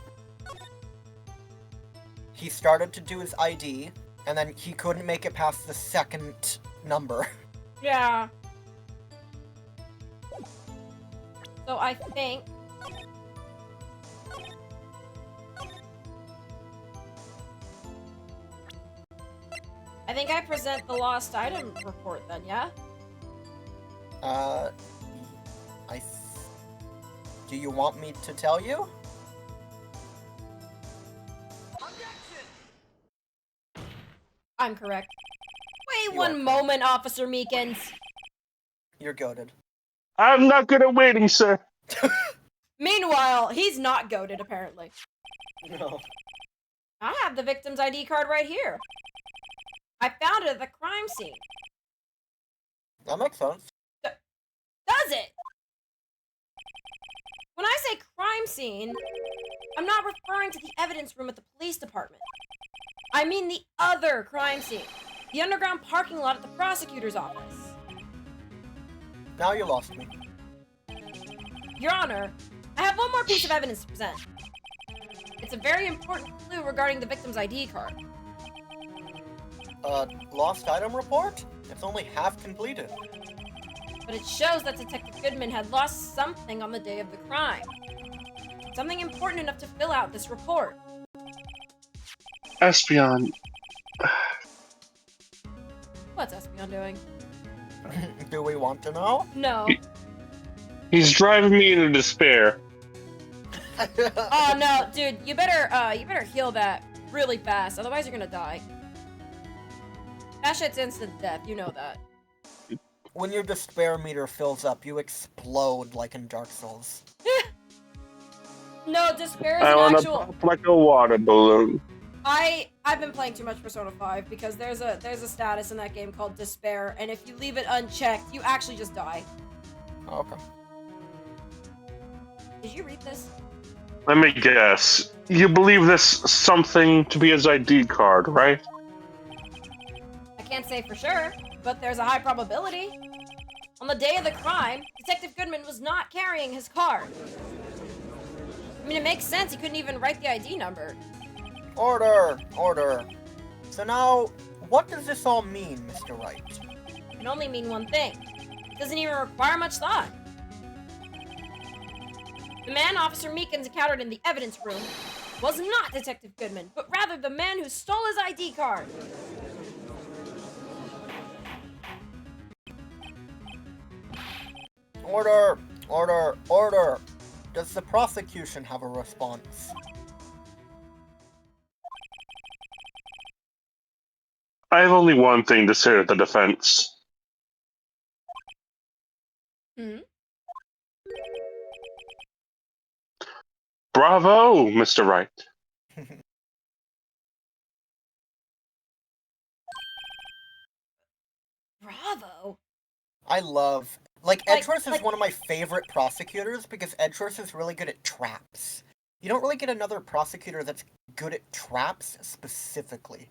He started to do his ID, and then he couldn't make it past the second number.
Yeah. So I think... I present the lost item report then, yeah?
Do you want me to tell you?
I'm correct. Wait
You
one
are
moment, Officer Meekins.
You're goated.
I'm not good at waiting, sir.
Meanwhile, he's not goated, apparently.
No.
I have the victim's ID card right here. I found it at the crime scene.
That makes sense.
Does it? When I say crime scene, I'm not referring to the evidence room at the police department. I mean the other crime scene. The underground parking lot at the prosecutor's office.
Now you lost me.
Your Honor, I have one more piece of evidence to present. It's a very important clue regarding the victim's ID card.
Lost item report? It's only half completed.
But it shows that Detective Goodman had lost something on the day of the crime. Something important enough to fill out this report.
Espion.
What's Espion doing?
Do we want to know?
No.
He's driving me into despair.
Oh no, dude, you better heal that really fast, otherwise you're gonna die. That shit's instant death, you know that.
When your despair meter fills up, you explode like in Dark Souls.
No, despair is
I
an
wanna
actual...
pop like a water balloon.
I've been playing too much Persona 5 because there's a status in that game called despair, and if you leave it unchecked, you actually just die.
Okay.
Did you read this?
Let me guess. You believe this something to be his ID card, right?
I can't say for sure, but there's a high probability. On the day of the crime, Detective Goodman was not carrying his card. I mean, it makes sense. He couldn't even write the ID number.
Order! Order! So now, what does this all mean, Mr. Wright?
It can only mean one thing. It doesn't even require much thought. The man Officer Meekins encountered in the evidence room was not Detective Goodman, but rather the man who stole his ID card.
Order! Order! Order! Does the prosecution have a response?
I have only one thing to say to the defense. Bravo, Mr. Wright.
Bravo.
I love... Edgeworth is one of my favorite prosecutors because Edgeworth is really good at traps. You don't really get another prosecutor that's good at traps specifically.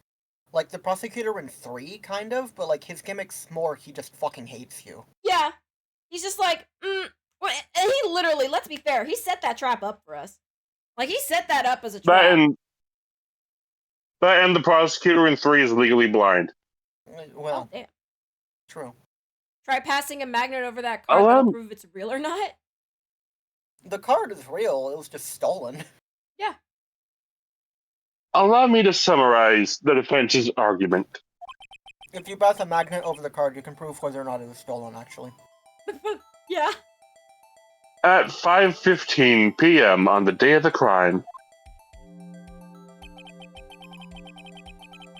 Like, the prosecutor in 3, kind of, but, like, his gimmick's more he just fucking hates you.
Yeah. He's just like, and he literally, let's be fair, he set that trap up for us. Like, he set that up as a trap.
That and the prosecutor in 3 is legally blind.
Well,
oh, damn.
True.
Try passing a magnet over that card to prove it's real or not.
The card is real, it was just stolen.
Yeah.
Allow me to summarize the defense's argument.
If you pass a magnet over the card, you can prove whether or not it was stolen, actually.
Yeah.
At 5:15 p.m. on the day of the crime,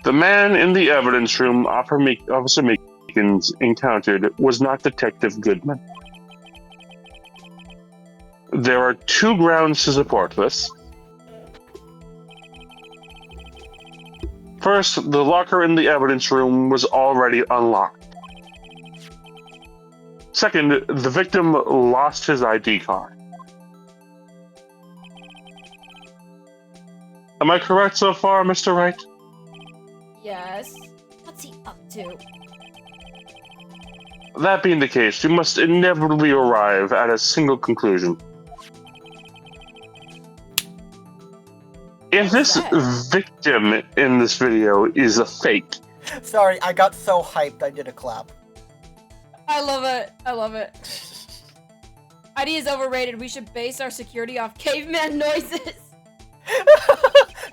the man in the evidence room Officer Meekins encountered was not Detective Goodman. There are 2 grounds to support this. First, the locker in the evidence room was already unlocked. Second, the victim lost his ID card. Am I correct so far, Mr. Wright?
Yes. What's he up to?
That being the case, we must inevitably arrive at a single conclusion. If this victim in this video is a fake,
Sorry, I got so hyped I did a clap.
I love it. I love it. ID is overrated. We should base our security off caveman noises.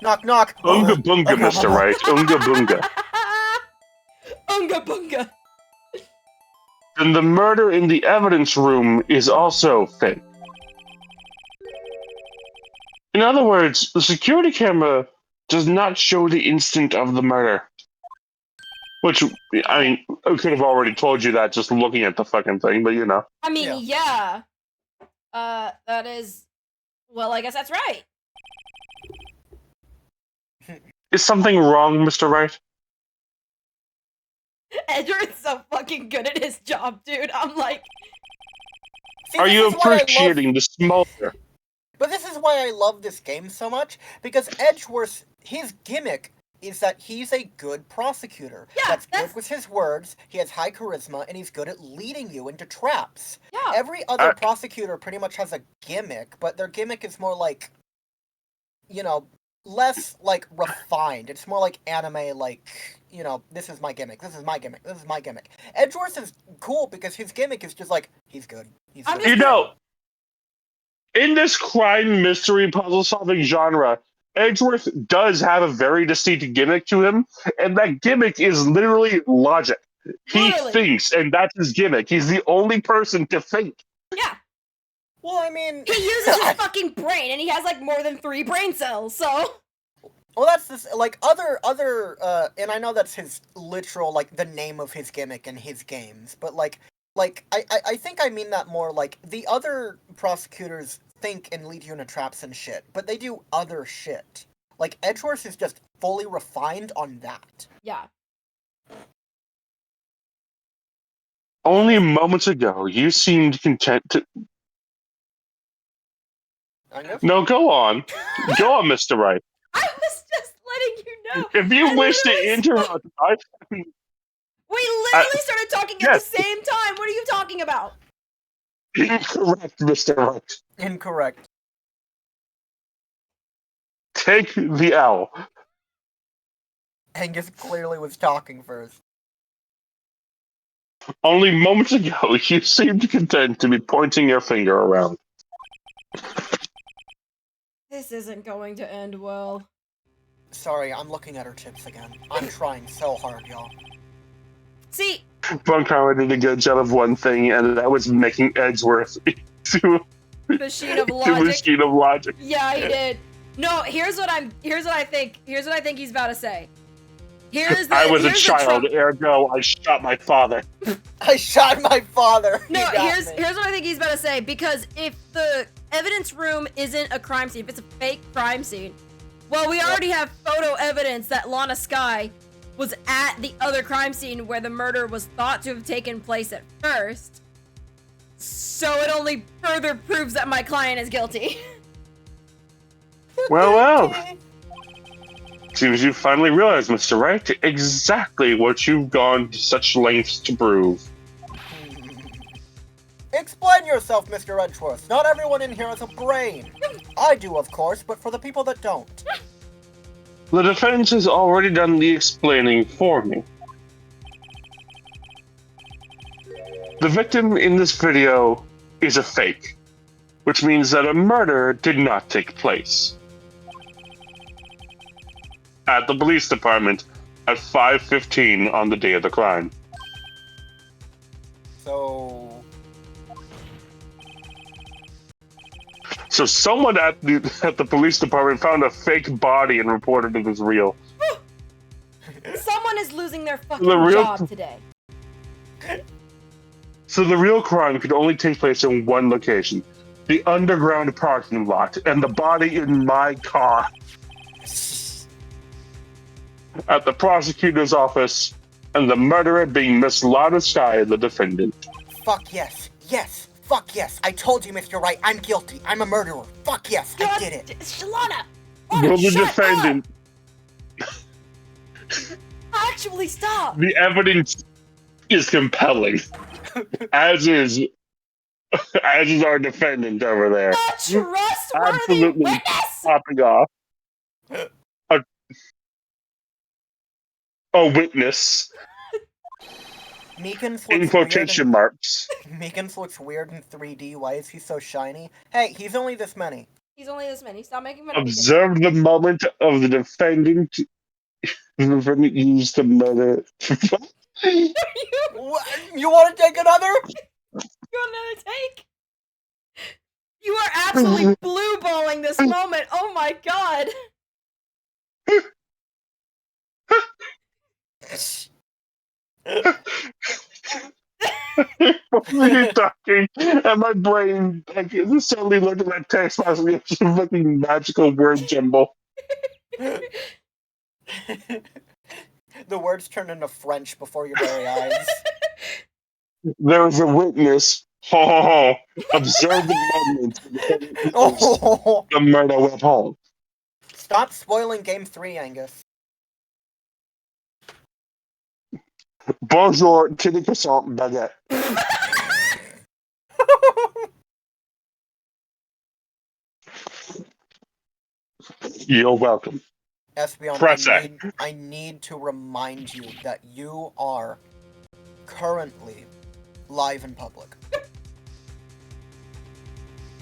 Knock, knock.
Unga bunga, Mr. Wright. Unga bunga.
Unga bunga.
Then the murder in the evidence room is also fake. In other words, the security camera does not show the instant of the murder. Which, I mean, I could have already told you that just looking at the fucking thing, but you know.
I mean, yeah. That is... Well, I guess that's right.
Is something wrong, Mr. Wright?
Edward's so fucking good at his job, dude. I'm like...
See,
Are
this
you
is why I love-
appreciating the smolder?
But this is why I love this game so much, because Edgeworth, his gimmick is that he's a good prosecutor.
Yeah,
that's
that's-
good with his words, he has high charisma, and he's good at leading you into traps.
Yeah.
Every other prosecutor pretty much has a gimmick, but their gimmick is more like, you know, less, like, refined. It's more like anime, like, you know, this is my gimmick, this is my gimmick, this is my gimmick. Edgeworth is cool because his gimmick is just like, he's good. He's
I'm
good.
just-
You know, in this crime mystery puzzle solving genre, Edgeworth does have a very distinct gimmick to him, and that gimmick is literally logic. He
Literally.
thinks, and that's his gimmick. He's the only person to think.
Yeah.
Well, I mean...
He uses his fucking brain, and he has, like, more than 3 brain cells, so...
Well, that's this, like, and I know that's his literal, like, the name of his gimmick in his games, but, I think I mean that more, like, the other prosecutors think and lead you into traps and shit, but they do other shit. Like, Edgeworth is just fully refined on that.
Yeah.
Only moments ago, you seemed content to...
I guess.
No, go on. Go on, Mr. Wright.
I was just letting you know.
If you
I
wish to
literally-
interrupt,
We literally started talking at
yes.
the same time. What are you talking about?
incorrect, Mr. Wright.
Incorrect.
Take the L.
Angus clearly was talking first.
Only moments ago, you seemed content to be pointing your finger around.
This isn't going to end well.
Sorry, I'm looking at her chips again. I'm trying so hard, y'all.
See,
Bunker did a good job of one thing, and that was making Edgeworth into
machine of
a
logic.
machine of logic.
Yeah, he did. No, here's what I think he's about to say.
I was a child, ergo I shot my father.
I shot my father!
No,
You got
here's
me.
what I think he's about to say, because if the evidence room isn't a crime scene, if it's a fake crime scene, well, we already have photo evidence that Lana Skye was at the other crime scene where the murder was thought to have taken place at first. So it only further proves that my client is guilty.
Well. Seems you finally realized, Mr. Wright, exactly what you've gone to such lengths to prove.
Explain yourself, Mr. Edgeworth. Not everyone in here has a brain. I do, of course, but for the people that don't.
The defense has already done the explaining for me. The victim in this video is a fake, which means that a murder did not take place. At the police department at 5:15 on the day of the crime.
So...
So someone at the police department found a fake body and reported it as real.
Someone is losing their fucking
The real-
job today.
So the real crime could only take place in one location, the underground parking lot, and the body in my car. At the prosecutor's office, and the murderer being Miss Lana Skye, the defendant.
Fuck yes. Yes. Fuck yes. I told you, Mr. Wright, I'm guilty. I'm a murderer. Fuck yes, I did it.
Shalana!
Will the
shut
defendant...
up! Actually, stop!
The evidence is compelling. As is our defendant over there.
A trustworthy
Absolutely
witness!
popping off. A witness.
Meekins
In
looks weird.
quotation marks.
Meekins looks weird in 3D. Why is he so shiny? Hey, he's only this many.
He's only this many. Stop making fun of me.
Observe the moment of the defendant. Use the murder.
What? You want to take another?
You want another take? You are absolutely blue balling this moment. Oh my god.
When you're talking, and my brain suddenly looked at that text message, it's a fucking magical word jumble.
The words turn into French before your very eyes.
There was a witness. Ho ho ho! Observe the moment.
Oh.
The murder went home.
Stop spoiling Game 3, Angus.
Bonjour, titty croissant baguette. You're welcome.
Espeon,
Press
I need to remind you that you are currently live in public.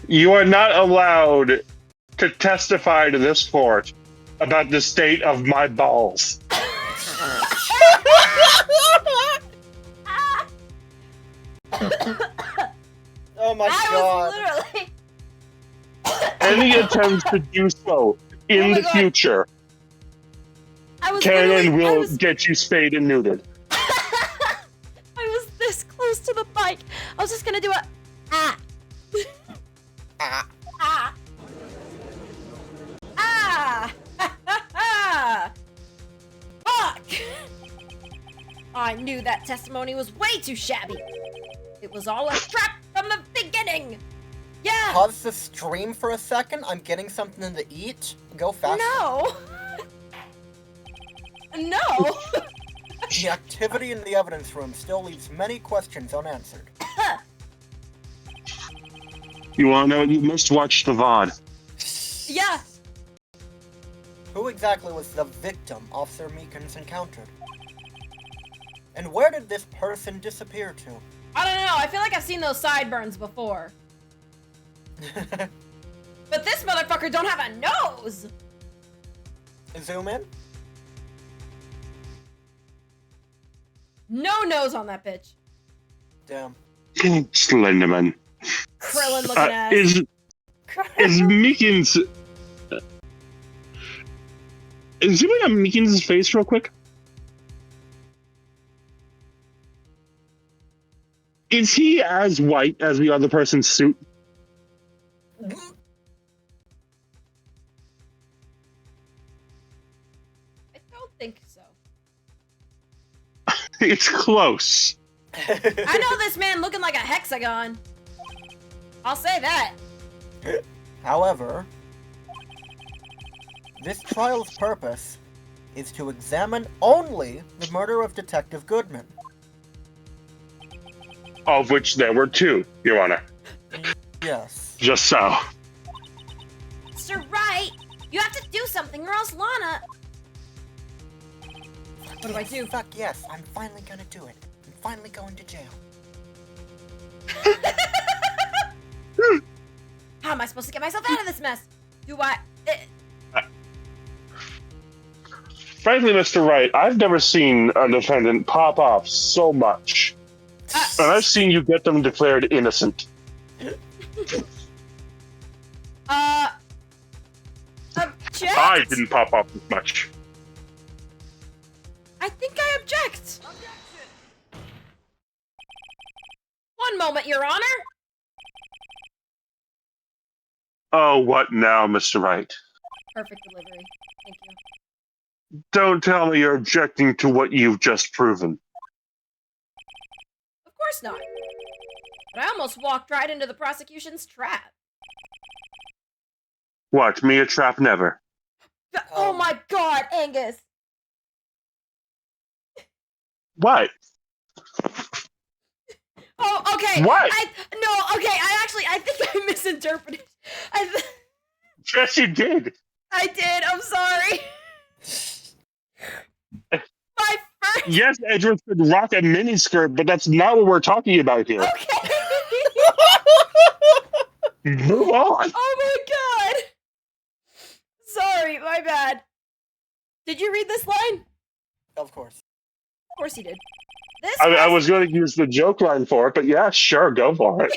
You are not allowed to testify to this court about the state of my balls.
Oh my
I
god.
was literally.
Any attempts to do so in
my
the
God.
future
I was
can
literally.
and
I
will
was,
get you spayed and neutered.
I was this close to the mic. I was just gonna do a ah.
Ah.
Ah. Ah. Fuck. I knew that testimony was way too shabby. It was all a trap from the beginning. Yeah.
Pause the stream for a second. I'm getting something to eat. Go fast.
No. No.
The activity in the evidence room still leaves many questions unanswered.
You wanna know? You must watch the VOD.
Yeah.
Who exactly was the victim Officer Meekins encountered? And where did this person disappear to?
I don't know. I feel like I've seen those sideburns before. But this motherfucker don't have a nose.
Zoom in?
No nose on that bitch.
Damn.
Slenderman.
Krillin looking ass.
Is Meekins... Zoom in on Meekins' face real quick. Is he as white as the other person's suit?
I don't think so.
It's close.
I know this man looking like a hexagon. I'll say that.
However, this trial's purpose is to examine only the murder of Detective Goodman.
Of which there were two, Your Honor.
Yes.
Just so.
Mr. Wright, you have to do something or else Lana... What do I do?
Fuck yes, I'm finally gonna do it. I'm finally going to jail.
How am I supposed to get myself out of this mess? Do I...
Frankly, Mr. Wright, I've never seen a defendant pop off so much. And I've seen you get them declared innocent.
Object?
I didn't pop off as much.
I think I object. One moment, Your Honor.
Oh, what now, Mr. Wright?
Perfect delivery. Thank you.
Don't tell me you're objecting to what you've just proven.
Of course not. But I almost walked right into the prosecution's trap.
What, me a trap never?
Oh my god, Angus!
What?
Oh okay.
What?
I think I misinterpreted.
Yes, you did.
I did. I'm sorry. My first.
Yes, Edgeworth could rock a miniskirt, but that's not what we're talking about here.
Okay.
Move on.
Oh my god. Sorry, my bad. Did you read this line?
Of course.
Of course you did. This
I was going to use the joke line for it, but yeah, sure, go for it.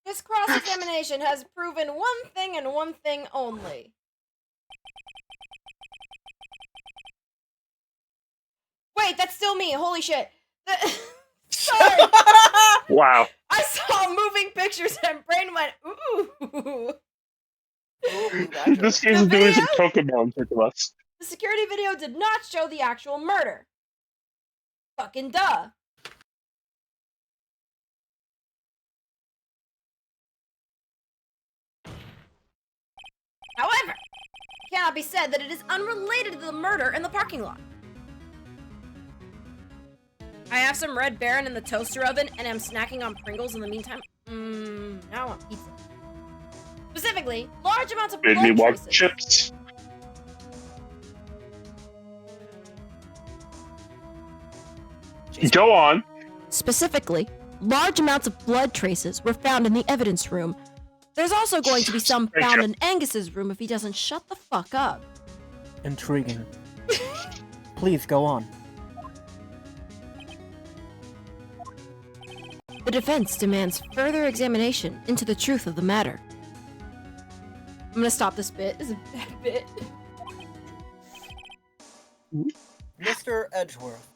This cross-examination has proven one thing and one thing only. Wait, that's still me. Holy shit. Sorry.
Wow.
I saw moving pictures and brain went, ooh.
Ooh,
This game's doing some Pokemon to us.
The security video did not show the actual murder. Fucking duh. However, it cannot be said that it is unrelated to the murder in the parking lot. I have some Red Baron in the toaster oven and am snacking on Pringles in the meantime. Now I want pizza. Specifically, large amounts of
Made me
blood
want
traces.
chips. Go on.
Specifically, large amounts of blood traces were found in the evidence room. There's also going to be some found in Angus's room if he doesn't shut the fuck up.
Intriguing. Please go on.
The defense demands further examination into the truth of the matter. I'm gonna stop this bit. It's a bad bit.
Mr. Edgeworth.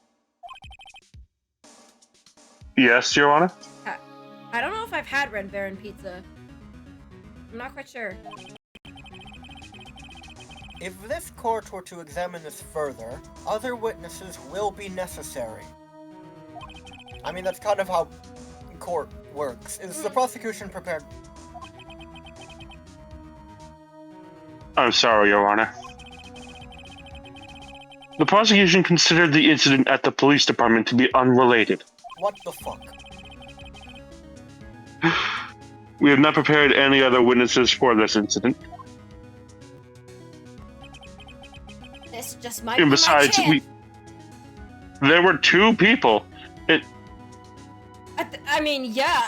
Yes, Your Honor?
I don't know if I've had Red Baron pizza. I'm not quite sure.
If this court were to examine this further, other witnesses will be necessary. I mean, that's kind of how court works. Is the prosecution prepared?
I'm sorry, Your Honor. The prosecution considered the incident at the police department to be unrelated.
What the fuck?
We have not prepared any other witnesses for this incident.
This just might
And
be
besides,
my chance.
there were two people.
I mean, yeah,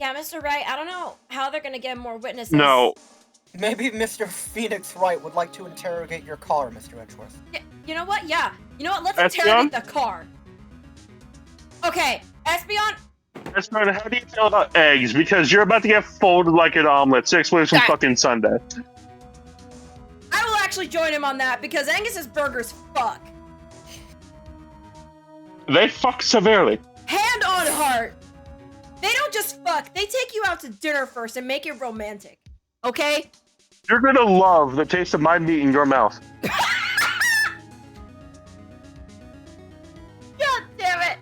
Mr. Wright, I don't know how they're gonna get more witnesses.
No.
Maybe Mr. Phoenix Wright would like to interrogate your car, Mr. Edgeworth.
Yeah, you know what? Yeah. You know what? Let's
Espion?
interrogate the car. Okay, Espion.
Esmeralda, how do you feel about eggs? Because you're about to get folded like an omelet 6 weeks from fucking Sunday.
I will actually join him on that because Angus's burgers fuck.
They fuck severely.
Hand on heart. They don't just fuck. They take you out to dinner first and make it romantic. Okay?
You're gonna love the taste of my meat in your mouth.
God damn it.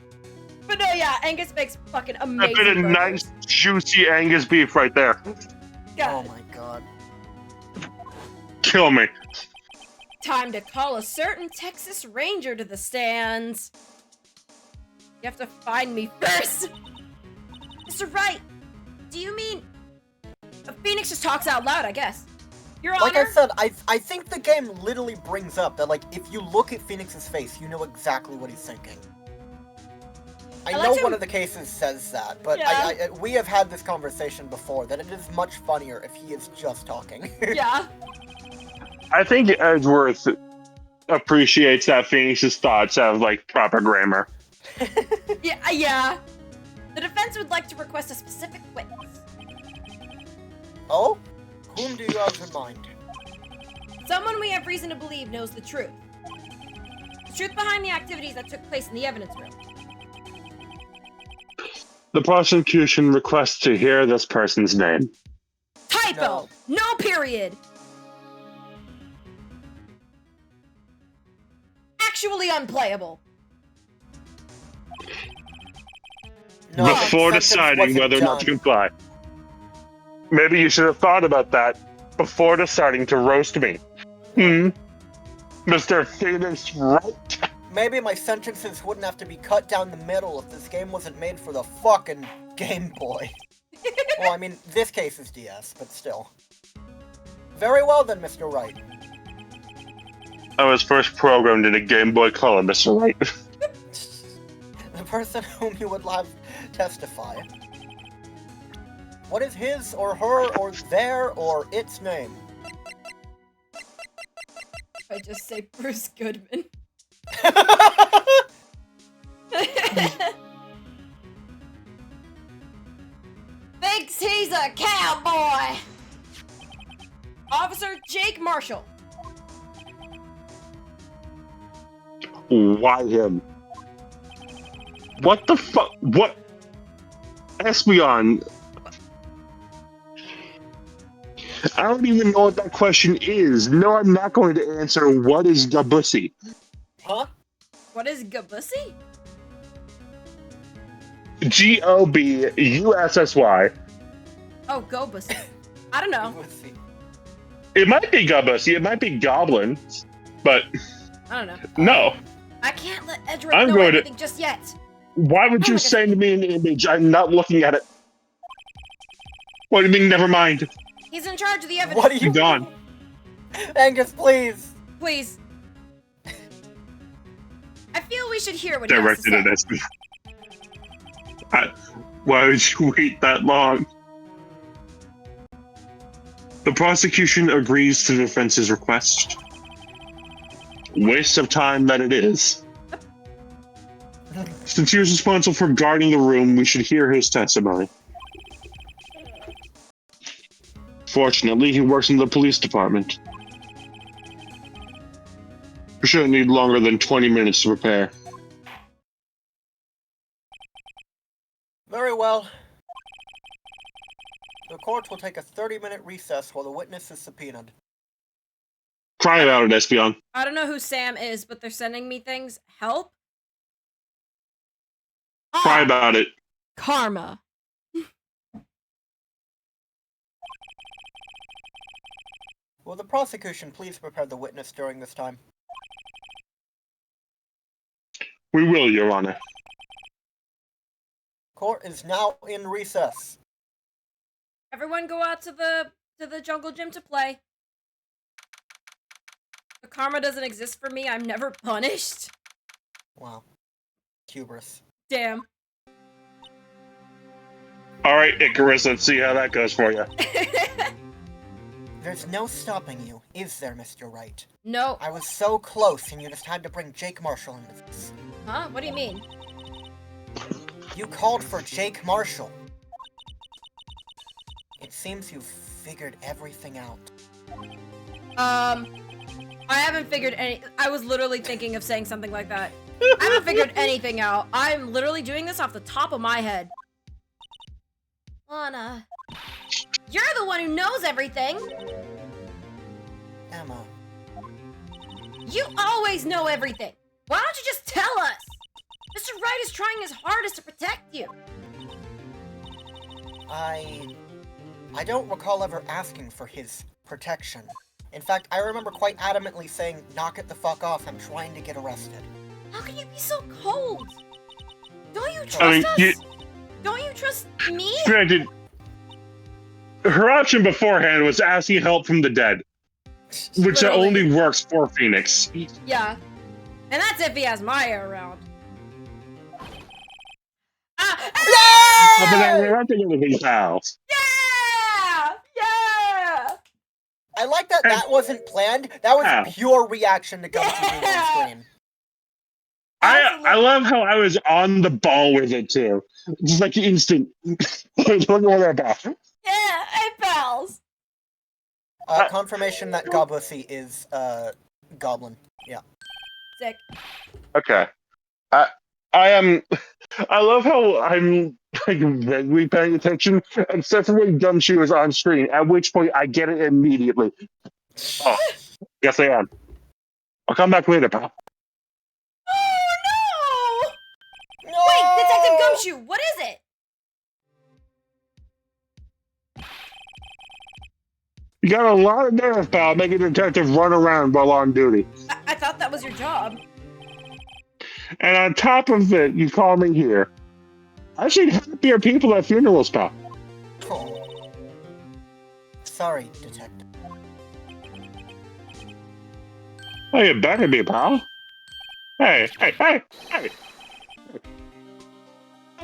But no, yeah, Angus makes fucking
That
amazing
bit of
burgers.
nice, juicy Angus beef right there.
Oh
God.
my god.
Kill me.
Time to call a certain Texas Ranger to the stands. You have to find me first. Mr. Wright, do you mean... Phoenix just talks out loud, I guess. Your Honor?
Like I said, I think the game literally brings up that, like, if you look at Phoenix's face, you know exactly what he's thinking. I know one of the cases says that, but
Yeah.
we have had this conversation before, that it is much funnier if he is just talking.
Yeah.
I think Edgeworth appreciates that Phoenix's thoughts have, like, proper grammar.
Yeah. The defense would like to request a specific witness.
Oh? Whom do you have in mind?
Someone we have reason to believe knows the truth. The truth behind the activities that took place in the evidence room.
The prosecution requests to hear this person's name.
Typo! No period! Actually unplayable.
No,
Before
sentence
deciding
wasn't
whether or not to
done.
comply. Maybe you should have thought about that before deciding to roast me. Mr. Phoenix Wright?
maybe my sentences wouldn't have to be cut down the middle if this game wasn't made for the fucking Game Boy. Well, I mean, this case is DS, but still. Very well then, Mr. Wright.
I was first programmed in a Game Boy Color, Mr. Wright.
The person whom you would have testify. What is his or her or their or its name?
I just say Bruce Goodman. Thinks he's a cowboy! Officer Jake Marshall.
Why him? What the fuck? What? Espeon. I don't even know what that question is. No, I'm not going to answer what is Gabussy.
Huh?
What is Gabussy?
Gobussy.
Oh, Gobussy. I don't know.
Let's see.
It might be Gabussy, it might be Goblin, but
I don't know.
no.
I can't let Edric
I'm
know
going to-
anything just yet.
Why would you send me an image? I'm not looking at it. What do you mean, never mind?
He's in charge of the evidence.
What are you
Gone.
Angus, please!
Please. I feel we should hear what he has
Directed
to
at
say.
Espeon. Why would you wait that long? The prosecution agrees to the defense's request. Waste of time that it is. Since he was responsible for guarding the room, we should hear his testimony. Fortunately, he works in the police department. We shouldn't need longer than 20 minutes to prepare.
Very well. The court will take a 30-minute recess while the witness is subpoenaed.
Cry about it, Espeon.
I don't know who Sam is, but they're sending me things. Help?
Cry about it.
Karma.
Will the prosecution please prepare the witness during this time?
We will, Your Honor.
Court is now in recess.
Everyone go out to the jungle gym to play. The karma doesn't exist for me. I'm never punished.
Wow. Hubris.
Damn.
Alright, Icarus, let's see how that goes for you.
There's no stopping you, is there, Mr. Wright?
No.
I was so close and you just had to bring Jake Marshall into this.
Huh? What do you mean?
You called for Jake Marshall. It seems you've figured everything out.
I haven't figured any. I was literally thinking of saying something like that. I haven't figured anything out. I'm literally doing this off the top of my head. Lana. You're the one who knows everything!
Emma.
You always know everything! Why don't you just tell us? Mr. Wright is trying his hardest to protect you.
I don't recall ever asking for his protection. In fact, I remember quite adamantly saying, knock it the fuck off, I'm trying to get arrested.
How can you be so cold? Don't you trust us? Don't you trust me?
Granted, her option beforehand was asking help from the dead, which
Literally.
only works for Phoenix.
Yeah. And that's if he has Maya around.
But then we're not doing anything else.
Yeah! Yeah!
I like that that wasn't planned. That was
Yeah.
a pure reaction to Gumshoe being on screen.
I love how I was on the ball with it too. Just like instant. Look at that.
Yeah, hey pals!
Confirmation that Gabussy is, Goblin. Yeah.
Sick.
Okay. I love how I'm like vaguely paying attention, except for when Gumshoe is on screen, at which point I get it immediately. Oh, yes I am. I'll come back later, pal.
Oh no!
No!
Wait, Detective Gumshoe, what is it?
You got a lot of nerve, pal, making a detective run around while on duty.
I thought that was your job.
And on top of it, you call me here. I've seen happier people at funerals, pal.
Oh. Sorry, Detective.
Oh, you better be, pal. Hey. I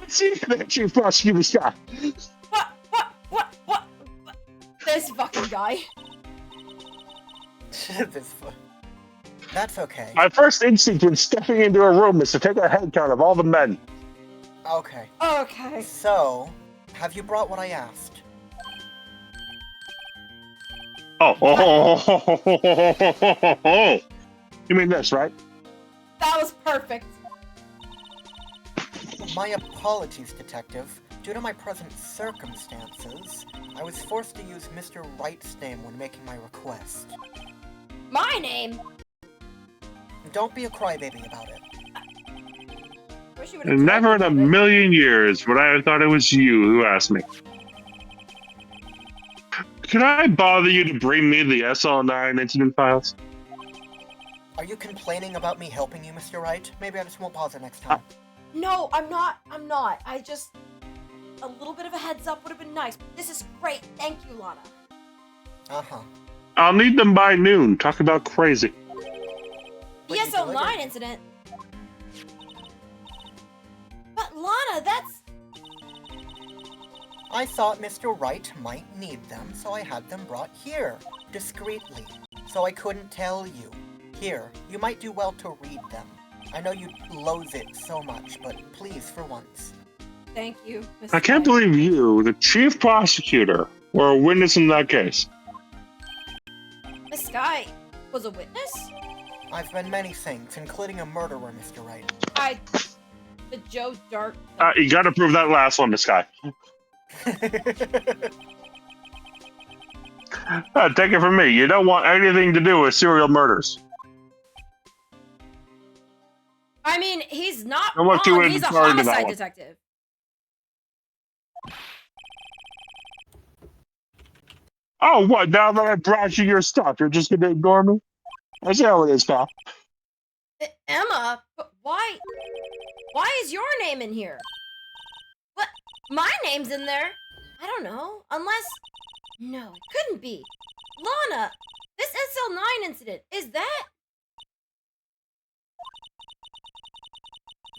see that Chief Prosecutor Scott.
What? This fucking guy.
That's okay.
My first instinct when stepping into a room is to take a head count of all the men.
Okay.
Okay.
So, have you brought what I asked?
Oh. You mean this, right?
That was perfect.
My apologies, Detective. Due to my present circumstances, I was forced to use Mr. Wright's name when making my request.
My name?
Don't be a crybaby about it.
Wish you would've
Never in a
told me,
million years would I have thought it was you who asked me. Can I bother you to bring me the SL9 incident files?
Are you complaining about me helping you, Mr. Wright? Maybe I just won't bother next time.
No, I'm not. I just... A little bit of a heads up would have been nice. This is great. Thank you, Lana.
Uh-huh.
I'll need them by noon. Talk about crazy.
The
But you
SL9
delivered.
incident? But Lana, that's...
I thought Mr. Wright might need them, so I had them brought here, discreetly, so I couldn't tell you. Here, you might do well to read them. I know you loathe it so much, but please, for once.
Thank you, Mr.
I can't
Wright.
believe you, the chief prosecutor, were a witness in that case.
Miss Sky was a witness?
I've been many things, including a murderer, Mr. Wright.
The Joe Dark...
You gotta prove that last one, Miss Sky. Take it from me. You don't want anything to do with serial murders.
I mean, he's not
I'm not too
wrong. He's a
inferred into that
homicide
one.
detective.
Oh, what? Now that I brought you your stuff, you're just gonna ignore me? I see how it is, pal.
Emma, but why? Why is your name in here? What? My name's in there? I don't know. Unless... No, it couldn't be. Lana, this SL9 incident, is that...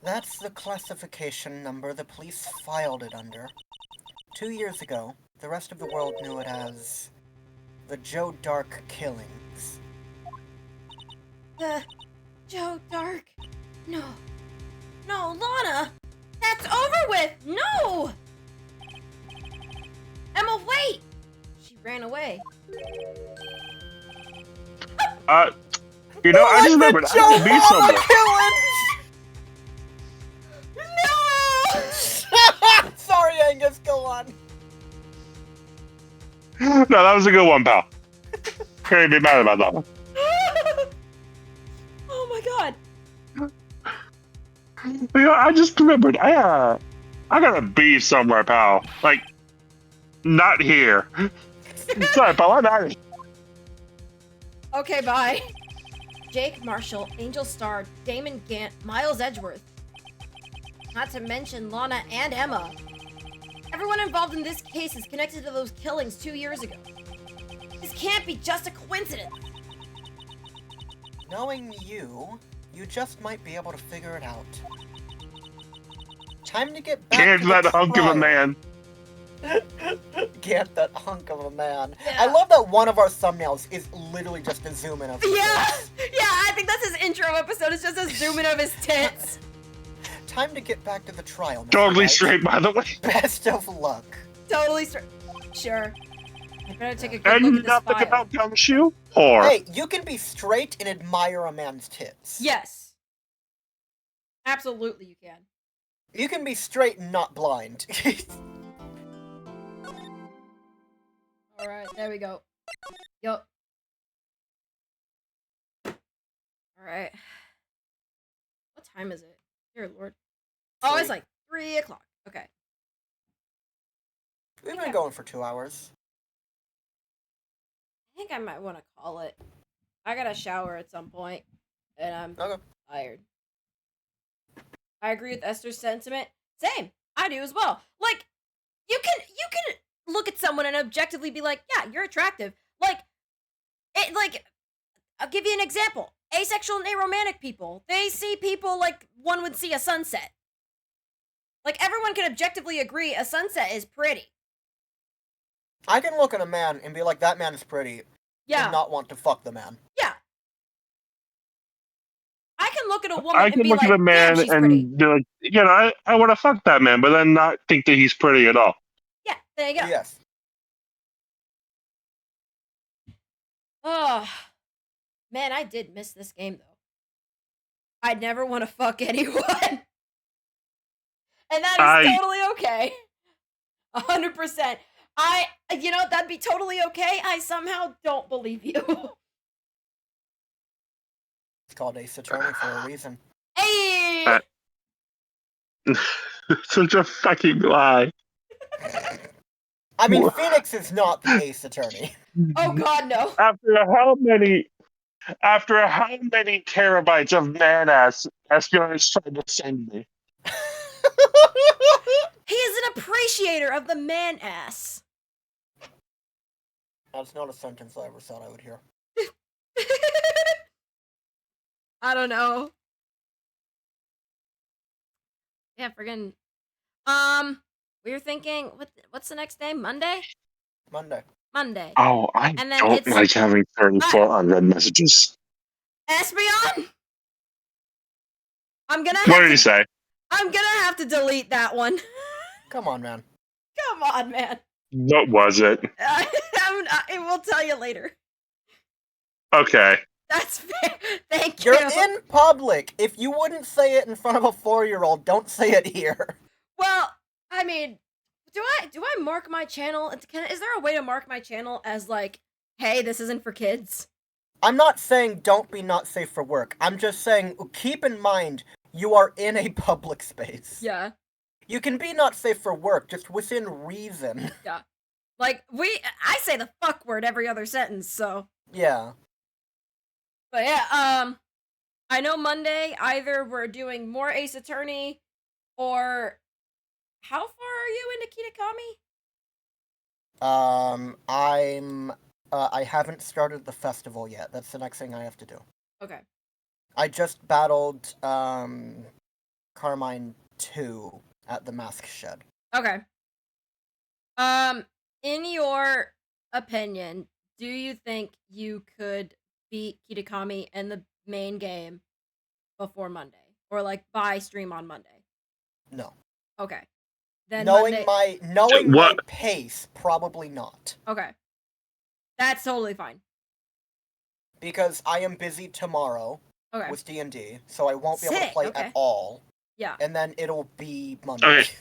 That's the classification number the police filed it under. 2 years ago, the rest of the world knew it as the Joe Dark killings.
The Joe Dark? No. No, Lana! That's over with! No! Emma, wait! She ran away.
You know, I just remembered, I have to be somewhere.
No!
Sorry, Angus, go on.
No, that was a good one, pal. Can't be mad about that one.
Oh my god.
You know, I just remembered, I gotta be somewhere, pal. Like, not here. Sorry, pal, I'm out of here.
Okay, bye. Jake Marshall, Angel Starr, Damon Gant, Miles Edgeworth. Not to mention Lana and Emma. Everyone involved in this case is connected to those killings 2 years ago. This can't be just a coincidence.
Knowing you just might be able to figure it out. Time to get back
Can't
to
that
the
hunk of a
trial.
man.
Get that hunk of a man.
Yeah.
I love that one of our thumbnails is literally just a zoom in of his
Yeah,
tits.
yeah, I think that's his intro episode. It's just a zoom in of his tits.
Time to get back to the trial, Mr.
Totally
Wright.
straight, by the way.
Best of luck.
Totally straight. Sure. I better take a good look at
And
this
nothing
file.
about gumshoe? Or...
Hey, you can be straight and admire a man's tits.
Yes. Absolutely, you can.
You can be straight and not blind.
All right, there we go. Yup. All right. What time is it? Dear Lord. Oh, it's
3.
like 3 o'clock. Okay.
We've been going for 2 hours.
I think I might want to call it. I gotta shower at some point, and I'm
Okay.
tired. I agree with Esther's sentiment. Same. I do as well. Like, you can look at someone and objectively be like, yeah, you're attractive. Like, I'll give you an example. Asexual and aromantic people, they see people like one would see a sunset. Like, everyone can objectively agree a sunset is pretty.
I can look at a man and be like, that man is pretty,
Yeah.
and not want to fuck the man.
Yeah. I can look at a woman
I
and
can
be
look
like,
at a man
damn, she's
and
pretty.
be like, I want to fuck that man, but then not think that he's pretty at all.
Yeah, there you go.
Yes.
Oh, man, I did miss this game, though. I'd never want to fuck anyone. And that is totally okay. 100%. That'd be totally okay. I somehow don't believe you.
It's called Ace Attorney for a reason.
Hey!
Such a fucking lie.
I mean, Phoenix is not the Ace Attorney.
Oh god, no.
After how many terabytes of man ass Espeon is trying to send me?
He is an appreciator of the man ass.
That's not a sentence I ever thought I would hear.
I don't know. Yeah, friggin'. We were thinking, what's the next day? Monday?
Monday.
Oh, I
And then
don't
it's-
like having 34 unread messages.
Espeon?
What did you say?
I'm gonna have to delete that one.
Come on, man.
Come on, man.
What was it?
I will tell you later.
Okay.
That's fair. Thank you.
You're in public. If you wouldn't say it in front of a 4-year-old, don't say it here.
Well, I mean, do I mark my channel? Is there a way to mark my channel as like, hey, this isn't for kids?
I'm not saying don't be not safe for work. I'm just saying keep in mind you are in a public space.
Yeah.
You can be not safe for work, just within reason.
Yeah. Like, I say the fuck word every other sentence, so.
Yeah.
But yeah, I know Monday, either we're doing more Ace Attorney, or how far are you into Kitakami?
I haven't started the festival yet. That's the next thing I have to do.
Okay.
I just battled, Carmine 2 at the Mask Shed.
Okay. In your opinion, do you think you could beat Kitakami in the main game before Monday? Or like by stream on Monday?
No.
Okay. Then
Knowing
Monday...
my pace, probably not.
Okay. That's totally fine.
Because I am busy tomorrow with D&D, so I won't be able to play at all.
Yeah.
And then it'll be Monday.
Okay.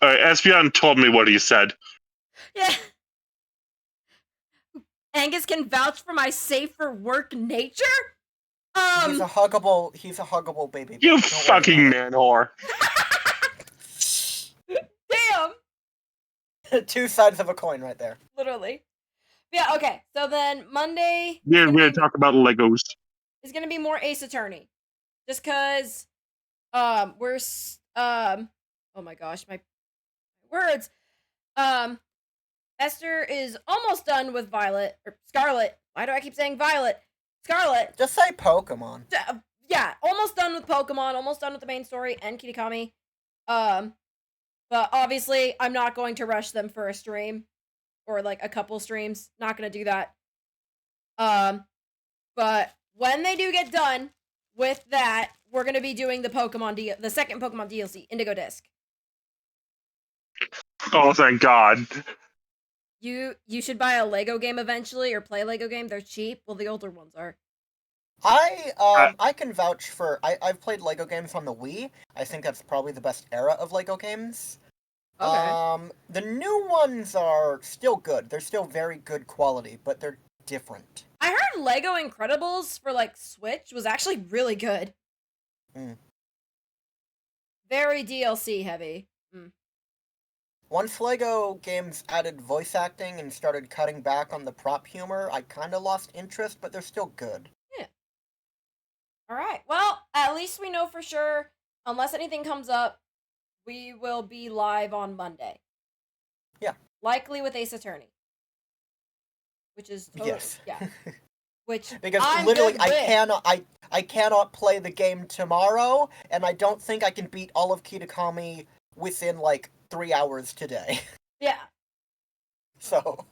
Alright, Espeon told me what he said.
Yeah. Angus can vouch for my safe for work nature?
He's a huggable baby.
You fucking man whore.
Damn!
Two sides of a coin right there.
Literally. Yeah, okay. So then Monday...
We're gonna talk about Legos.
It's gonna be more Ace Attorney. Just cause, we're, oh my gosh, my words. Esther is almost done with Violet, or Scarlet. Why do I keep saying Violet? Scarlet.
Just say Pokemon.
Yeah, almost done with Pokemon, almost done with the main story and Kitakami. But obviously, I'm not going to rush them for a stream. Or, like, a couple streams. Not gonna do that. But when they do get done with that, we're gonna be doing the second Pokemon DLC, Indigo Disc.
Oh, thank God.
You should buy a Lego game eventually, or play a Lego game. They're cheap. Well, the older ones are.
I can vouch for... I've played Lego games on the Wii. I think that's probably the best era of Lego games.
Okay.
The new ones are still good. They're still very good quality, but they're different.
I heard Lego Incredibles for, like, Switch was actually really good. Very DLC heavy.
Once Lego games added voice acting and started cutting back on the prop humor, I kinda lost interest, but they're still good.
Yeah. Alright, well, at least we know for sure unless anything comes up, we will be live on Monday.
Yeah.
Likely with Ace Attorney. Which is totally,
Yes.
yeah. Which
Because
I'm
literally
good
I cannot play the game tomorrow, and I don't think I can beat all of Kitakami within like 3 hours today.
Yeah.
So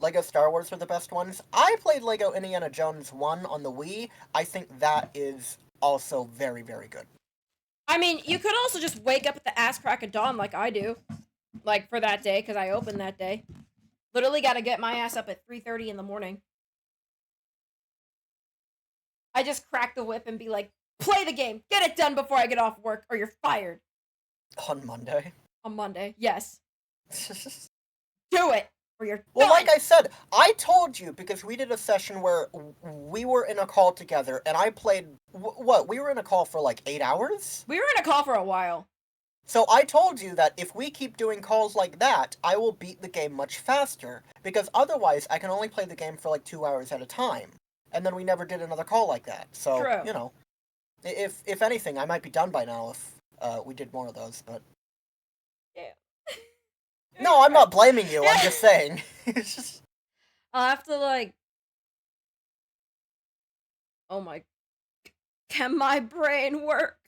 Lego Star Wars are the best ones. I played Lego Indiana Jones 1 on the Wii. I think that is also very, very good.
I mean, you could also just wake up at the ass crack of dawn like I do. Like, for that day, because I opened that day. Literally gotta get my ass up at 3:30 in the morning. I just crack the whip and be like, play the game! Get it done before I get off work, or you're fired.
On Monday.
On Monday, yes. Do it! Or you're
Well,
done.
like I said, I told you because we did a session where we were in a call together, and I played... What? We were in a call for like 8 hours?
We were in a call for a while.
So I told you that if we keep doing calls like that, I will beat the game much faster, because otherwise I can only play the game for like 2 hours at a time. And then we never did another call like that. So,
True.
you know, if anything, I might be done by now if we did more of those, but...
Yeah.
No, I'm not blaming you, I'm just saying. It's just...
I'll have to, like... Oh my... Can my brain work?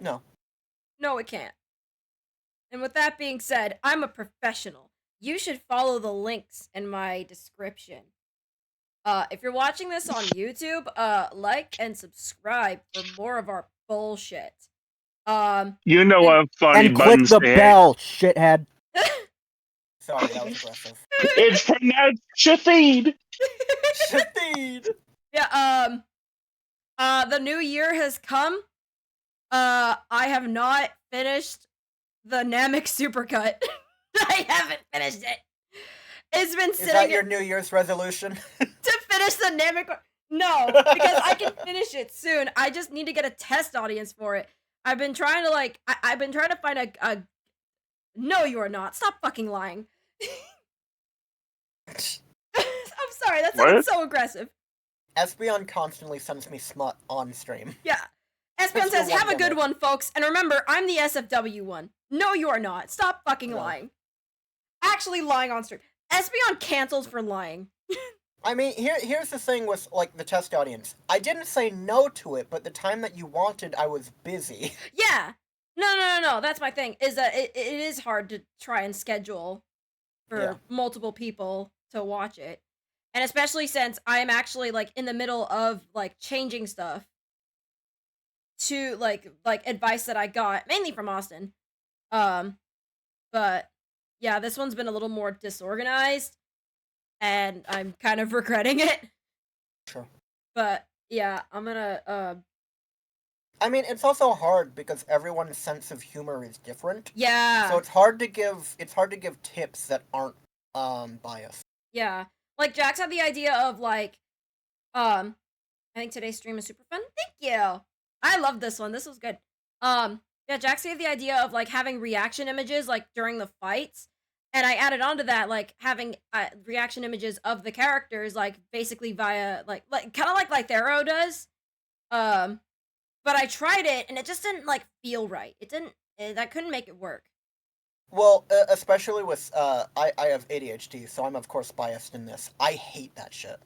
No.
No, it can't. And with that being said, I'm a professional. You should follow the links in my description. If you're watching this on YouTube, like and subscribe for more of our bullshit.
You know I'm funny.
And click the bell, shithead. Sorry, that was aggressive.
It's pronounced Shathid.
Shathid.
Yeah, the new year has come. I have not finished the Namek Supercut. I haven't finished it. It's been sitting...
Is that your New Year's resolution?
to finish the Namek... No, because I can finish it soon. I just need to get a test audience for it. I've been trying to, like... I've been trying to find a... No, you are not. Stop fucking lying. I'm sorry, that sounded so aggressive.
Espeon constantly sends me smut on stream.
Yeah. Espeon says, have a good one, folks. And remember, I'm the SFW one. No, you are not. Stop fucking lying. Actually lying on stream. Espeon cancels for lying.
I mean, here's the thing with, like, the test audience. I didn't say no to it, but the time that you wanted, I was busy.
Yeah. No. That's my thing, is that it is hard to try and schedule for multiple people to watch it. And especially since I am actually, like, in the middle of, like, changing stuff to, like advice that I got, mainly from Austin. But, yeah, this one's been a little more disorganized, and I'm kind of regretting it.
Sure.
But, yeah, I'm gonna,
I mean, it's also hard because everyone's sense of humor is different.
Yeah.
So it's hard to give tips that aren't, biased.
Yeah. Like, Jax had the idea of, like, I think today's stream is super fun. Thank you! I love this one. This was good. Yeah, Jax had the idea of, like, having reaction images, like, during the fights. And I added on to that, like, having reaction images of the characters, like, basically via, like kind of like Lythero does. But I tried it, and it just didn't, like, feel right. It didn't, I couldn't make it work.
Well, especially with, I have ADHD, so I'm of course biased in this. I hate that shit.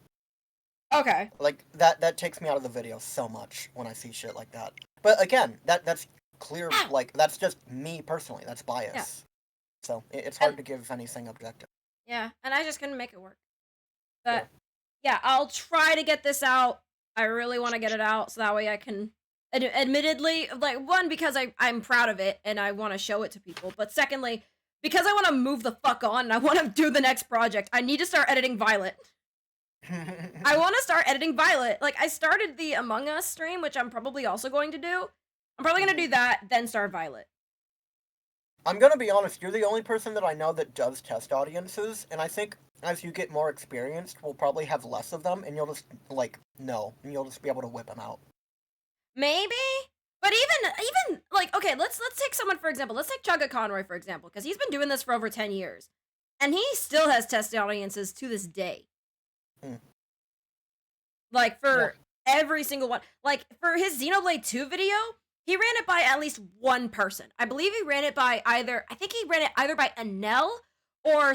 Okay.
Like, that takes me out of the video so much when I see shit like that. But again, that's clear, like, that's just me personally, that's bias.
Yeah.
So, it's hard to give anything objective.
Yeah, and I just couldn't make it work. But, yeah, I'll try to get this out. I really want to get it out, so that way I can... Admittedly, like, one, because I'm proud of it, and I want to show it to people, but secondly, because I want to move the fuck on, and I want to do the next project, I need to start editing Violet. I want to start editing Violet. Like, I started the Among Us stream, which I'm probably also going to do. I'm probably going to do that, then start Violet.
I'm gonna be honest, you're the only person that I know that does test audiences, and I think as you get more experienced, we'll probably have less of them, and you'll just, like, know, and you'll just be able to whip them out.
Maybe? But even like, okay, let's take someone, for example. Let's take Chugga Conroy, for example, because he's been doing this for over 10 years. And he still has test audiences to this day. Like, for every single one. Like, for his Xenoblade 2 video, he ran it by at least one person. I believe he ran it by either by Anel or a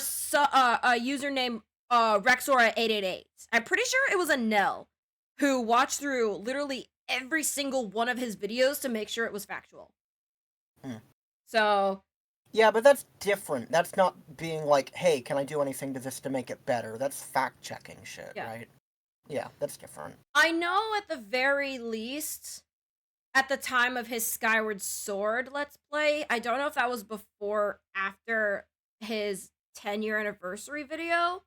username Rexora888. I'm pretty sure it was Anel who watched through literally every single one of his videos to make sure it was factual. So...
Yeah, but that's different. That's not being like, hey, can I do anything to this to make it better? That's fact-checking shit, right? Yeah, that's different.
I know at the very least, at the time of his Skyward Sword Let's Play, I don't know if that was before or after his 10-year anniversary video,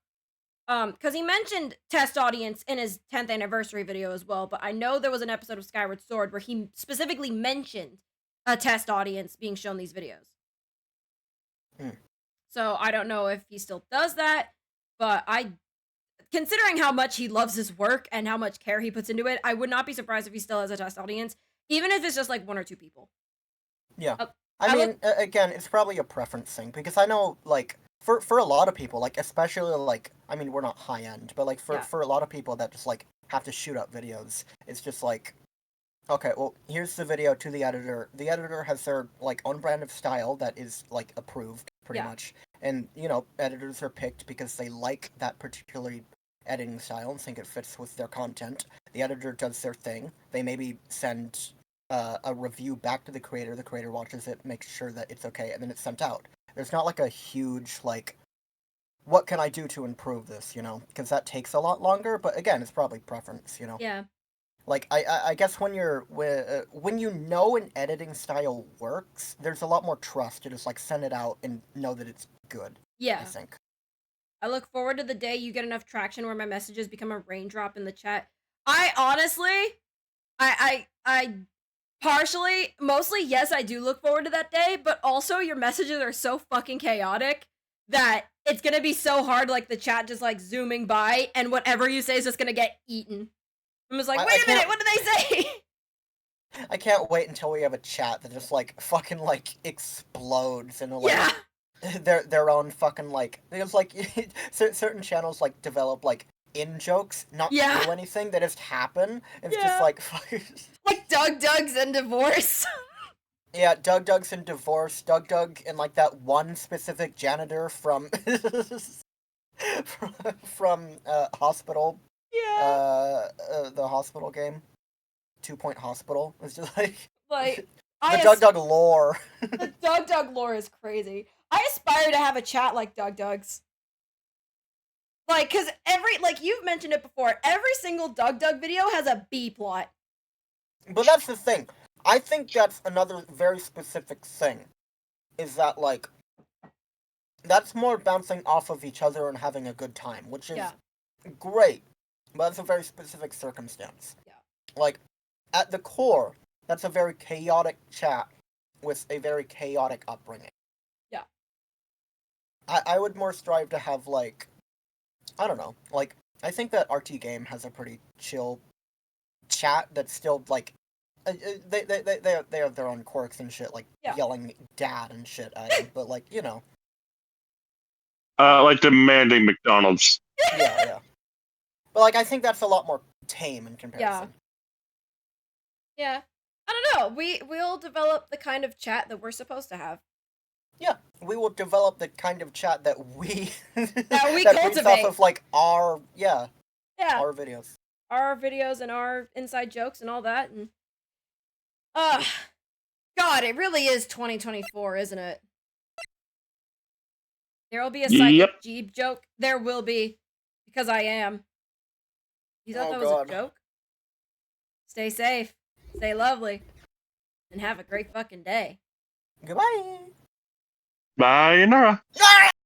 because he mentioned test audience in his 10th anniversary video as well, but I know there was an episode of Skyward Sword where he specifically mentioned a test audience being shown these videos. So I don't know if he still does that, but considering how much he loves his work and how much care he puts into it, I would not be surprised if he still has a test audience, even if it's just like 1 or 2 people.
Yeah. I mean, again, it's probably a preference thing, because I know, like, for a lot of people, like, especially, like, I mean, we're not high-end, but, like, for a lot of people that just, like, have to shoot up videos, it's just like, okay, well, here's the video to the editor. The editor has their, like, own brand of style that is, like, approved, pretty much. And, you know, editors are picked because they like that particular editing style and think it fits with their content. The editor does their thing. They maybe send a review back to the creator watches it, makes sure that it's okay, and then it's sent out. There's not, like, a huge, like, what can I do to improve this, you know? Because that takes a lot longer, but again, it's probably preference, you know?
Yeah.
Like, I guess when you know an editing style works, there's a lot more trust to just, like, send it out and know that it's good.
Yeah.
I think.
I look forward to the day you get enough traction where my messages become a raindrop in the chat. I honestly, I partially, mostly, yes, I do look forward to that day, but also your messages are so fucking chaotic that it's gonna be so hard, like, the chat just, like, zooming by, and whatever you say is just gonna get eaten. I'm just like, wait a minute, what did they say?
I can't wait until we have a chat that just, like, fucking, like, explodes into, like, their own fucking, like, because, like, certain channels, like, develop, like, in-jokes, not do anything, they just happen. It's just, like,
like, Doug's in Divorce.
Yeah, Doug's in Divorce, Doug and, like, that one specific janitor from, from Hospital.
Yeah.
The hospital game. 2 Point Hospital. It's just like
the
Doug lore.
The Doug lore is crazy. I aspire to have a chat like Doug's. Like, cause you've mentioned it before, every single Doug video has a B plot.
But that's the thing. I think that's another very specific thing. Is that, like, that's more bouncing off of each other and having a good time, which is great. But that's a very specific circumstance. Yeah. Like, at the core, that's a very chaotic chat with a very chaotic upbringing.
Yeah.
I would more strive to have, like, I don't know, like, I think that RT Game has a pretty chill chat that's still, like, they have their own quirks and shit, like, yelling dad and shit at him, but, like, you know.
Like demanding McDonald's.
Yeah. But, like, I think that's a lot more tame in comparison.
Yeah. I don't know. We'll develop the kind of chat that we're supposed to have.
Yeah, we will develop the kind of chat that we
that cultivate
off of, like, our videos.
Our videos and our inside jokes and all that, and God, it really is 2024, isn't it? There will be a psychic Jeep joke. There will be, because I am. You thought that was a joke? Stay safe, stay lovely, and have a great fucking day.
Goodbye.
Bye, Nora.